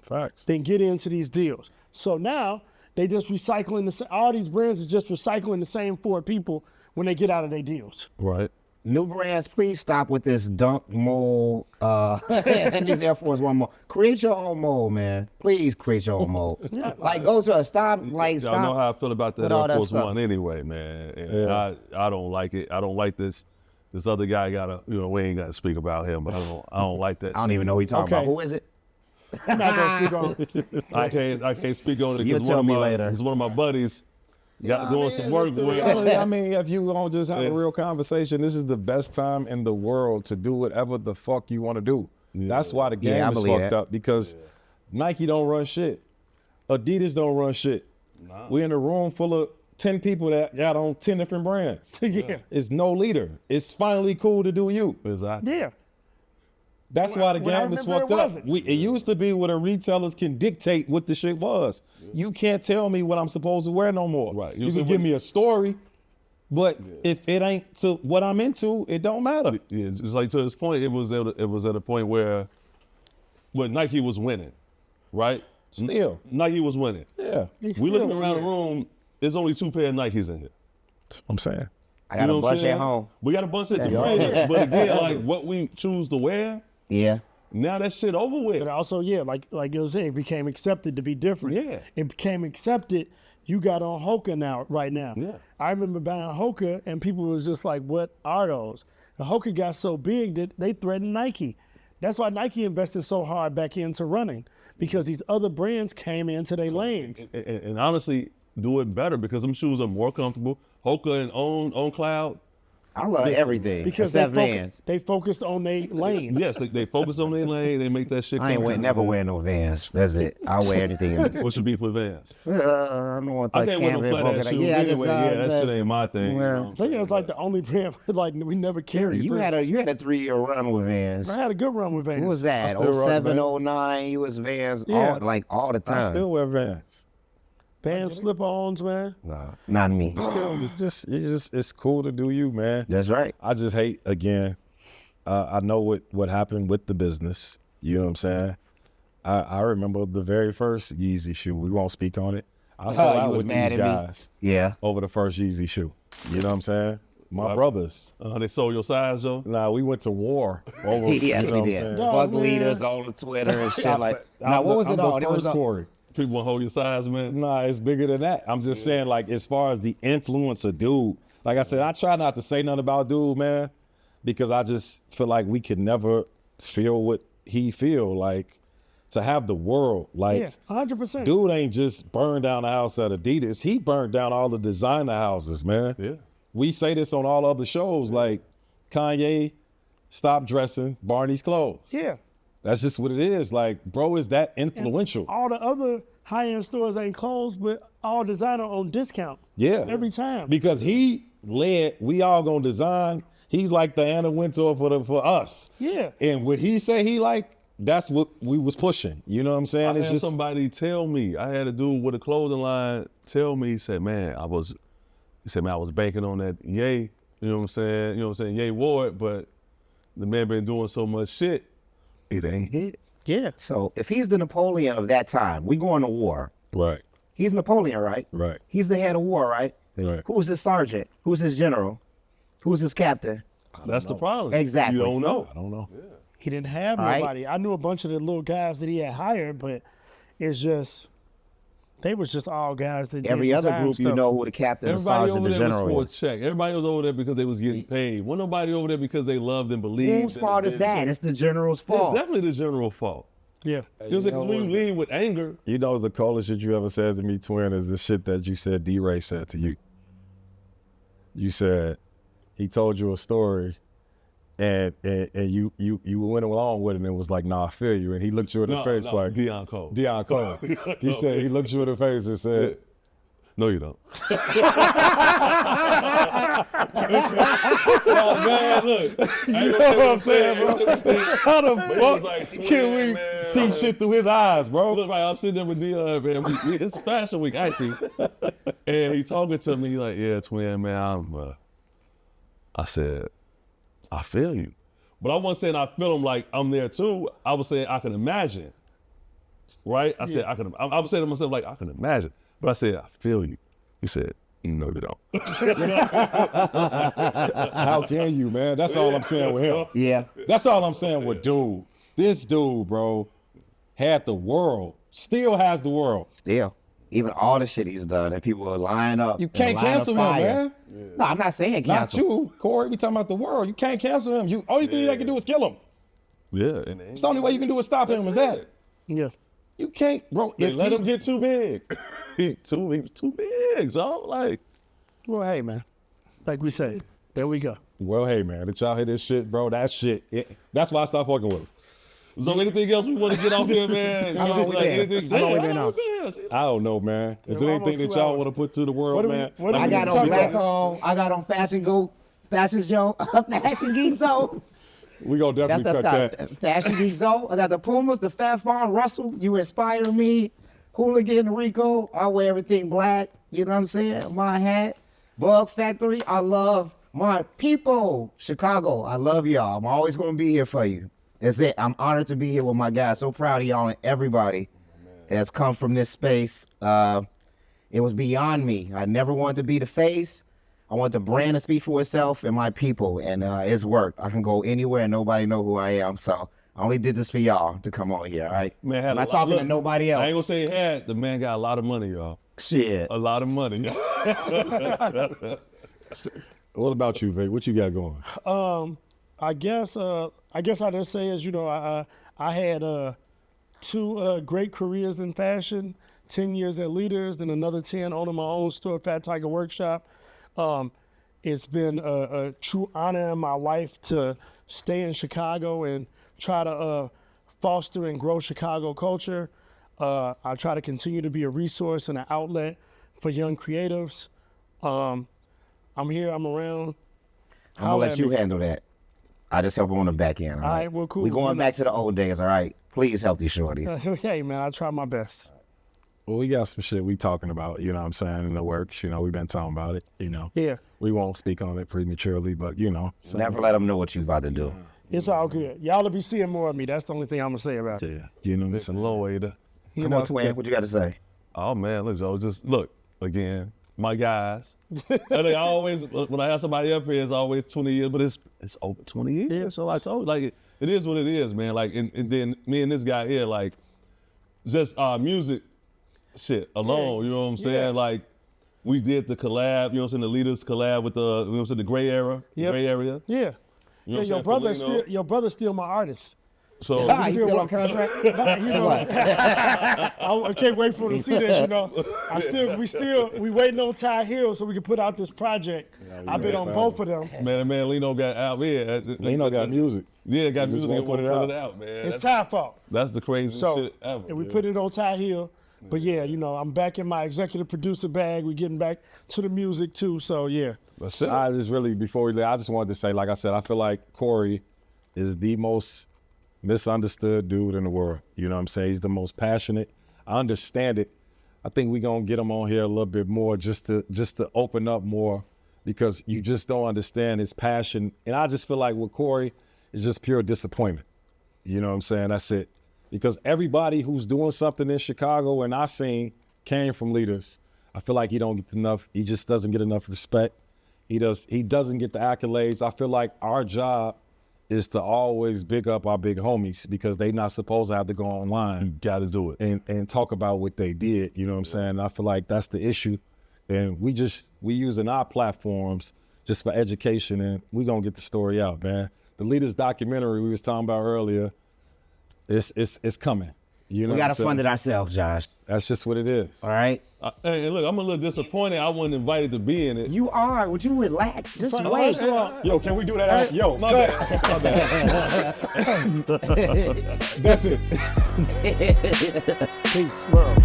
Facts. than get into these deals. So now they just recycling all these brands is just recycling the same 4 people when they get out of their deals. Right. New brands, please stop with this dunk mold and this Air Force One mold. Create your own mold, man. Please create your own mold. Like, go to a stop. Like, Y'all stop. know how I feel about that with all Air that Force stuff. One anyway, man. And I don't like it. I don't like this. This other guy we ain't gotta speak about him, but I don't like that. I don't even know who you're talking Okay. about. Who is it? I'm not gonna speak on I can't speak on it You'll because tell me later. one of my buddies got doing some work with. I mean, if you gonna just have a real conversation, this is the best time in the world to do whatever the fuck you want to do. That's why the game Yeah, I is believe fucked that. up because Nike don't run shit. Adidas don't run shit. We're in a room full of 10 people that got on 10 different brands. Yeah. It's no leader. It's finally cool to do you. Exactly. Yeah. That's why the When I game is remember fucked it up. wasn't. It used to be where the retailers can dictate what the shit was. You can't tell me what I'm supposed to wear no more. Right. You You can see give what- me a story, But if it ain't to what I'm into, it don't matter. Yeah, it's like to this point, it was at a point where Nike was winning, right? Still. Nike was winning. Yeah. We looking around the room, there's only 2 pair of Nikes in here. I'm saying. I got a bunch at home. We got a bunch at the crib, but again, like what we choose to wear, Yeah. now that shit over with. But also, yeah, like you were saying, it became accepted to be different. Yeah. It became accepted. You got on Hoka right now. Yeah. I remember buying Hoka and people was just like, what are those? The Hoka got so big that they threatened Nike. That's why Nike invested so hard back into running, because these other brands came into their lanes. And honestly, do it better because them shoes are more comfortable. Hoka and On Cloud, I love everything. Because except Vans. they focused on their lane. yes, they focus on their lane. They make that shit. I ain't never wear no Vans. That's it. I'll wear anything else. What's your beef with Vans? I don't want I that can't wear no flat ass shoes anyway. That shit ain't my thing. Well, I think it was like the only brand like we never carried. you had a 3-year run with Vans. I had a good run with Vans. What was that? still rock 07, Vans. 09, you was Vans Yeah. all the time. I still wear Vans. Vans slip-ons, man. No, not me. It's cool to do you, man. That's right. I just hate, again, I know what happened with the business. You know what I'm saying? I remember the very first Yeezy shoe. We won't speak on it. I fell you out was with mad these at me? guys Yeah. over the first Yeezy shoe. You know what I'm saying? My brothers. They sold your size, though? Nah, we went to war over. Yes, you know we what I'm did. saying? Dog, Fuck leaders on Twitter and shit like. Now, what was I'm it the on? It was first Corey. People want to hold your size, man. Nah, it's bigger than that. I'm just saying, like, as far as the influence of dude, like I said, I try not to say nothing about dude, man, because I just feel like we could never feel what he feel. Like, to have the world, like, Yeah, 100%. dude ain't just burned down the house at Adidas. He burned down all the designer houses, man. Yeah. We say this on all other shows, like Kanye stopped dressing Barney's clothes. Yeah. That's just what it is. Like, bro is that influential. All the other high-end stores ain't closed, but all designer on discount. Yeah. Every time. Because he led, we all gonna design. He's like the Anna Wintour for us. Yeah. And what he say he like, that's what we was pushing. You know what I'm saying? I had somebody tell me, I had a dude with a clothing line tell me, he said, man, I was banking on that Ye, you know what I'm saying? You know what I'm saying? Ye wore it, but the man been doing so much shit, it ain't hit. Yeah. So if he's the Napoleon of that time, we going to war. Right. He's Napoleon, right? Right. He's the head of war, right? Right. Who's his sergeant? Who's his general? Who's his captain? That's the problem. Exactly. You don't know. I don't know. He didn't have Right. nobody. I knew a bunch of the little guys that he had hired, but it's just, they was just all guys that Every did other design group, stuff. you know who the captain, the Everybody sergeant, over the there was general for a is. check. Everybody was over there because they was getting paid. Wasn't nobody over there because they loved and believed. Whose in fault the is that? vision. It's the general's It's fault. definitely the general fault. Yeah. You know, because when you lead with anger, You know the coldest shit you ever said to me, twin, is the shit that you said D-Ray said to you. You said he told you a story and you went along with it and it was like, nah, I feel you. And he looked you in the face like Dion Cole. Dion Cole. He said he looked you in the face and said, No, you don't. Oh, man, look. you know what I'm saying, bro? How the But it was fuck like, can twin, we man, see like- shit through his eyes, bro? Look, right, I'm sitting there with Dion, man. It's Fashion Week, actually. And he talking to me like, yeah, twin, man, I said, I feel you. But I wasn't saying I feel him like I'm there too. I was saying I can imagine. Right? I said, I was saying to myself, like, I can imagine. But I said, I feel you. He said, no, you don't. How can you, man? That's all I'm saying with him. Yeah. That's all I'm saying with dude. This dude, bro, had the world, still has the world. Still. Even all the shit he's done and people are lying up. You in can't line of cancel him, fire. man. No, I'm not saying Not cancel. you, Corey. We talking about the world. You can't cancel him. You only thing they can do is kill him. Yeah. And It's the only way you can do is stop him is that. Yeah. You can't, bro. They If let he- him get too big. he was too big, so like. Well, hey, man. Like we say, there we go. Well, hey, man, did y'all hear this shit, bro? That shit, that's why I stopped fucking with him. So anything else we want to get off here, man? How long we been? How long we been off? I don't know, man. Is there we're anything almost that 2 y'all hours. want to put to the world, What do we- man? what do I we- got Talk on about- Black Hole. I got on Fashion Zone. Fashion Geek Zone. We gonna That's definitely cut that. Fashion Geek Zone. I got the Pumas, the Fat Farm Russell. You inspire me. Hooligan Rico. I wear everything black. You know what I'm saying? My hat. Bug Factory, I love my people. Chicago, I love y'all. I'm always going to be here for you. That's it. I'm honored to be here with my guys. So proud of y'all and everybody that's come from this space. It was beyond me. I never wanted to be the face. I want the brand to speak for itself and my people, and it's worked. I can go anywhere and nobody know who I am. So I only did this for y'all to come on here, all right? Man, I'm not talking to nobody else. I ain't gonna say he had. The man got a lot of money, y'all. Shit. A lot of money. What about you, Vic? What you got going? I guess I just say is, I had 2 great careers in fashion, 10 years at Leaders, then another 10 owning my own store, Fat Tiger Workshop. It's been a true honor in my life to stay in Chicago and try to foster and grow Chicago culture. I try to continue to be a resource and an outlet for young creatives. I'm here, I'm around. I'm gonna let you handle that. I just help them on the back end. All right, well, cool. We going back to the old days, all right? Please help these shorties. Hey, man, I try my best. Well, we got some shit we talking about, you know what I'm saying, in the works. We've been talking about it, Yeah. We won't speak on it prematurely, but, Never let them know what you about to do. It's all good. Y'all will be seeing more of me. That's the only thing I'm gonna say about it. Yeah. It's a little way to. Come on, twin. What you got to say? Oh man, listen, just look again. My guys. I think I always, when I have somebody up here, it's always 20 years, but it's over 20 years. Yeah. So I told you, like, it is what it is, man. Like, and then me and this guy here, like, just music shit alone, you know what I'm saying? Yeah. Like, we did the collab, you know what I'm saying, the Leaders collab with the, you know what I'm saying, the gray era, Yep. gray area. Yeah. You know Yeah, what your I'm brother saying? your brother's still my artist. So, He's still on contract? I can't wait for him to see this, we waiting on Ty Hill so we can put out this project. I've been on both of them. man, Lino got out here. Lino got music. Yeah, got He just music and won't put it out, man. It's Ty's fault. That's the craziest So, shit ever. and we put it on Ty Hill. But yeah, I'm back in my executive producer bag. We're getting back to the music too, so yeah. That's it. I just really, before we leave, I just wanted to say, like I said, I feel like Corey is the most misunderstood dude in the world. You know what I'm saying? He's the most passionate. I understand it. I think we're gonna get him on here a little bit more just to open up more, because you just don't understand his passion. And I just feel like with Corey, it's just pure disappointment. You know what I'm saying? That's it. Because everybody who's doing something in Chicago and I seen came from Leaders. I feel like he just doesn't get enough respect. He doesn't get the accolades. I feel like our job is to always big up our big homies, because they not supposed to have to go online. You got to do it. And talk about what they did, you know what I'm saying? I feel like that's the issue. And we using our platforms just for education, and we gonna get the story out, man. The Leaders documentary we was talking about earlier, it's coming. You know We got to what I'm fund saying? it ourselves, Josh. That's just what it is. All right? Hey, look, I'm a little disappointed I wasn't invited to be in it. You are. Would you relax? Just First wait. of all, Yo, can we do that? Yo, My bad. that's it. peace, love.